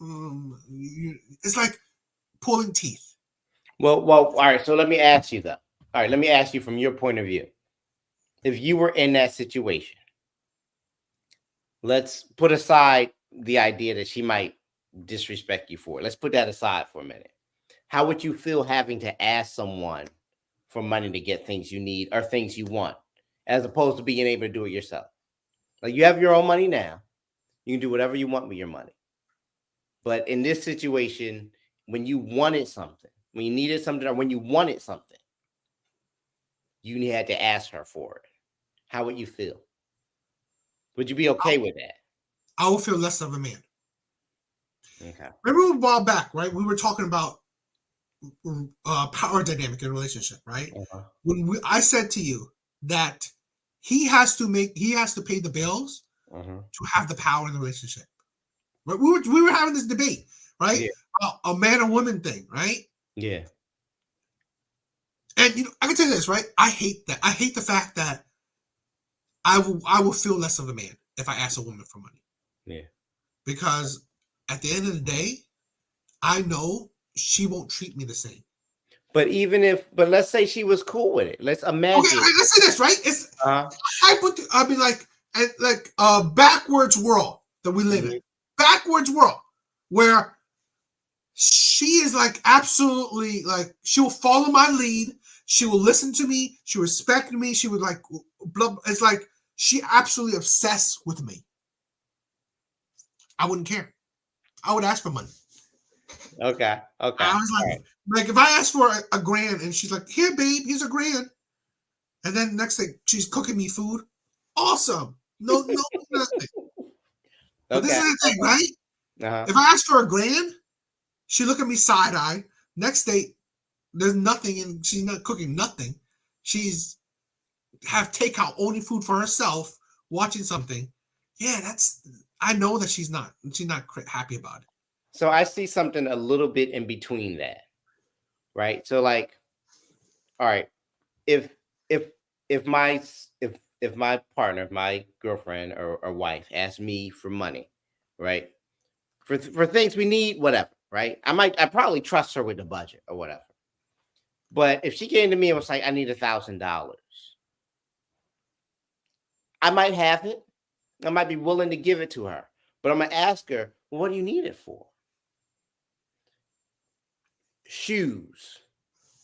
It's like pulling teeth. Well, all right. So let me ask you though. All right, let me ask you from your point of view. If you were in that situation, let's put aside the idea that she might disrespect you for it. Let's put that aside for a minute. How would you feel having to ask someone for money to get things you need or things you want, as opposed to being able to do it yourself? Like, you have your own money now. You can do whatever you want with your money. But in this situation, when you wanted something, when you needed something, or when you wanted something, you had to ask her for it, how would you feel? Would you be okay with that? I will feel less of a man. Okay. Remember a while back, right? We were talking about power dynamic in a relationship, right? Uh-huh. I said to you that he has to pay the bills to have the power in the relationship. Right? We were having this debate, right? Yeah. A man and woman thing, right? Yeah. And I can tell you this, right? I hate that. I hate the fact that I will feel less of a man if I ask a woman for money. Yeah. Because at the end of the day, I know she won't treat me the same. But let's say she was cool with it. Let's imagine. Okay, listen to this, right? It's I mean, like backwards world that we live in. Backwards world where she is like absolutely like she will follow my lead. She will listen to me. She respect me. She would like blah. It's like she absolutely obsessed with me. I wouldn't care. I would ask for money. Okay. I was like if I ask for a grand and she's like, here, babe, here's a grand. And then next thing she's cooking me food. Awesome. No, nothing. But this is the thing, right? If I ask for a grand, she look at me side eye. Next day, there's nothing and she's not cooking nothing. She's have takeout, only food for herself, watching something. Yeah, I know that she's not happy about it. So I see something a little bit in between that, right? So like, all right, if my partner, my girlfriend or wife asks me for money, right, for things we need, whatever, right? I probably trust her with the budget or whatever. But if she came to me and was like, I need $1,000, I might have it. I might be willing to give it to her, but I'm gonna ask her, well, what do you need it for? Shoes.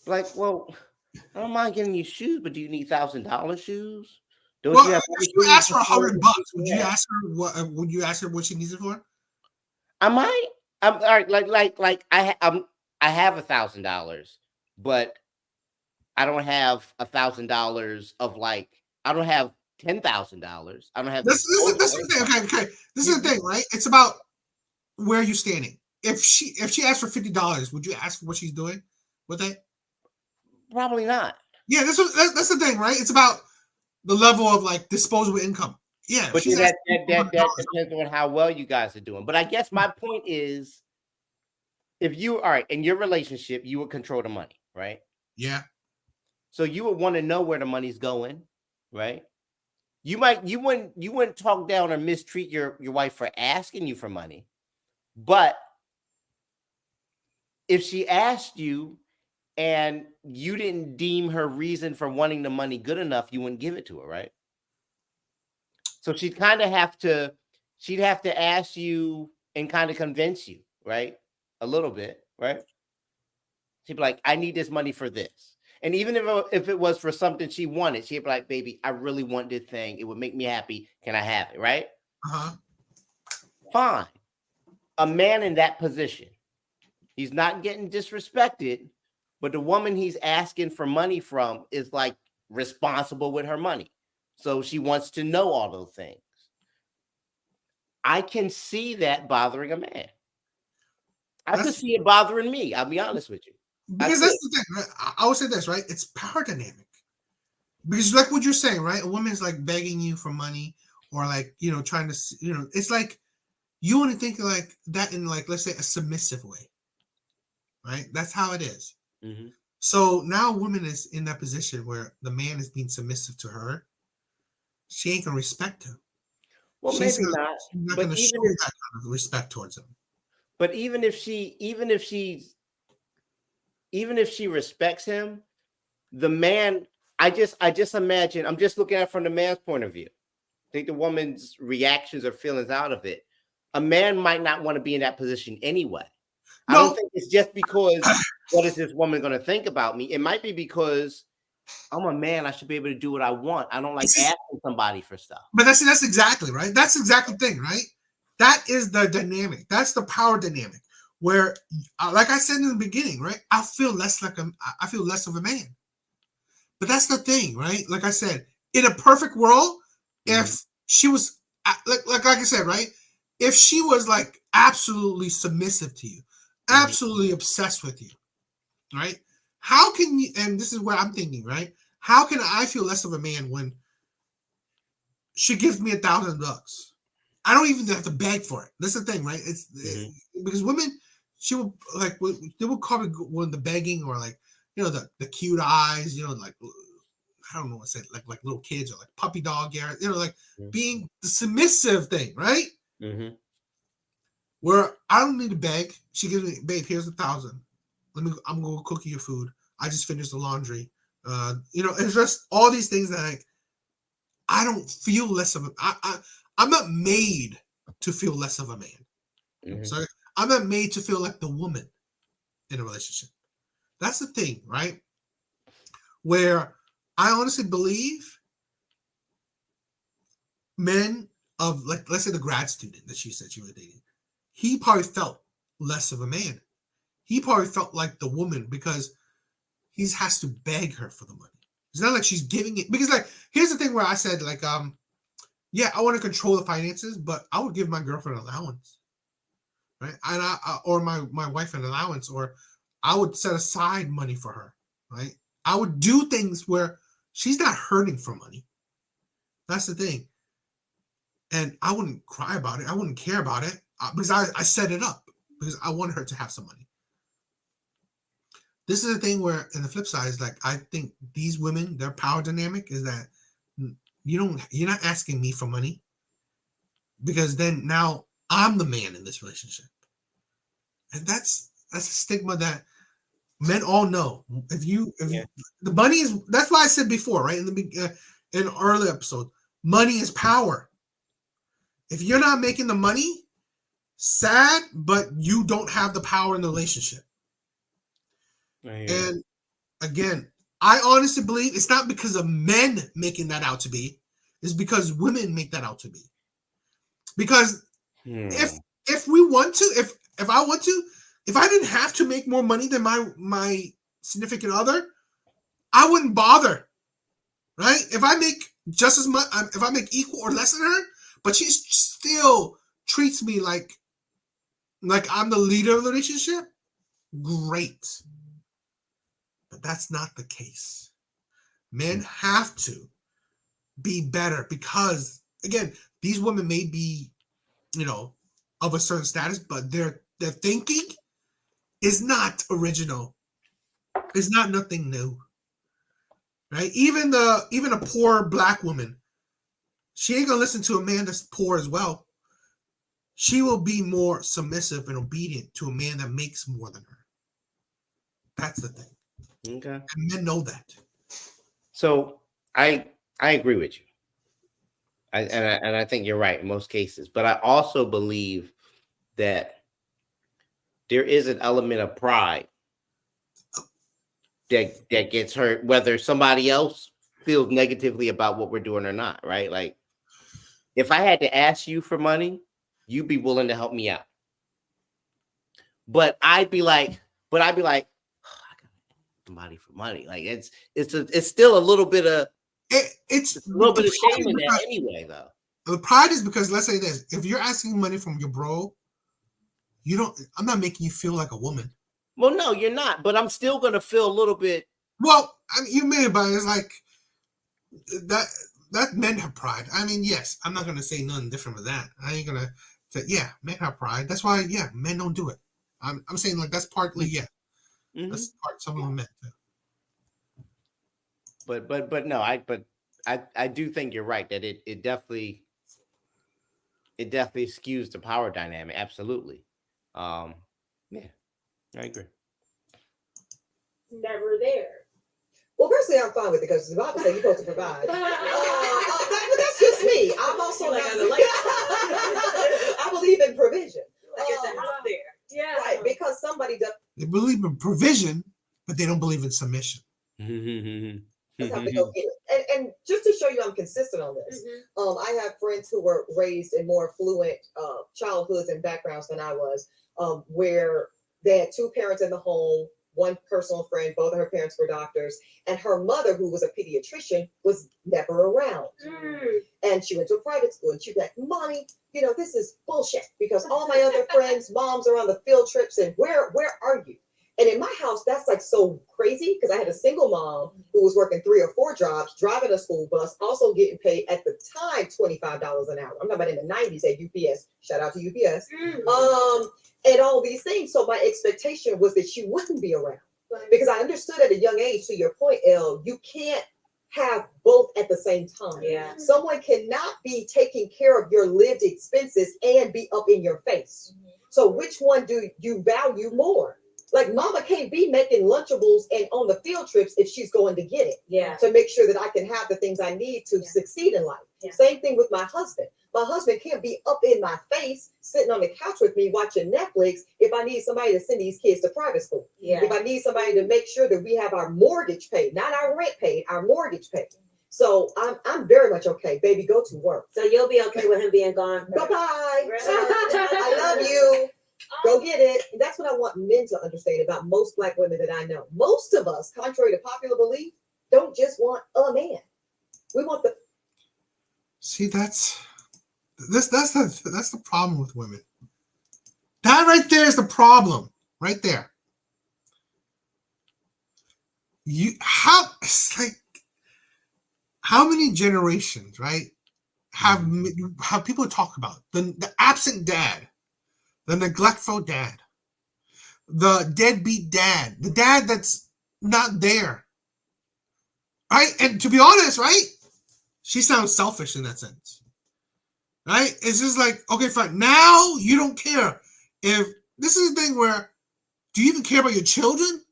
Like, well, I don't mind giving you shoes, but do you need $1,000 shoes? Don't you have? If you ask for $100, would you ask her what? Would you ask her what she needs it for? I might. I'm all right. Like I have $1,000, but I don't have $1,000 of like. I don't have $10,000. I don't have. This is the thing. Okay. This is the thing, right? It's about where you're standing. If she asked for $50, would you ask for what she's doing with it? Probably not. Yeah, that's the thing, right? It's about the level of like disposable income. Yeah, but that depends on how well you guys are doing. But I guess my point is, if you all right in your relationship, you would control the money, right? Yeah. So you would want to know where the money's going, right? You wouldn't talk down or mistreat your wife for asking you for money, but if she asked you and you didn't deem her reason for wanting the money good enough, you wouldn't give it to her, right? So she'd have to ask you and kind of convince you, right? A little bit, right? She'd be like, I need this money for this. And even if it was for something she wanted, she'd be like, baby, I really want this thing. It would make me happy. Can I have it, right? Fine. A man in that position, he's not getting disrespected, but the woman he's asking for money from is like responsible with her money. So she wants to know all those things. I can see that bothering a man. I could see it bothering me. I'll be honest with you. Because that's the thing, right? I would say this, right? It's power dynamic. Because like what you're saying, right? A woman's like begging you for money or like, trying to, it's like you want to think like that in like, let's say a submissive way, right? That's how it is. Mm-hmm. So now a woman is in that position where the man is being submissive to her. She ain't gonna respect him. Well, She's maybe not. Not gonna show that kind of respect towards him. But even if she respects him, the man, I just imagine, I'm just looking at it from the man's point of view. I think the woman's reactions or feelings out of it. A man might not want to be in that position anyway. No. I don't think it's just because what is this woman going to think about me? It might be because I'm a man. I should be able to do what I want. I don't like asking somebody for stuff. But that's exactly right. That's exactly the thing, right? That is the dynamic. That's the power dynamic. Where, like I said in the beginning, right? I feel less of a man But that's the thing, right? Like I said, in a perfect world, if she was like I said, right? If she was like absolutely submissive to you, absolutely obsessed with you, right? How can you? And this is what I'm thinking, right? How can I feel less of a man when she gives me $1,000? I don't even have to beg for it. That's the thing, right? It's because women, she will like they will call me when the begging or like the cute eyes, like I don't know what to say, like little kids or like puppy dog, like being the submissive thing, right? Where I don't need to beg. She gives me, babe, here's 1,000. I'm gonna cook you your food. I just finished the laundry. It's just all these things that like I don't feel less of I'm not made to feel less of a man. So I'm not made to feel like the woman in a relationship. That's the thing, right? Where I honestly believe men of like, let's say the grad student that she said she was dating, he probably felt less of a man. He probably felt like the woman because he has to beg her for the money. It's not like she's giving it because like here's the thing where I said like yeah, I want to control the finances, but I would give my girlfriend an allowance, right? And or my wife an allowance, or I would set aside money for her, right? I would do things where she's not hurting for money. That's the thing. And I wouldn't cry about it. I wouldn't care about it because I set it up because I want her to have some money. This is the thing where, in the flip side, is like I think these women, their power dynamic is that you're not asking me for money because then now I'm the man in this relationship, and that's a stigma that men all know. If you the money is, that's why I said before, right in an early episode, money is power. If you're not making the money, sad, but you don't have the power in the relationship. And again, I honestly believe it's not because of men making that out to be, it's because women make that out to be. Because if we want to, if I want to, if I didn't have to make more money than my significant other, I wouldn't bother. Right? If I make just as much, if I make equal or less than her, but she still treats me like I'm the leader of the relationship, great. But that's not the case. Men have to be better because, again, these women may be, of a certain status, but their thinking is not original. It's not nothing new. Right? Even a poor black woman, she ain't gonna listen to a man that's poor as well. She will be more submissive and obedient to a man that makes more than her. That's the thing. Okay. And men know that. So I agree with you. I think you're right in most cases, but I also believe that there is an element of pride that gets hurt, whether somebody else feels negatively about what we're doing or not, right? Like, if I had to ask you for money, you'd be willing to help me out. But I'd be like, oh, I gotta ask somebody for money. Like it's still a little bit of it's a little bit of shame in that anyway, though. The pride is because, let's say this: if you're asking money from your bro, I'm not making you feel like a woman. Well, no, you're not. But I'm still gonna feel a little bit. Well, I mean, you may, but it's like that men have pride. I mean, yes, I'm not gonna say nothing different with that. I ain't gonna say, yeah, men have pride. That's why, yeah, men don't do it. I'm saying like that's partly, yeah. That's part some of them men too. But no, I do think you're right that it definitely skews the power dynamic. Absolutely. Yeah, I agree. Never there. Well, personally, I'm fine with it because the Bible says you're supposed to provide. But that's just me. I'm also like, I believe in provision. Like it's out there. Yeah. Right, because somebody does. They believe in provision, but they don't believe in submission. Just have to go get it. And just to show you I'm consistent on this, I have friends who were raised in more affluent childhoods and backgrounds than I was, where they had two parents in the home. one personal friend. Both of her parents were doctors, and her mother, who was a pediatrician, was never around. And she went to a private school, and she'd be like, "Mommy, you know, this is bullshit because all my other friends' moms are on the field trips, and where are you?" And in my house, that's like so crazy because I had a single mom who was working 3 or 4 jobs, driving a school bus, also getting paid at the time $25 an hour. I'm talking about in the 90s at UPS. Shout out to UPS. And all these things. So my expectation was that she wouldn't be around because I understood at a young age, to your point, Elle, you can't have both at the same time. Yeah. Someone cannot be taking care of your lived expenses and be up in your face. So which one do you value more? Like, mama can't be making Lunchables and on the field trips if she's going to get it. Yeah. To make sure that I can have the things I need to succeed in life. Yeah. Same thing with my husband. My husband can't be up in my face, sitting on the couch with me watching Netflix if I need somebody to send these kids to private school. Yeah. If I need somebody to make sure that we have our mortgage paid, not our rent paid, our mortgage paid. So I'm very much okay. Baby, go to work. So you'll be okay with him being gone? Bye-bye. Right. I love you. Go get it. And that's what I want men to understand about most Black women that I know. Most of us, contrary to popular belief, don't just want a man. We want the. See, that's the problem with women. That right there is the problem. Right there. It's like how many generations, right? Have people talk about the absent dad, the neglectful dad, the deadbeat dad, the dad that's not there, right? And to be honest, right, she sounds selfish in that sense, right? It's just like, okay, fine. Now you don't care if this is the thing where, do you even care about your children,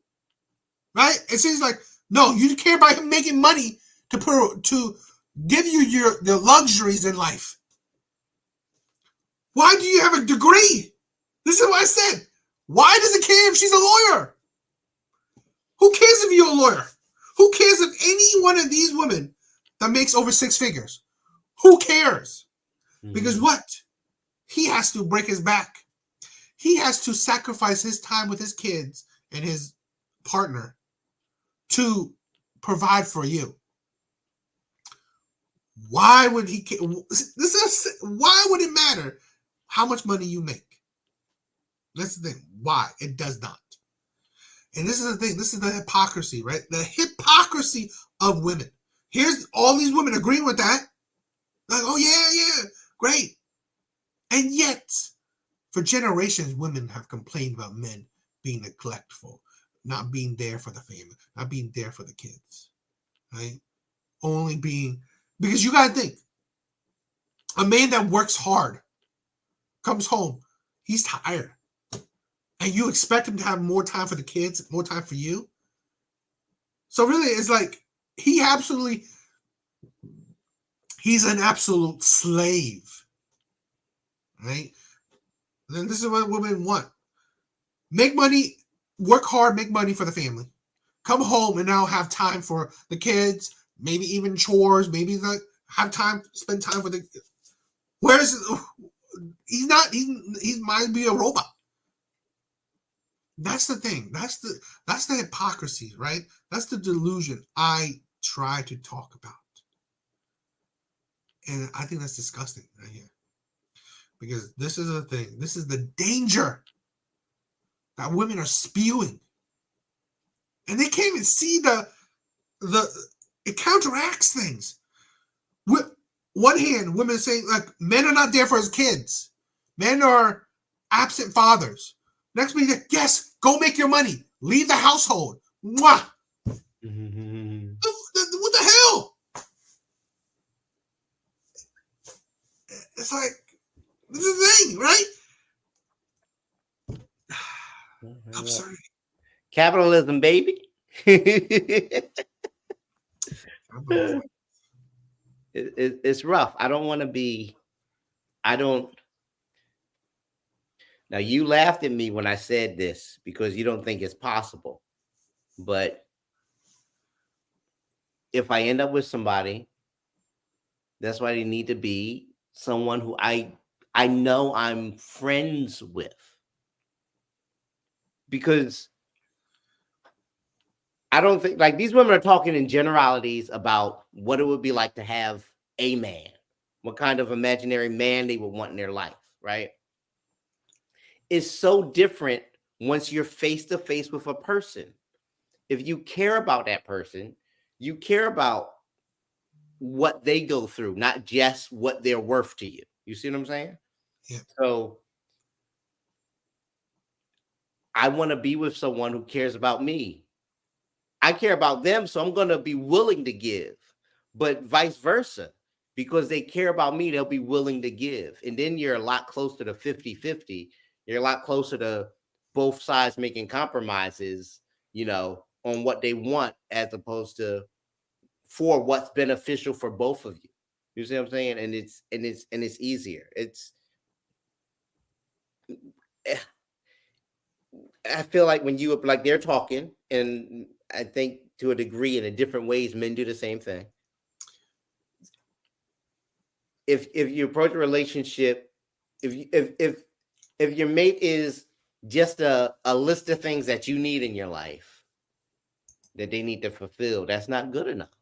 right? It seems like no, you care about him making money to give you the luxuries in life. Why do you have a degree? This is what I said. Why does it care if she's a lawyer? Who cares if you're a lawyer? Who cares if any one of these women that makes over 6 figures? Who cares? Because what? He has to break his back. He has to sacrifice his time with his kids and his partner to provide for you. Why would he care? Why would it matter how much money you make? That's the thing. Why? It does not. And this is the thing. This is the hypocrisy, right? The hypocrisy of women. Here's all these women agreeing with that. Like, oh, yeah, great. And yet, for generations, women have complained about men being neglectful, not being there for the family, not being there for the kids, right? Only being, because you got to think, a man that works hard, comes home, he's tired. And you expect him to have more time for the kids, more time for you. So really, it's like, he's an absolute slave, right? And then this is what women want. Make money, work hard, make money for the family. Come home and now have time for the kids, maybe even chores, maybe like have time, spend time with the. He might be a robot. That's the thing. That's the hypocrisy, right? That's the delusion I try to talk about. And I think that's disgusting right here. Because this is the thing. This is the danger that women are spewing. And they can't even see it counteracts things. With one hand, women saying, like, men are not there for his kids. Men are absent fathers. Next minute, yes, go make your money. Leave the household. Mwah. What the hell? It's like, this is the thing, right? I'm sorry. Capitalism, baby. It's rough. I don't want to be. Now, you laughed at me when I said this because you don't think it's possible. But if I end up with somebody, that's why they need to be someone who I know I'm friends with. Because I don't think like these women are talking in generalities about what it would be like to have a man, what kind of imaginary man they would want in their life, right? It's so different once you're face to face with a person. If you care about that person, you care about what they go through, not just what they're worth to you. You see what I'm saying? Yeah. So I want to be with someone who cares about me. I care about them, so I'm going to be willing to give, but vice versa. Because they care about me, they'll be willing to give. And then you're a lot closer to 50-50. You're a lot closer to both sides making compromises, on what they want as opposed to for what's beneficial for both of you. You see what I'm saying? And it's easier. I feel like when you like they're talking, and I think to a degree in a different ways, men do the same thing. If you approach a relationship, if your mate is just a list of things that you need in your life that they need to fulfill, that's not good enough.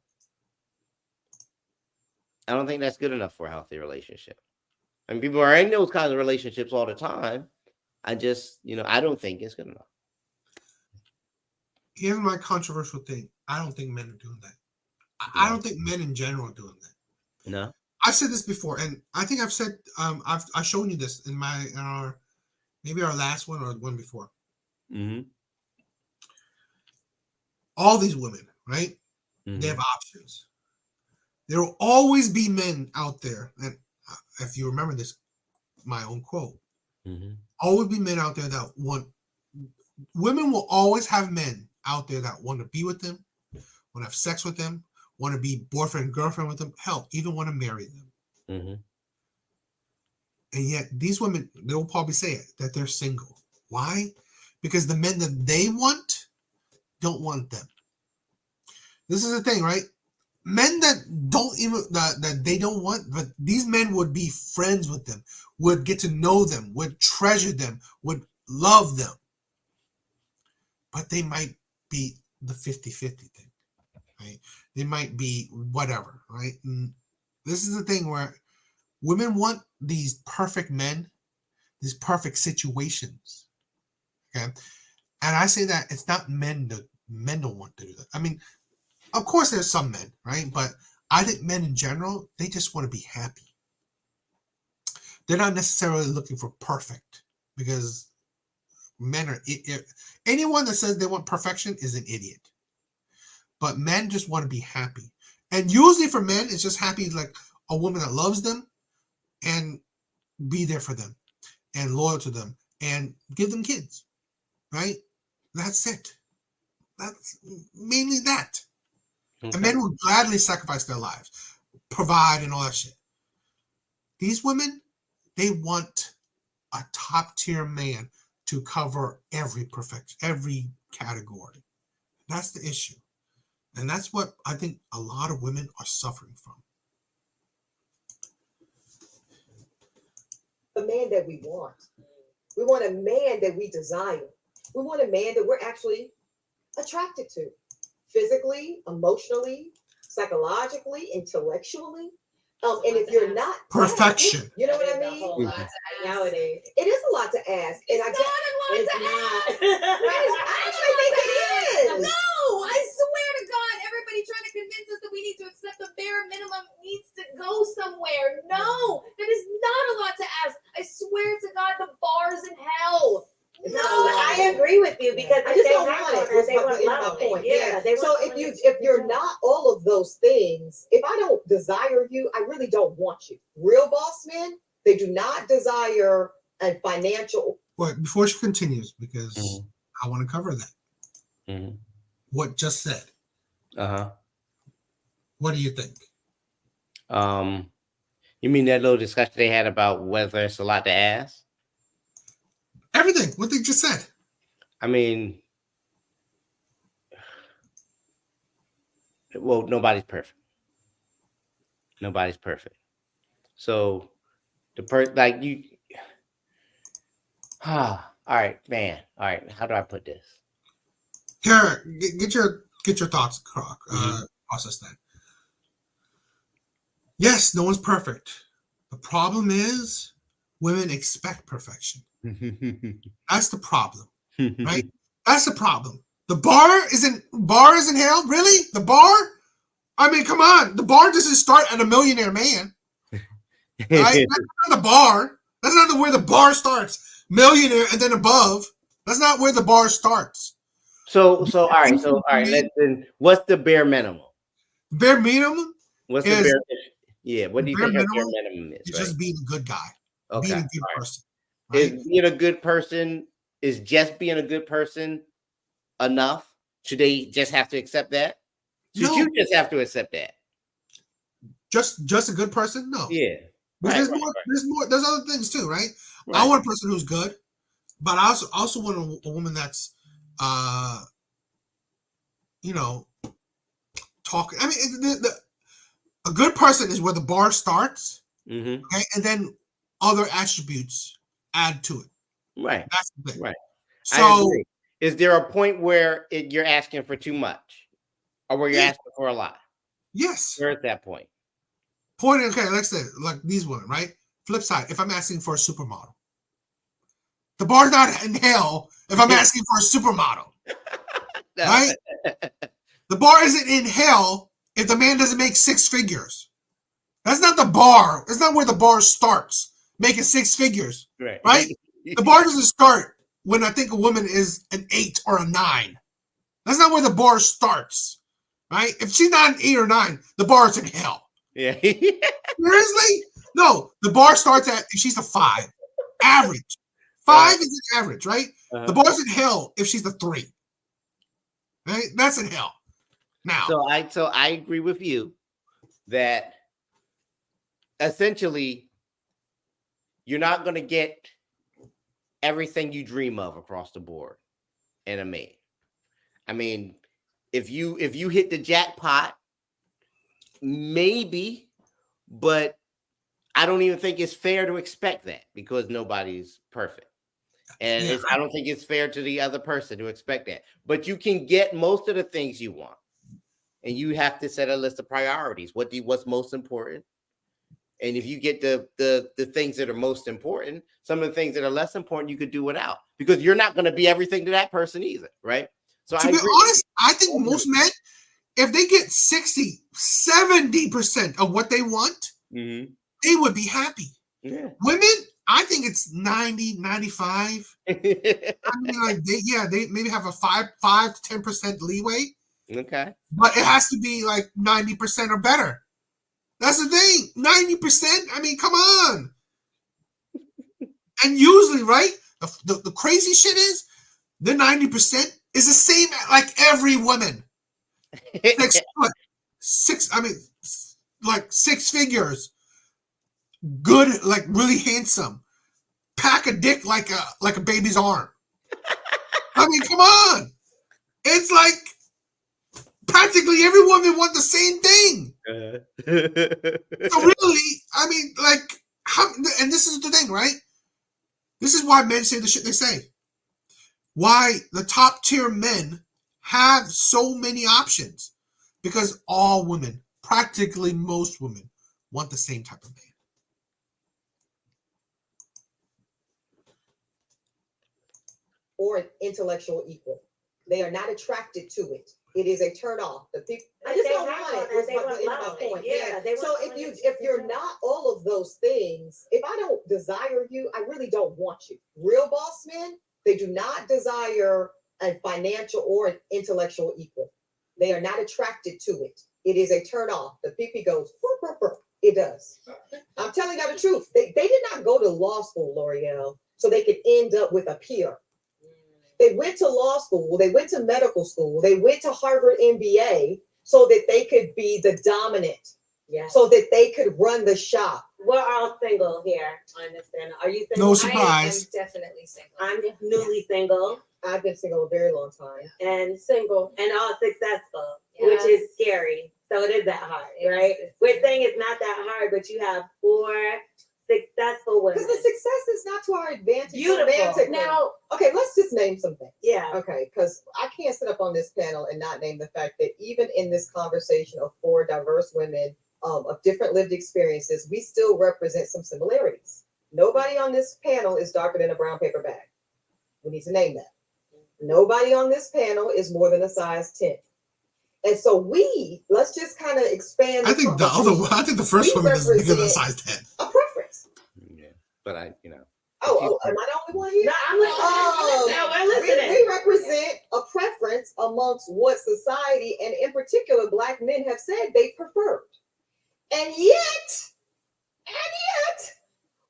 I don't think that's good enough for a healthy relationship. I mean, people are in those kinds of relationships all the time. I just, I don't think it's good enough. Here's my controversial thing. I don't think men are doing that. I don't think men in general are doing that. No. I've said this before, and I think I've said I've shown you this in our maybe our last one or one before. Mm-hmm. All these women, right? Mm-hmm. They have options. There will always be men out there, and if you remember this, my own quote, always be men out there that want. Women will always have men out there that want to be with them, want to have sex with them, want to be boyfriend and girlfriend with them, hell, even want to marry them. Mm-hmm. And yet these women, they'll probably say it, that they're single. Why? Because the men that they want don't want them. This is the thing, right? Men that don't even, that they don't want, but these men would be friends with them, would get to know them, would treasure them, would love them. But they might be the 50-50 thing, right? They might be whatever, right? And this is the thing where women want these perfect men, these perfect situations, okay? And I say that it's not men don't want to do that. I mean, of course there's some men, right? But I think men in general, they just want to be happy. They're not necessarily looking for perfect, because men are, anyone that says they want perfection is an idiot. But men just want to be happy. And usually for men, it's just happy like a woman that loves them and be there for them and loyal to them and give them kids, right? That's it. That's mainly that. Okay. And men will gladly sacrifice their lives, provide and all that shit. These women, they want a top tier man to cover every perfection, every category. That's the issue. And that's what I think a lot of women are suffering from. The man that we want. We want a man that we desire. We want a man that we're actually attracted to. Physically, emotionally, psychologically, intellectually. And if you're not perfection, you know what I mean? Nowadays, it is a lot to ask, and It's not a lot to ask. I actually think it is. No, I swear to God, everybody trying to convince us that we need to accept the bare minimum needs to go somewhere. No, that is not a lot to ask. I swear to God, the bar's in hell. It's No, not a lot. I agree with you, because I just they don't have want it. one, they That's want my love. point. Yeah, they So want if you're not all of those things, if I don't desire you, I really don't want you. Real boss men, they do not desire a financial. But before she continues, because I want to cover that. What just said. What do you think? You mean that little discussion they had about whether it's a lot to ask? Everything. What they just said. I mean, well, nobody's perfect. Nobody's perfect. So like you. All right, man. All right. How do I put this? Here, get your get your thoughts process that. Yes, no one's perfect. The problem is women expect perfection. That's the problem, right? That's the problem. The bar isn't hell, really? The bar? I mean, come on. The bar doesn't start at a millionaire man. Right? That's not the bar. That's not where the bar starts. Millionaire and then above. That's not where the bar starts. So all right. Then what's the bare minimum? Bare minimum? What's the bare? Yeah. What do you think a bare minimum is? Just being a good guy. Okay. Being a good person. Right? Is being a good person, is just being a good person enough? Should they just have to accept that? Should you just have to accept that? Just a good person? No. Yeah. There's other things too, right? I want a person who's good, but I also want a woman that's talking. I mean, a good person is where the bar starts, okay, and then other attributes add to it. Right. That's the thing. Right. So, is there a point where you're asking for too much, or where you're asking for a lot? Yes. We're at that point. Okay, let's say like these women, right? Flip side, if I'm asking for a supermodel, the bar's not in hell if I'm asking for a supermodel, right? The bar isn't in hell if the man doesn't make six figures. That's not the bar. That's not where the bar starts, making six figures, right? The bar doesn't start when I think a woman is an 8 or a 9. That's not where the bar starts, right? If she's not an 8 or 9, the bar's in hell. Yeah. Seriously? No, the bar starts at if she's a 5. Average. 5 is an average, right? The bar's in hell if she's a 3. Right? That's in hell. Now. So I agree with you that essentially you're not going to get everything you dream of across the board in a man. I mean, if you hit the jackpot, maybe, but I don't even think it's fair to expect that because nobody's perfect. And I don't think it's fair to the other person to expect that. But you can get most of the things you want. And you have to set a list of priorities. What's most important? And if you get the things that are most important, some of the things that are less important, you could do without. Because you're not going to be everything to that person either, right? So to be honest, I think most men, if they get 60, 70% of what they want, they would be happy. Yeah. Women, I think it's 90, 95. I mean, like they maybe have a 5 to 10% leeway. Okay. But it has to be like 90% or better. That's the thing. 90%. I mean, come on. And usually, right? The crazy shit is the 90% is the same like every woman. 6 figures. Good, like really handsome. Pack a dick like a baby's arm. I mean, come on. It's like practically every woman wants the same thing. So really, I mean, like, and this is the thing, right? This is why men say the shit they say. Why the top tier men have so many options. Because all women, practically most women, want the same type of man. Or an intellectual equal. They are not attracted to it. It is a turn off. The people, I just don't want it. They want love. Point. Yeah. So if you're not all of those things, if I don't desire you, I really don't want you. Real boss men, they do not desire a financial or an intellectual equal. They are not attracted to it. It is a turn off. The PP goes, burr, burr, burr. It does. I'm telling you the truth. They did not go to law school, L'Oreal, so they could end up with a peer. They went to law school, they went to medical school, they went to Harvard MBA so that they could be the dominant, so that they could run the shop. We're all single here on this panel. Are you single? No surprise. I am definitely single. I'm newly single. I've been single a very long time. And single. And all successful, which is scary. So it is that hard, right? We're saying it's not that hard, but you have 4 successful women. Because the success is not to our advantage. Beautiful. romantically. Now, Okay, let's just name some things. Yeah. Okay, because I can't sit up on this panel and not name the fact that even in this conversation of four diverse women of different lived experiences, we still represent some similarities. Nobody on this panel is darker than a brown paper bag. We need to name that. Nobody on this panel is more than a size 10. And so let's just kind of expand. I think the first We woman is bigger than represent size 10. a preference. Yeah, but am I the only one here? No, I'm listening. No, we're listening. We represent a preference amongst what society and in particular Black men have said they preferred. And yet,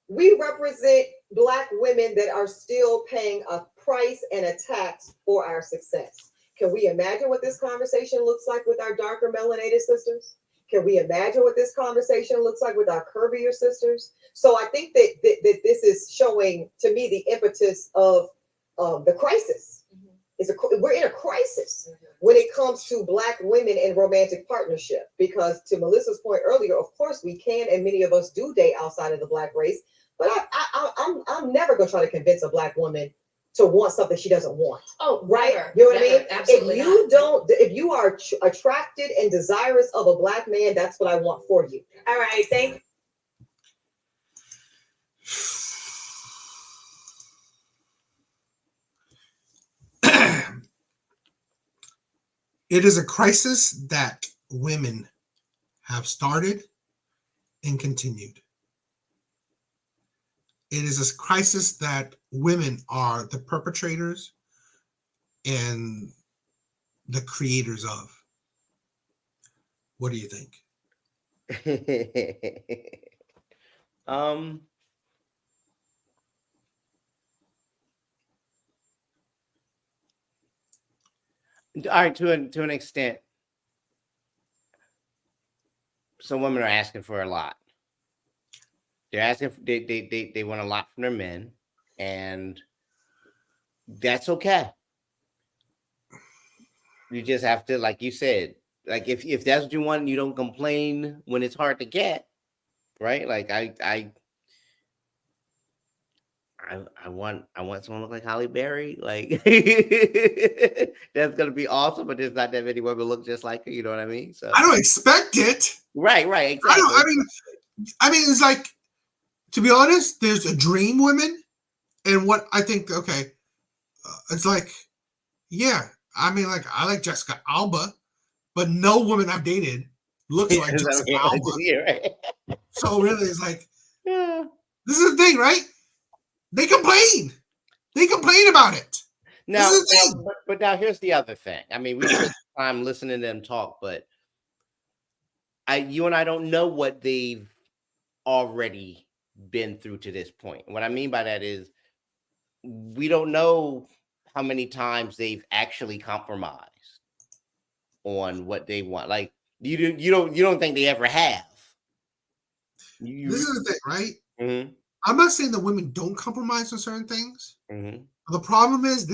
we represent Black women that are still paying a price and a tax for our success. Can we imagine what this conversation looks like with our darker melanated sisters? Can we imagine what this conversation looks like with our curvier sisters? So I think that this is showing to me the impetus of the crisis. We're in a crisis when it comes to Black women in romantic partnership, because to Melissa's point earlier, of course we can, and many of us do date outside of the Black race, but I'm never gonna try to convince a Black woman to want something she doesn't want. Oh, Right? never, You know what I never, mean? Absolutely If you are attracted and desirous of a Black man, that's what I want for you. All right, thank you. It is a crisis that women have started and continued. It is a crisis that women are the perpetrators and the creators of. What do you think? All right, to an extent, some women are asking for a lot. They're asking they want a lot from their men, and that's okay. You just have to, like you said, like if that's what you want, you don't complain when it's hard to get, right? Like I want someone to look like Halle Berry, like that's gonna be awesome, but there's not that many women look just like her, you know what I mean? So I don't expect it. right, exactly. I mean, it's like, to be honest, there's a dream women, and what I think, okay, it's like, yeah, I mean, like, I like Jessica Alba, but no woman I've dated looks like Jessica Alba. Yeah, right. So really, it's like, Yeah. this is the thing, right? They complain. They complain about it. Now, This is the thing. but now here's the other thing. I mean, we spent time listening to them talk, but you and I don't know what they've already been through to this point. What I mean by that is we don't know how many times they've actually compromised on what they want. Like you don't think they ever have. This is the thing, right? Mm-hmm. I'm not saying that women don't compromise on certain things. Mm-hmm. The problem is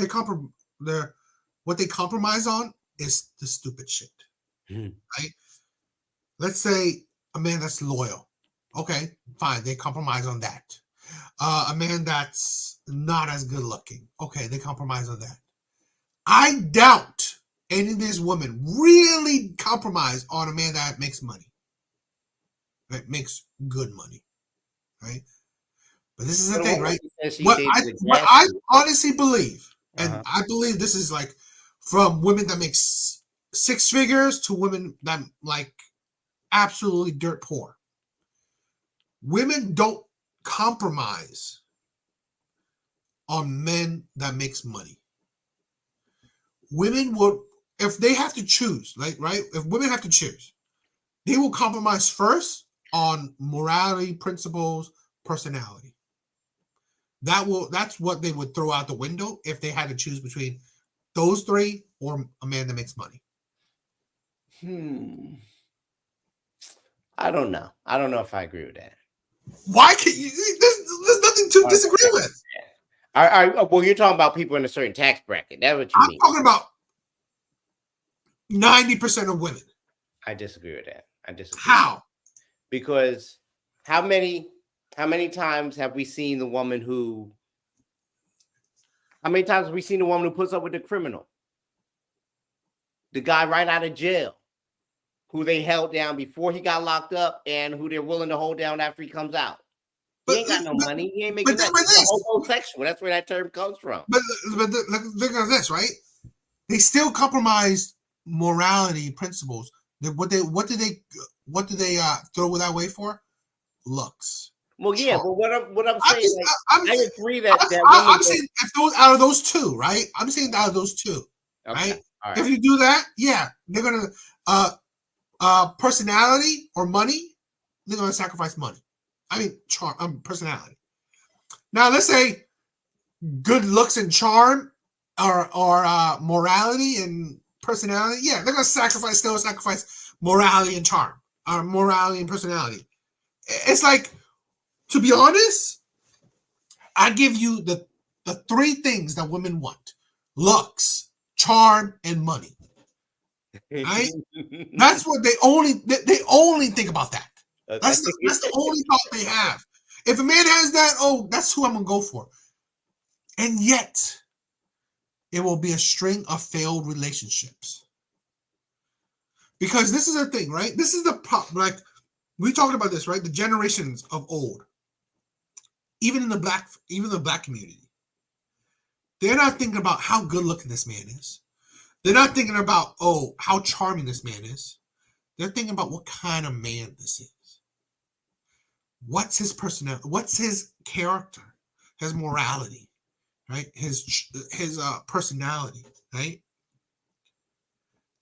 what they compromise on is the stupid shit, right? Let's say a man that's loyal. Okay, fine. They compromise on that. A man that's not as good looking. Okay, they compromise on that. I doubt any of these women really compromise on a man that makes money. Right? Makes good money. Right? But this is the thing, right? What I honestly believe, and I believe this is like from women that make six figures to women that like absolutely dirt poor. Women don't compromise on men that makes money. Women will, if they have to choose, like, right? If women have to choose, they will compromise first on morality, principles, personality. That's what they would throw out the window if they had to choose between those three or a man that makes money. I don't know. I don't know if I agree with that. Why can't you? There's nothing to disagree with. All right. Well, you're talking about people in a certain tax bracket. That's what you mean. I'm talking about 90% of women. I disagree with that. I disagree. How? Because how many How many times have we seen the woman who? How many times have we seen the woman who puts up with the criminal? The guy right out of jail, who they held down before he got locked up, and who they're willing to hold down after he comes out. He ain't got no money. He ain't making that. He's homosexual. That's where that term comes from. But look at this, right? They still compromised morality principles. What did they throw that away for? Looks. Well, yeah, but what I'm saying, I agree that I'm saying out of those two, right? I'm saying out of those two, okay. right? All right. If you do that, yeah, they're gonna personality or money. They're gonna sacrifice money. I mean, personality. Now, let's say good looks and charm, or morality and personality. Yeah, they're gonna sacrifice morality and charm, or morality and personality. It's like, to be honest, I give you the three things that women want: looks, charm, and money. Right? That's what they only think about that. Okay. That's the only thought they have. If a man has that, oh, that's who I'm gonna go for. And yet, it will be a string of failed relationships. Because this is the thing, right? This is the problem. Like, we talked about this, right? The generations of old, even the black community, they're not thinking about how good looking this man is. They're not thinking about, oh, how charming this man is. They're thinking about what kind of man this is. What's his personality? What's his character? His morality, right? His personality, right?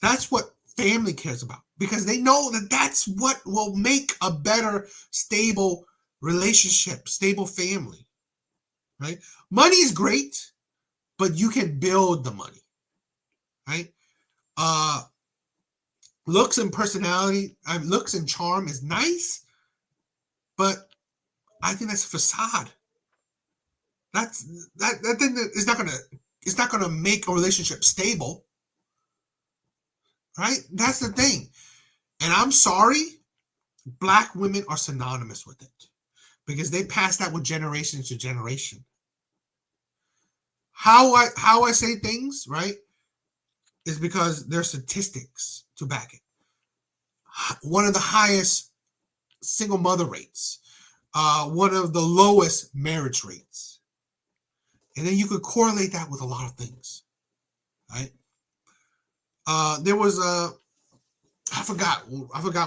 That's what family cares about, because they know that that's what will make a better, stable relationship, stable family, right? Money is great, but you can build the money, right? Looks and personality, looks and charm is nice, but I think that's a facade. That thing is not gonna make a relationship stable. Right? That's the thing. And I'm sorry, black women are synonymous with it, because they pass that with generation to generation. How I say things, right, is because there's statistics to back it. One of the highest single mother rates, one of the lowest marriage rates. And then you could correlate that with a lot of things, right? There was I forgot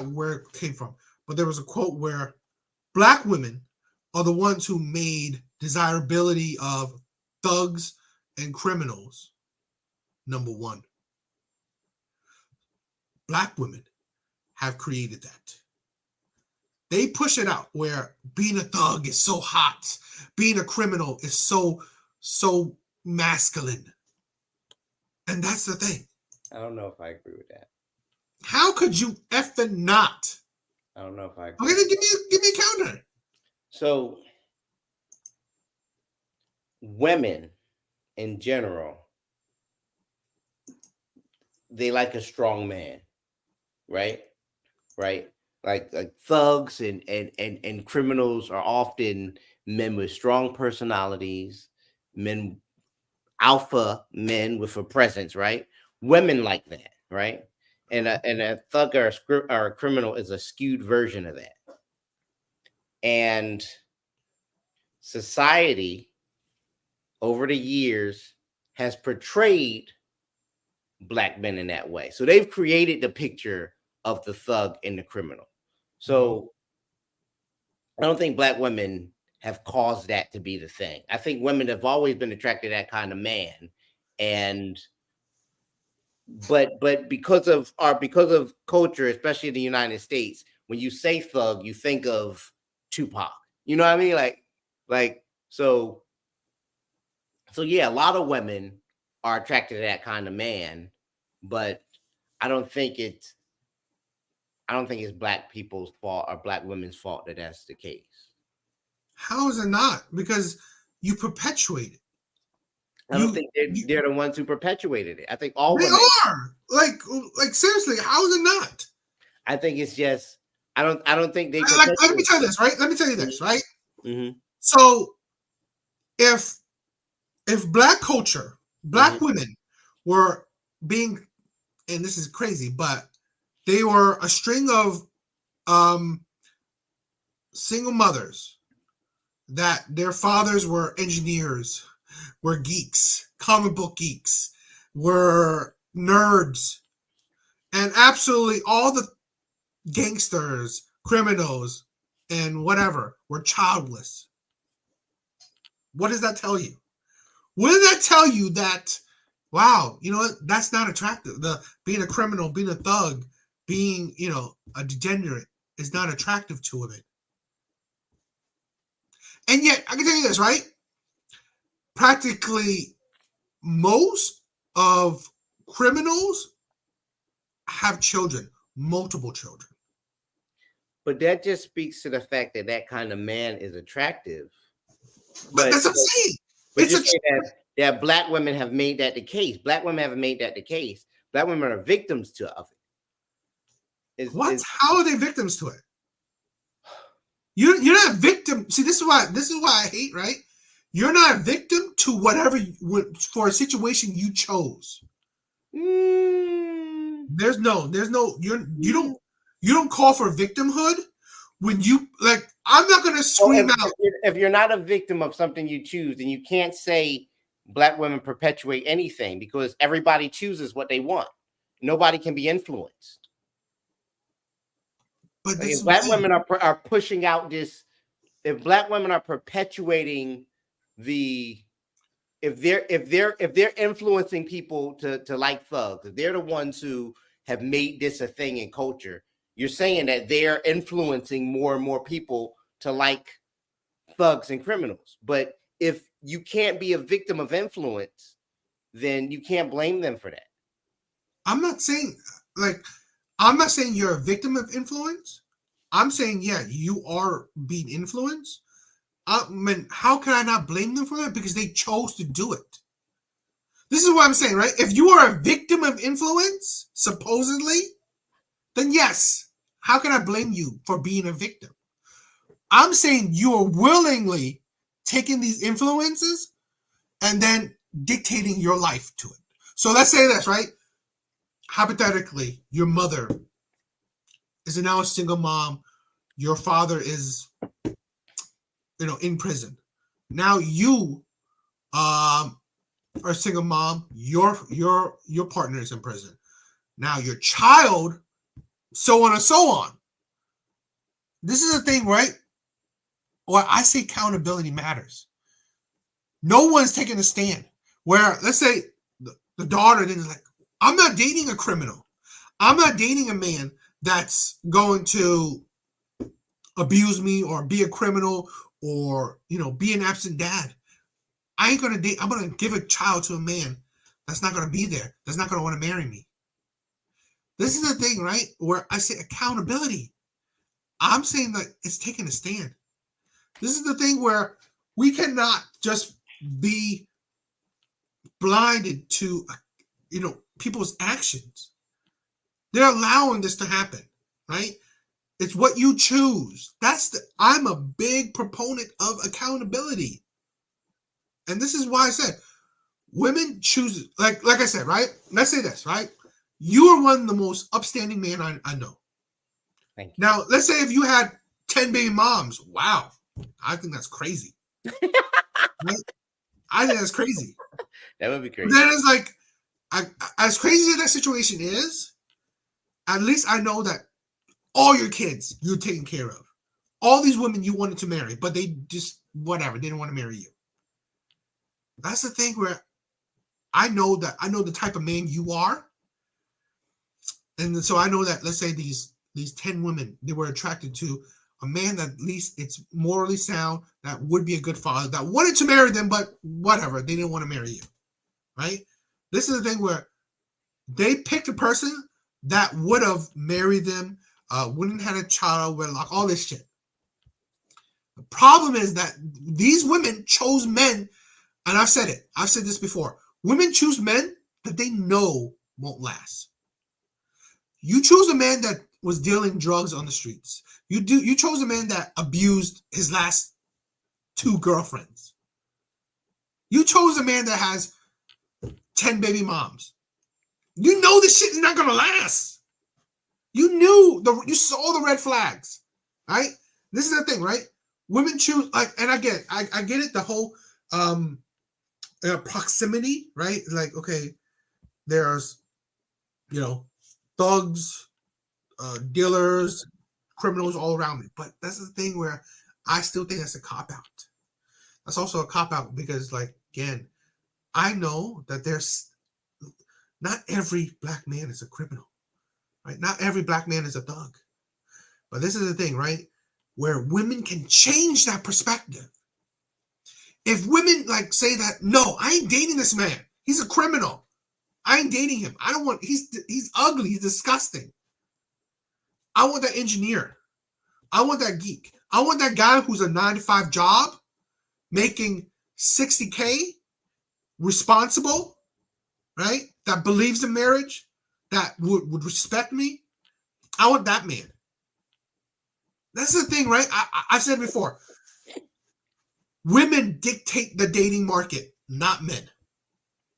where it came from, but there was a quote where black women are the ones who made desirability of thugs and criminals number one. Black women have created that. They push it out where being a thug is so hot, being a criminal is so masculine. And that's the thing. I don't know if I agree with that. How could you effing not? I don't know if I agree. Okay, then give me a counter. So, women in general, they like a strong man, right? Right? Like thugs and criminals are often men with strong personalities, alpha men with a presence, right? Women like that, right? And a thug or a criminal is a skewed version of that. And society over the years has portrayed black men in that way. So they've created the picture of the thug and the criminal. So I don't think black women have caused that to be the thing. I think women have always been attracted to that kind of man. But because of culture, especially in the United States, when you say thug, you think of Tupac. You know what I mean? Like so yeah, a lot of women are attracted to that kind of man, but I don't think it's black people's fault or black women's fault that that's the case. How is it not? Because you perpetuate it. I don't think they're the ones who perpetuated it. I think all they women are. Like seriously, how is it not? I think it's just I don't think they let me tell you this, right? Let me tell you this, right? Mm-hmm. So if black culture, black women were being, and this is crazy, but they were a string of single mothers that their fathers were engineers, were geeks, comic book geeks, were nerds, and absolutely all the gangsters, criminals, and whatever were childless. What does that tell you? What does that tell you? That, wow, you know what? That's not attractive. The being a criminal, being a thug, being, you know, a degenerate is not attractive to women. And yet, I can tell you this, right? Practically most of criminals have children, multiple children. But that just speaks to the fact that that kind of man is attractive. But that's what I'm saying. But It's just say that black women have made that the case. Black women haven't made that the case. Black women are victims of it. How are they victims to it? You're not a victim. See, this is why I hate, right? You're not a victim to whatever for a situation you chose. There's no you don't call for victimhood when you, like, I'm not gonna scream out. If you're not a victim of something you choose, then you can't say black women perpetuate anything, because everybody chooses what they want. Nobody can be influenced. But like, if black women are pushing out this, if black women are perpetuating if they're influencing people to like thugs, if they're the ones who have made this a thing in culture, you're saying that they're influencing more and more people to like thugs and criminals. But if you can't be a victim of influence, then you can't blame them for that. I'm not saying you're a victim of influence. I'm saying, yeah, you are being influenced. I mean, how can I not blame them for that? Because they chose to do it. This is what I'm saying, right? If you are a victim of influence, supposedly, then yes, how can I blame you for being a victim? I'm saying you are willingly taking these influences and then dictating your life to it. So let's say this, right? Hypothetically, your mother is now a single mom. Your father is, in prison. Now you are a single mom. Your partner is in prison. Now your child, so on and so on. This is the thing, right? Or I say accountability matters. No one's taking a stand. Where, let's say the daughter then is like, I'm not dating a criminal. I'm not dating a man that's going to abuse me or be a criminal or, be an absent dad. I ain't going to date. I'm going to give a child to a man that's not going to be there. That's not going to want to marry me. This is the thing, right? Where I say accountability. I'm saying that it's taking a stand. This is the thing where we cannot just be blinded to, people's actions. They're allowing this to happen, right? It's what you choose. I'm a big proponent of accountability. And this is why I said women choose, like I said, right? Let's say this, right? You are one of the most upstanding men I know. Thank you. Now, let's say if you had 10 baby moms. Wow. I think that's crazy. Right? I think that's crazy. That would be crazy. But then it's like, as crazy as that situation is, at least I know that all your kids you're taking care of. All these women you wanted to marry, but they just, whatever, they didn't want to marry you. That's the thing where I know the type of man you are. And so I know that, let's say these 10 women, they were attracted to a man that at least it's morally sound, that would be a good father, that wanted to marry them, but whatever, they didn't want to marry you, right? This is the thing where they picked a person that would have married them, wouldn't have had a child, wedlock, all this shit. The problem is that these women chose men, and I've said this before, women choose men that they know won't last. You chose a man that was dealing drugs on the streets. You chose a man that abused his last 2 girlfriends. You chose a man that has 10 baby moms. You know this shit is not gonna last. You saw the red flags, right? This is the thing, right? Women choose and I get it. The whole proximity, right? Like, okay, there's thugs, dealers, criminals all around me, but that's the thing where I still think that's a cop out. That's also a cop out because, like, again, I know that there's not every black man is a criminal, right? Not every black man is a thug. But this is the thing, right? Where women can change that perspective. If women say that, no, I ain't dating this man. He's a criminal. I ain't dating him. I don't want, he's ugly. He's disgusting. I want that engineer. I want that geek. I want that guy who's a 9-to-5 job, making $60K, responsible, right? That believes in marriage, that would respect me. I want that man. That's the thing, right? I said before, women dictate the dating market, not men.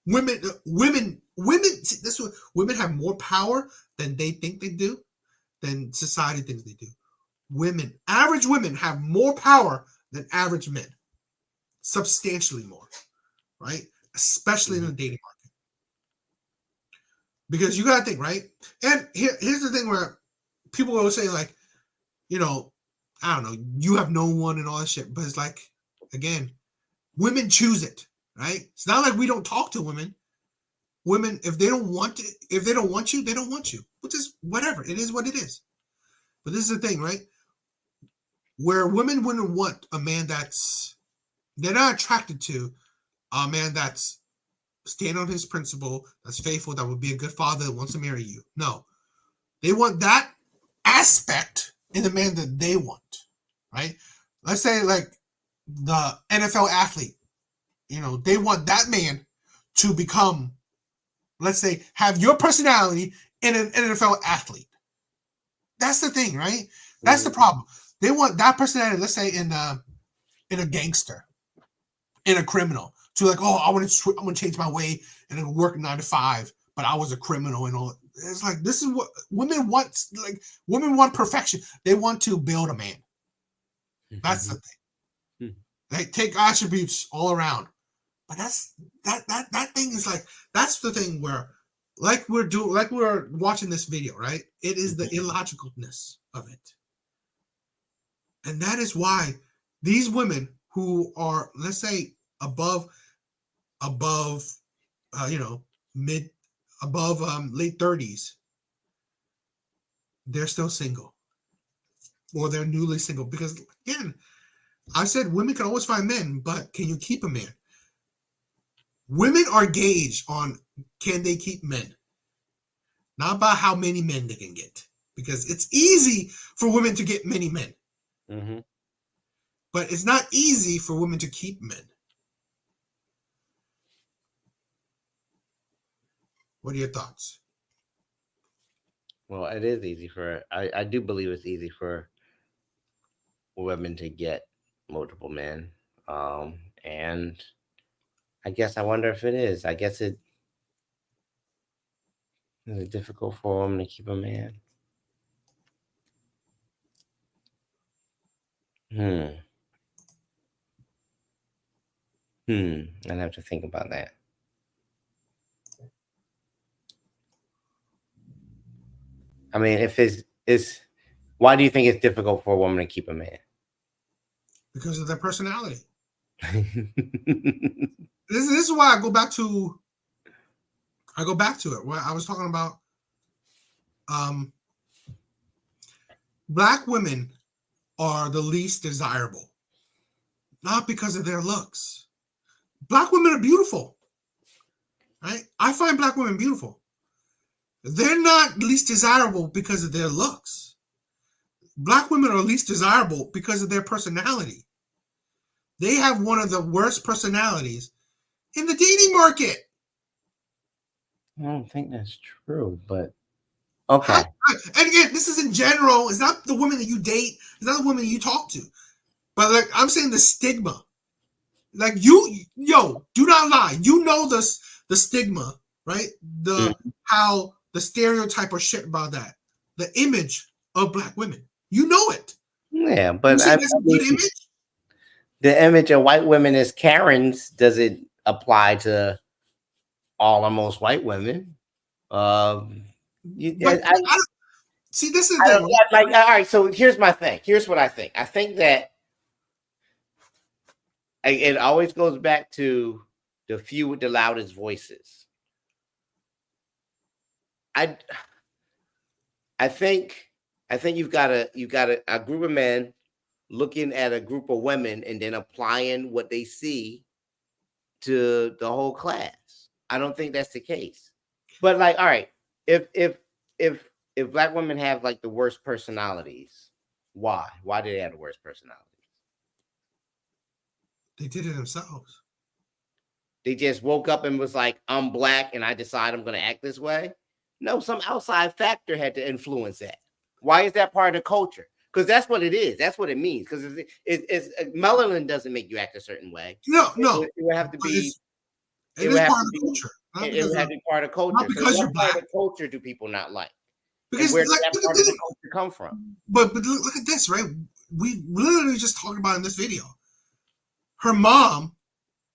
Women. Women have more power than they think they do, than society thinks they do. Average women have more power than average men, substantially more, right? Especially in the dating market, because you gotta think, right? And here's the thing where people will say, like, I don't know, you have no one and all that shit, but it's like, again, women choose it, right? It's not like we don't talk to women. Women, if they don't want you, they don't want you, which is whatever. It is what it is. But this is the thing, right? Where women wouldn't want a man they're not attracted to a man that's stand on his principle, that's faithful, that would be a good father, that wants to marry you. No. They want that aspect in the man that they want, right? Let's say, like, the NFL athlete, they want that man to become, let's say, have your personality in an NFL athlete. That's the thing, right? That's the problem. They want that personality, let's say, in a gangster, in a criminal, to like, oh, I'm gonna change my way and I'm gonna work 9 to 5, but I was a criminal and all. It's like, this is what women want. Like, women want perfection. They want to build a man. That's the thing. They take attributes all around, but that's that thing is like, that's the thing where, like we're watching this video, right? It is the illogicalness of it, and that is why these women who are, let's say, above late 30s, they're still single, or they're newly single, because, again, I said women can always find men, but can you keep a man? Women are gauged on, can they keep men, not by how many men they can get, because it's easy for women to get many men, but it's not easy for women to keep men. What are your thoughts? Well, it is easy I do believe it's easy for women to get multiple men. And I guess I wonder if it is. I guess is it difficult for a woman to keep a man? I'd have to think about that. I mean, if it's why do you think it's difficult for a woman to keep a man? Because of their personality. This is why I go back to it, where I was talking about black women are the least desirable, not because of their looks. Black women are beautiful, right? I find black women beautiful. They're not least desirable because of their looks. Black women are least desirable because of their personality. They have one of the worst personalities in the dating market. I don't think that's true, but okay. And again, this is in general. It's not the women that you date. It's not the women that you talk to. But, like, I'm saying the stigma. Like do not lie. You know the stigma, right? How the stereotype or shit about that. The image of black women. You know it. Yeah, but that's a good image. The image of white women as Karens doesn't apply to all or most white women. See, this is the thing. Like, all right, so here's my thing. Here's what I think. I think that it always goes back to the few with the loudest voices. I think you've got a group of men looking at a group of women and then applying what they see to the whole class. I don't think that's the case. But like, all right, if black women have like the worst personalities, why? Why do they have the worst personalities? They did it themselves. They just woke up and was like, I'm black and I decide I'm going to act this way. No, some outside factor had to influence that. Why is that part of the culture? Because that's what it is. That's what it means. Because it's melanin doesn't make you act a certain way. No. It would have to be. It would have to be culture. It would have to be part of culture. Not because you're black. Part of culture do people not like? Because where does that part of the culture come from? But look at this, right? We literally just talked about in this video. Her mom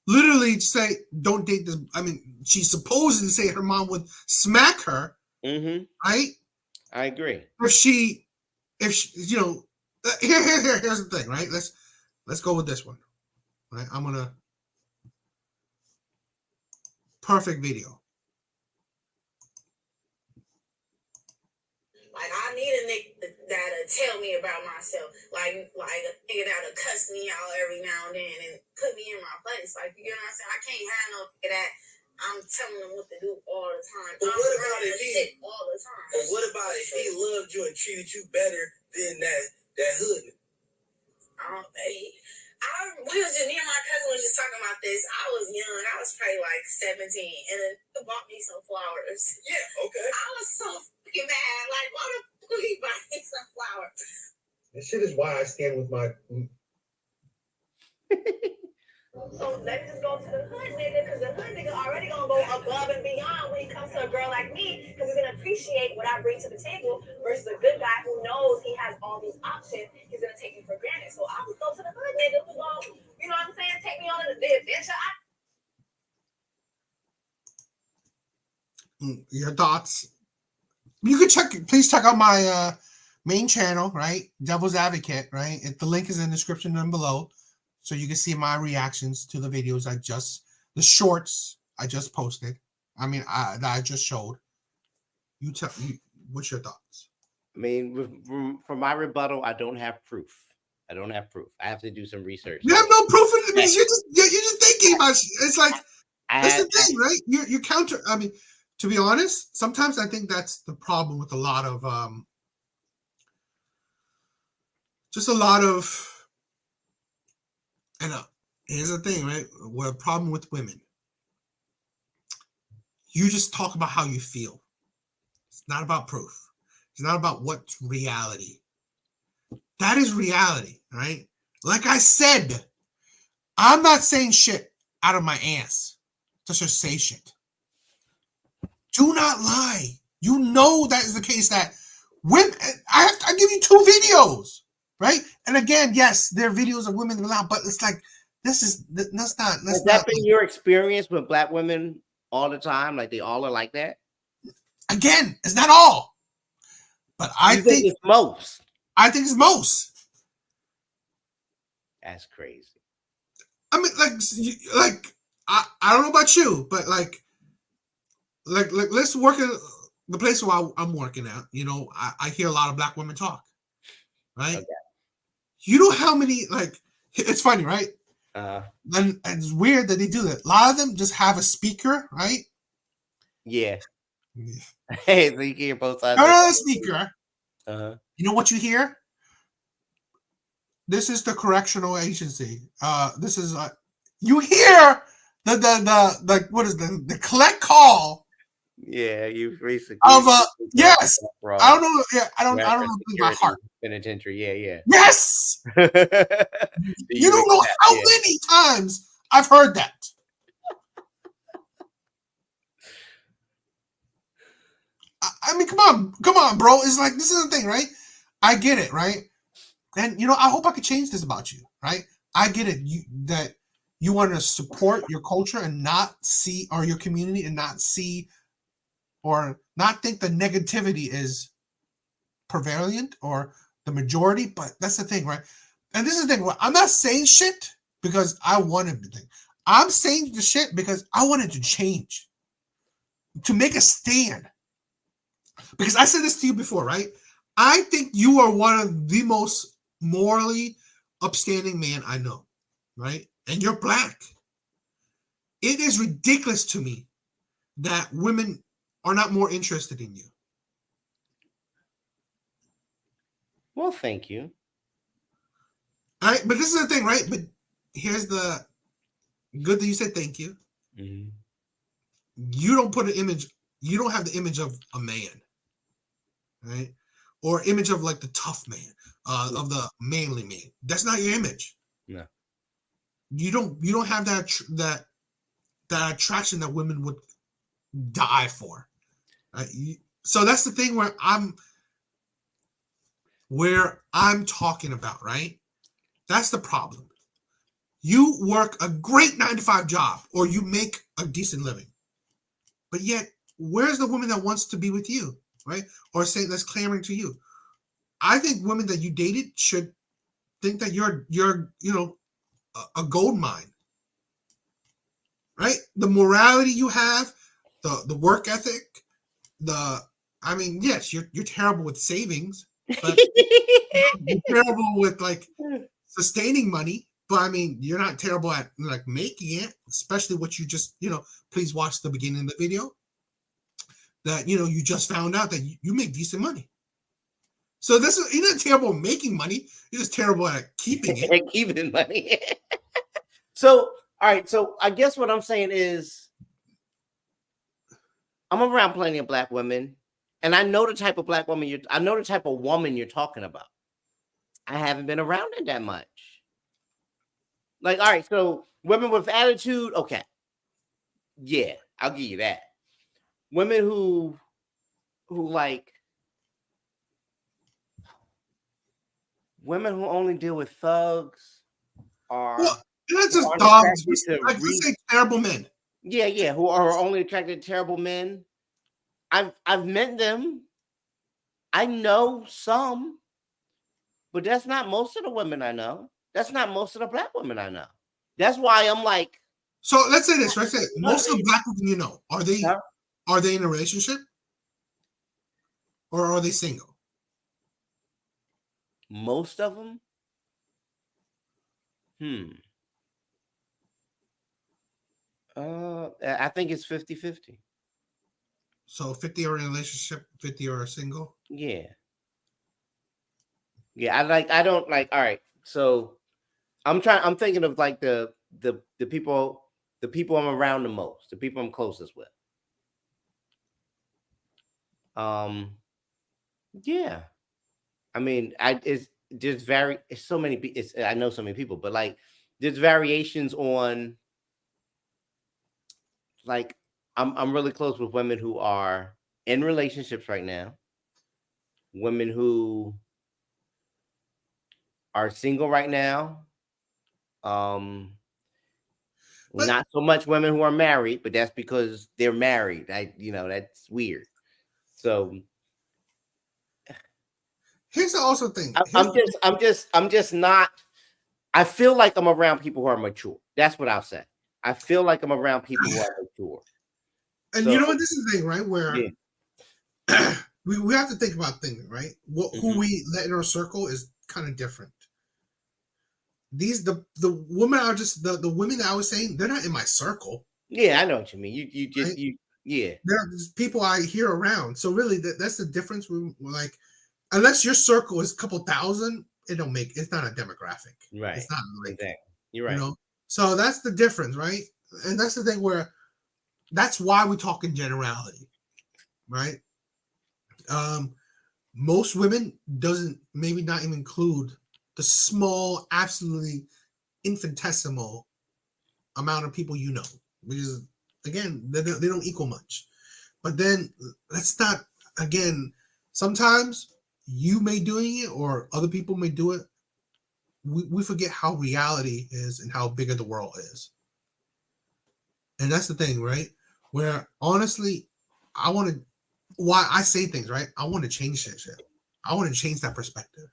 literally say, "Don't date this." I mean, she supposedly say her mom would smack her. Mm-hmm. Right? I agree. If she, here's the thing, right? Let's go with this one. Right? I'm gonna perfect video. Like, I need a nigga that'll tell me about myself. Like a nigga that'll cuss me out every now and then and put me in my place. Like, you know what I'm saying? I can't have no nigga that I'm telling them what to do all the time. But what about if he all the time? But what about if he loved you and treated you better than that hood? We was just, me and my cousin was just talking about this. I was young. I was probably like 17, and then he bought me some flowers. Yeah, okay. I was so fucking mad. Like, why the fuck would he buy me some flowers? This shit is why I stand with my. So let me just go to the hood nigga, because the hood nigga already gonna go above and beyond when he comes to a girl like me, because he's gonna appreciate what I bring to the table versus a good guy who knows he has all these options. He's gonna take me for granted. So I would go to the hood nigga who's gonna, you know what I'm saying, take me on the adventure. Your thoughts? You can please check out my main channel, right? Devil's Advocate, right? The link is in the description down below. So you can see my reactions to the videos the shorts I just posted. I mean, that I just showed. You tell me, what's your thoughts? I mean, for my rebuttal, I don't have proof. I have to do some research. You have no proof of it because you're just thinking about it. It's like that's the thing, right? You counter. I mean, to be honest, sometimes I think that's the problem with a lot of and here's the thing, right? What a problem with women. You just talk about how you feel. It's not about proof. It's not about what's reality. That is reality, right? Like I said, I'm not saying shit out of my ass to just say shit. Do not lie. You know that is the case that women, I give you 2 videos. Right, and again, yes, there are videos of women allowed, but it's like that's not. Has that been your experience with black women all the time? Like they all are like that? Again, it's not all, but I think it's most. I think it's most. That's crazy. I mean, like I don't know about you, but like let's work in the place where I'm working at. You know, I hear a lot of black women talk, right? Okay. You know how many, like, it's funny, right? And it's weird that they do that. A lot of them just have a speaker, right? Yeah. Hey, so you can hear both sides. No, speaker. Uh-huh. You know what you hear? This is the correctional agency. This is you hear the what is the collect call. Yeah, you basically of yes. I don't know. Yeah, I don't know my heart. Penitentiary. Yeah. Yes. You don't know how many times I've heard that. I mean, come on, bro. It's like, this is the thing, right? I get it, right? And I hope I could change this about you, right? I get it. That you want to support your culture and not see, or your community, and not see, or not think the negativity is prevalent or the majority. But that's the thing, right? And this is the thing. I'm not saying shit because I wanted the thing. I'm saying the shit because I wanted to change, to make a stand. Because I said this to you before, right? I think you are one of the most morally upstanding man I know, right? And you're black. It is ridiculous to me that women are not more interested in you. Well, thank you. All right, but this is the thing, right? But here's the good that you said thank you. Mm-hmm. You don't put an image, you don't have the image of a man, right? Or image of like the tough man, of the manly man. That's not your image. No. You don't have that attraction that women would die for. Right? So that's the thing where I'm talking about, right? That's the problem. You work a great 9-to-5 job, or you make a decent living, but yet where's the woman that wants to be with you, right? Or say that's clamoring to you? I think women that you dated should think that you're a gold mine, right? The morality you have, the work ethic, yes, you're terrible with savings, but you're terrible with like sustaining money. But I mean, you're not terrible at like making it, especially what you just, please watch the beginning of the video that, you just found out that you make decent money. So you're not terrible at making money. You're just terrible at keeping it. And keeping money. So, all right. So I guess what I'm saying is I'm around plenty of black women, and I know the type of black woman I know the type of woman you're talking about. I haven't been around it that much. Like, all right, so women with attitude, okay. Yeah, I'll give you that. Women who like women who only deal with thugs are not just thugs, let's say terrible men. Yeah, who are only attracted to terrible men. I've met them. I know some, but that's not most of the women I know. That's not most of the black women I know. That's why I'm like. So let's say this, right? Most of the black women you know, are they in a relationship? Or are they single? Most of them? I think it's 50-50. So 50 are in a relationship, 50 are single? Yeah. Yeah, I don't like, all right. So I'm thinking of like the people I'm around the most, the people I'm closest with. Yeah. I mean, it's so many, I know so many people, but like there's variations on, like, I'm really close with women who are in relationships right now, women who are single right now. Not so much women who are married, but that's because they're married. That's weird. So here's the also thing. I'm just not. I feel like I'm around people who are mature. That's what I'll say. I feel like I'm around people who are mature. And so, you know what? This is the thing, right? Where we have to think about things, right? Who we let in our circle is kind of different. The women are just the women that I was saying, they're not in my circle. Yeah, I know what you mean. You just right? Yeah. They're just people I hear around. So really, that's the difference. We're like, unless your circle is a couple thousand, it's not a demographic. Right. It's not like exactly. You're right. So that's the difference, right? And that's the thing where that's why we talk in generality, right? Most women doesn't maybe not even include the small, absolutely infinitesimal amount of people you know, because again, they don't equal much. But then let's not, again, sometimes you may doing it or other people may do it. We forget how reality is and how bigger the world is. And that's the thing, right? Where honestly, I want to, why I say things, right? I want to change that shit. I want to change that perspective.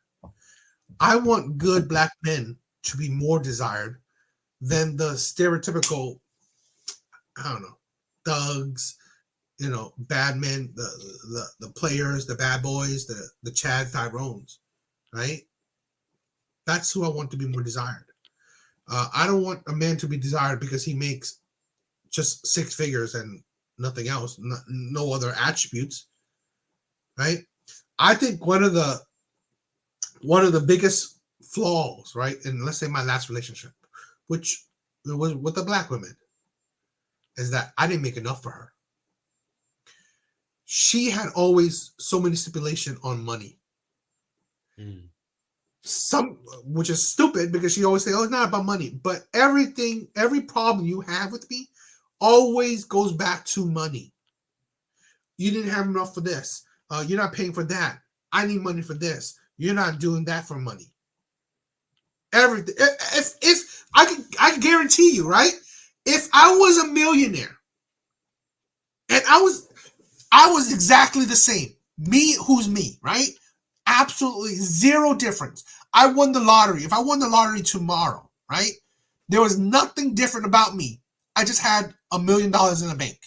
I want good black men to be more desired than the stereotypical, I don't know, thugs, you know, bad men, the players, the bad boys, the Chad Tyrones, right? That's who I want to be more desired. I don't want a man to be desired because he makes just 6 figures and nothing else, no other attributes, right? I think one of the biggest flaws, right, in let's say my last relationship, which was with a black woman, is that I didn't make enough for her. She had always so many stipulation on money. Which is stupid because she always say, "Oh, it's not about money." But every problem you have with me always goes back to money. You didn't have enough for this. You're not paying for that. I need money for this. You're not doing that for money. Everything. If I can guarantee you, right? If I was a millionaire and I was exactly the same. Me, who's me, right? Absolutely zero difference. I won the lottery. If I won the lottery tomorrow, right? There was nothing different about me. I just had $1 million in the bank.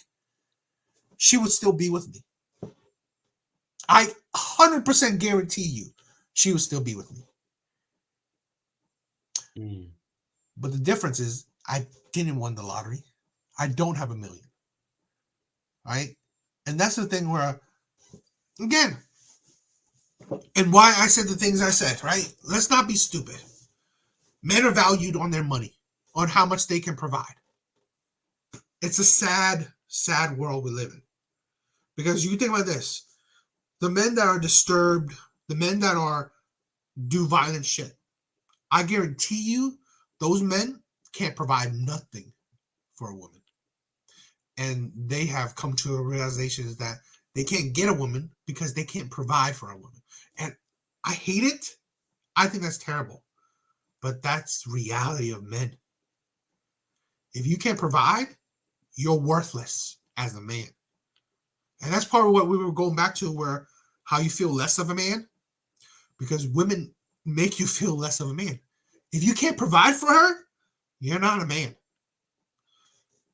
She would still be with me. I 100% guarantee you she would still be with me. But the difference is I didn't win the lottery. I don't have $1 million. Right? And that's the thing where, again, and why I said the things I said, right? Let's not be stupid. Men are valued on their money, on how much they can provide. It's a sad, sad world we live in. Because you think about this. The men that are disturbed, the men that do violent shit, I guarantee you those men can't provide nothing for a woman. And they have come to a realization that they can't get a woman because they can't provide for a woman. And I hate it. I think that's terrible. But that's reality of men. If you can't provide, you're worthless as a man. And that's part of what we were going back to, where how you feel less of a man, because women make you feel less of a man. If you can't provide for her, you're not a man.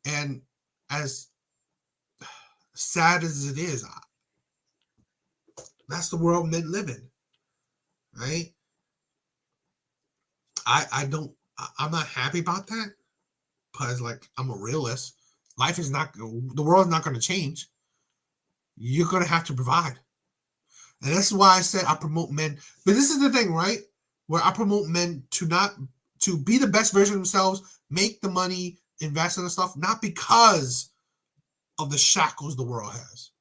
And as sad as it is, that's the world men live in, right? I'm not happy about that, because like I'm a realist. The world's not going to change. You're going to have to provide. And that's why I said I promote men. But this is the thing, right? Where I promote men to be the best version of themselves, make the money, invest in the stuff, not because of the shackles the world has,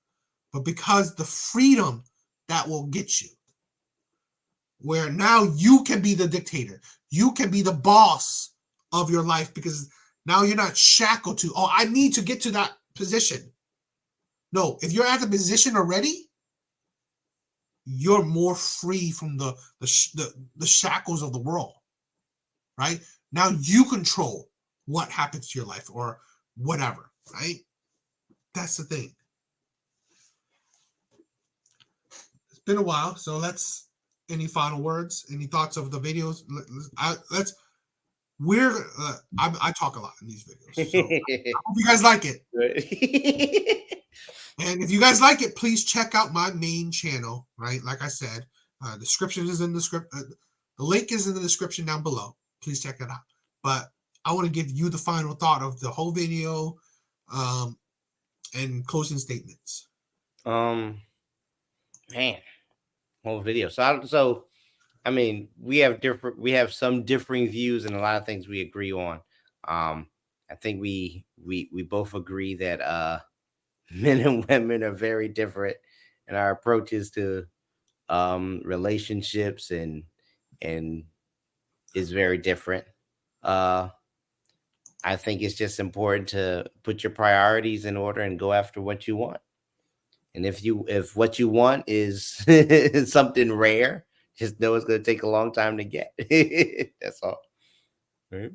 but because the freedom that will get you. Where now you can be the dictator. You can be the boss of your life, because now you're not shackled to, oh, I need to get to that position. No, if you're at the position already, you're more free from the shackles of the world, right? Now you control what happens to your life or whatever, right? That's the thing. It's been a while, so any final words, any thoughts of the videos? I talk a lot in these videos, so I hope you guys like it. And if you guys like it, please check out my main channel, right? Like I said, description is in the script. The link is in the description down below. Please check it out. But I want to give you the final thought of the whole video, and closing statements. Man, whole video. So I mean, we have some differing views and a lot of things we agree on. I think we both agree that men and women are very different in our approaches to relationships, and is very different. I think it's just important to put your priorities in order and go after what you want. And if what you want is something rare, just know it's going to take a long time to get. That's all. Right?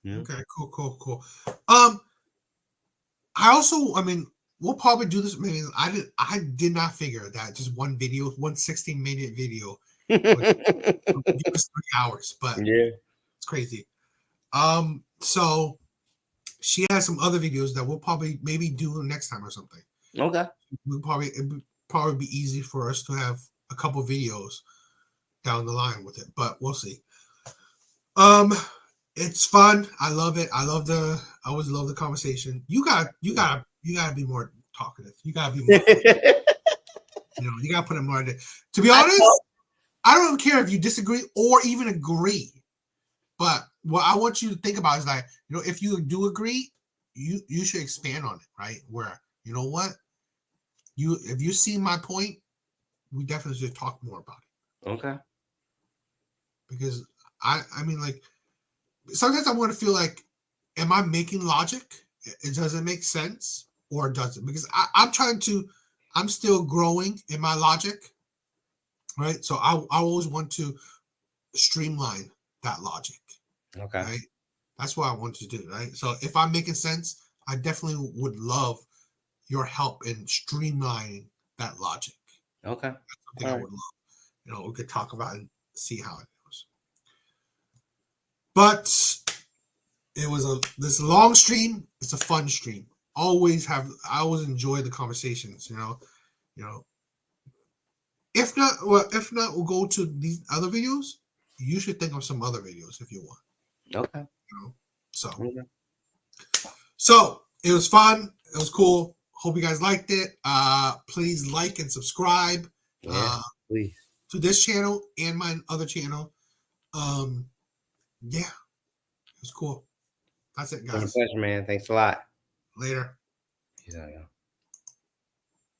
Yeah. Okay, cool. I mean, we'll probably do this. Maybe I did not figure that just one video, 1 16-minute video, would give us 3 hours, but Yeah. it's crazy. So she has some other videos that we'll probably maybe do next time or something. Okay. It would probably be easy for us to have a couple videos down the line with it, but we'll see. It's fun. I love it. I always love the conversation. You gotta be more talkative. You gotta be more you gotta put it more in there. To be honest, I don't care if you disagree or even agree. But what I want you to think about is like, if you do agree, you should expand on it, right? Where, you know what? If you see my point, we definitely should talk more about it. Okay. Because I mean, like, sometimes I want to feel like, am I making logic? Does it make sense or does it? Because I'm still growing in my logic, right? So I always want to streamline that logic. Okay. Right? That's what I want to do, right? So if I'm making sense, I definitely would love your help in streamlining that logic. Okay. That's something I would love. We could talk about and see how it goes. But it was this long stream. It's a fun stream. I always enjoy the conversations. If not, we'll go to these other videos. You should think of some other videos if you want. Okay. So it was fun. It was cool. Hope you guys liked it. Please like and subscribe Please. to this channel and my other channel. Yeah, it was cool. That's it, It's been a guys. pleasure, man. Thanks a lot. Later. Yeah.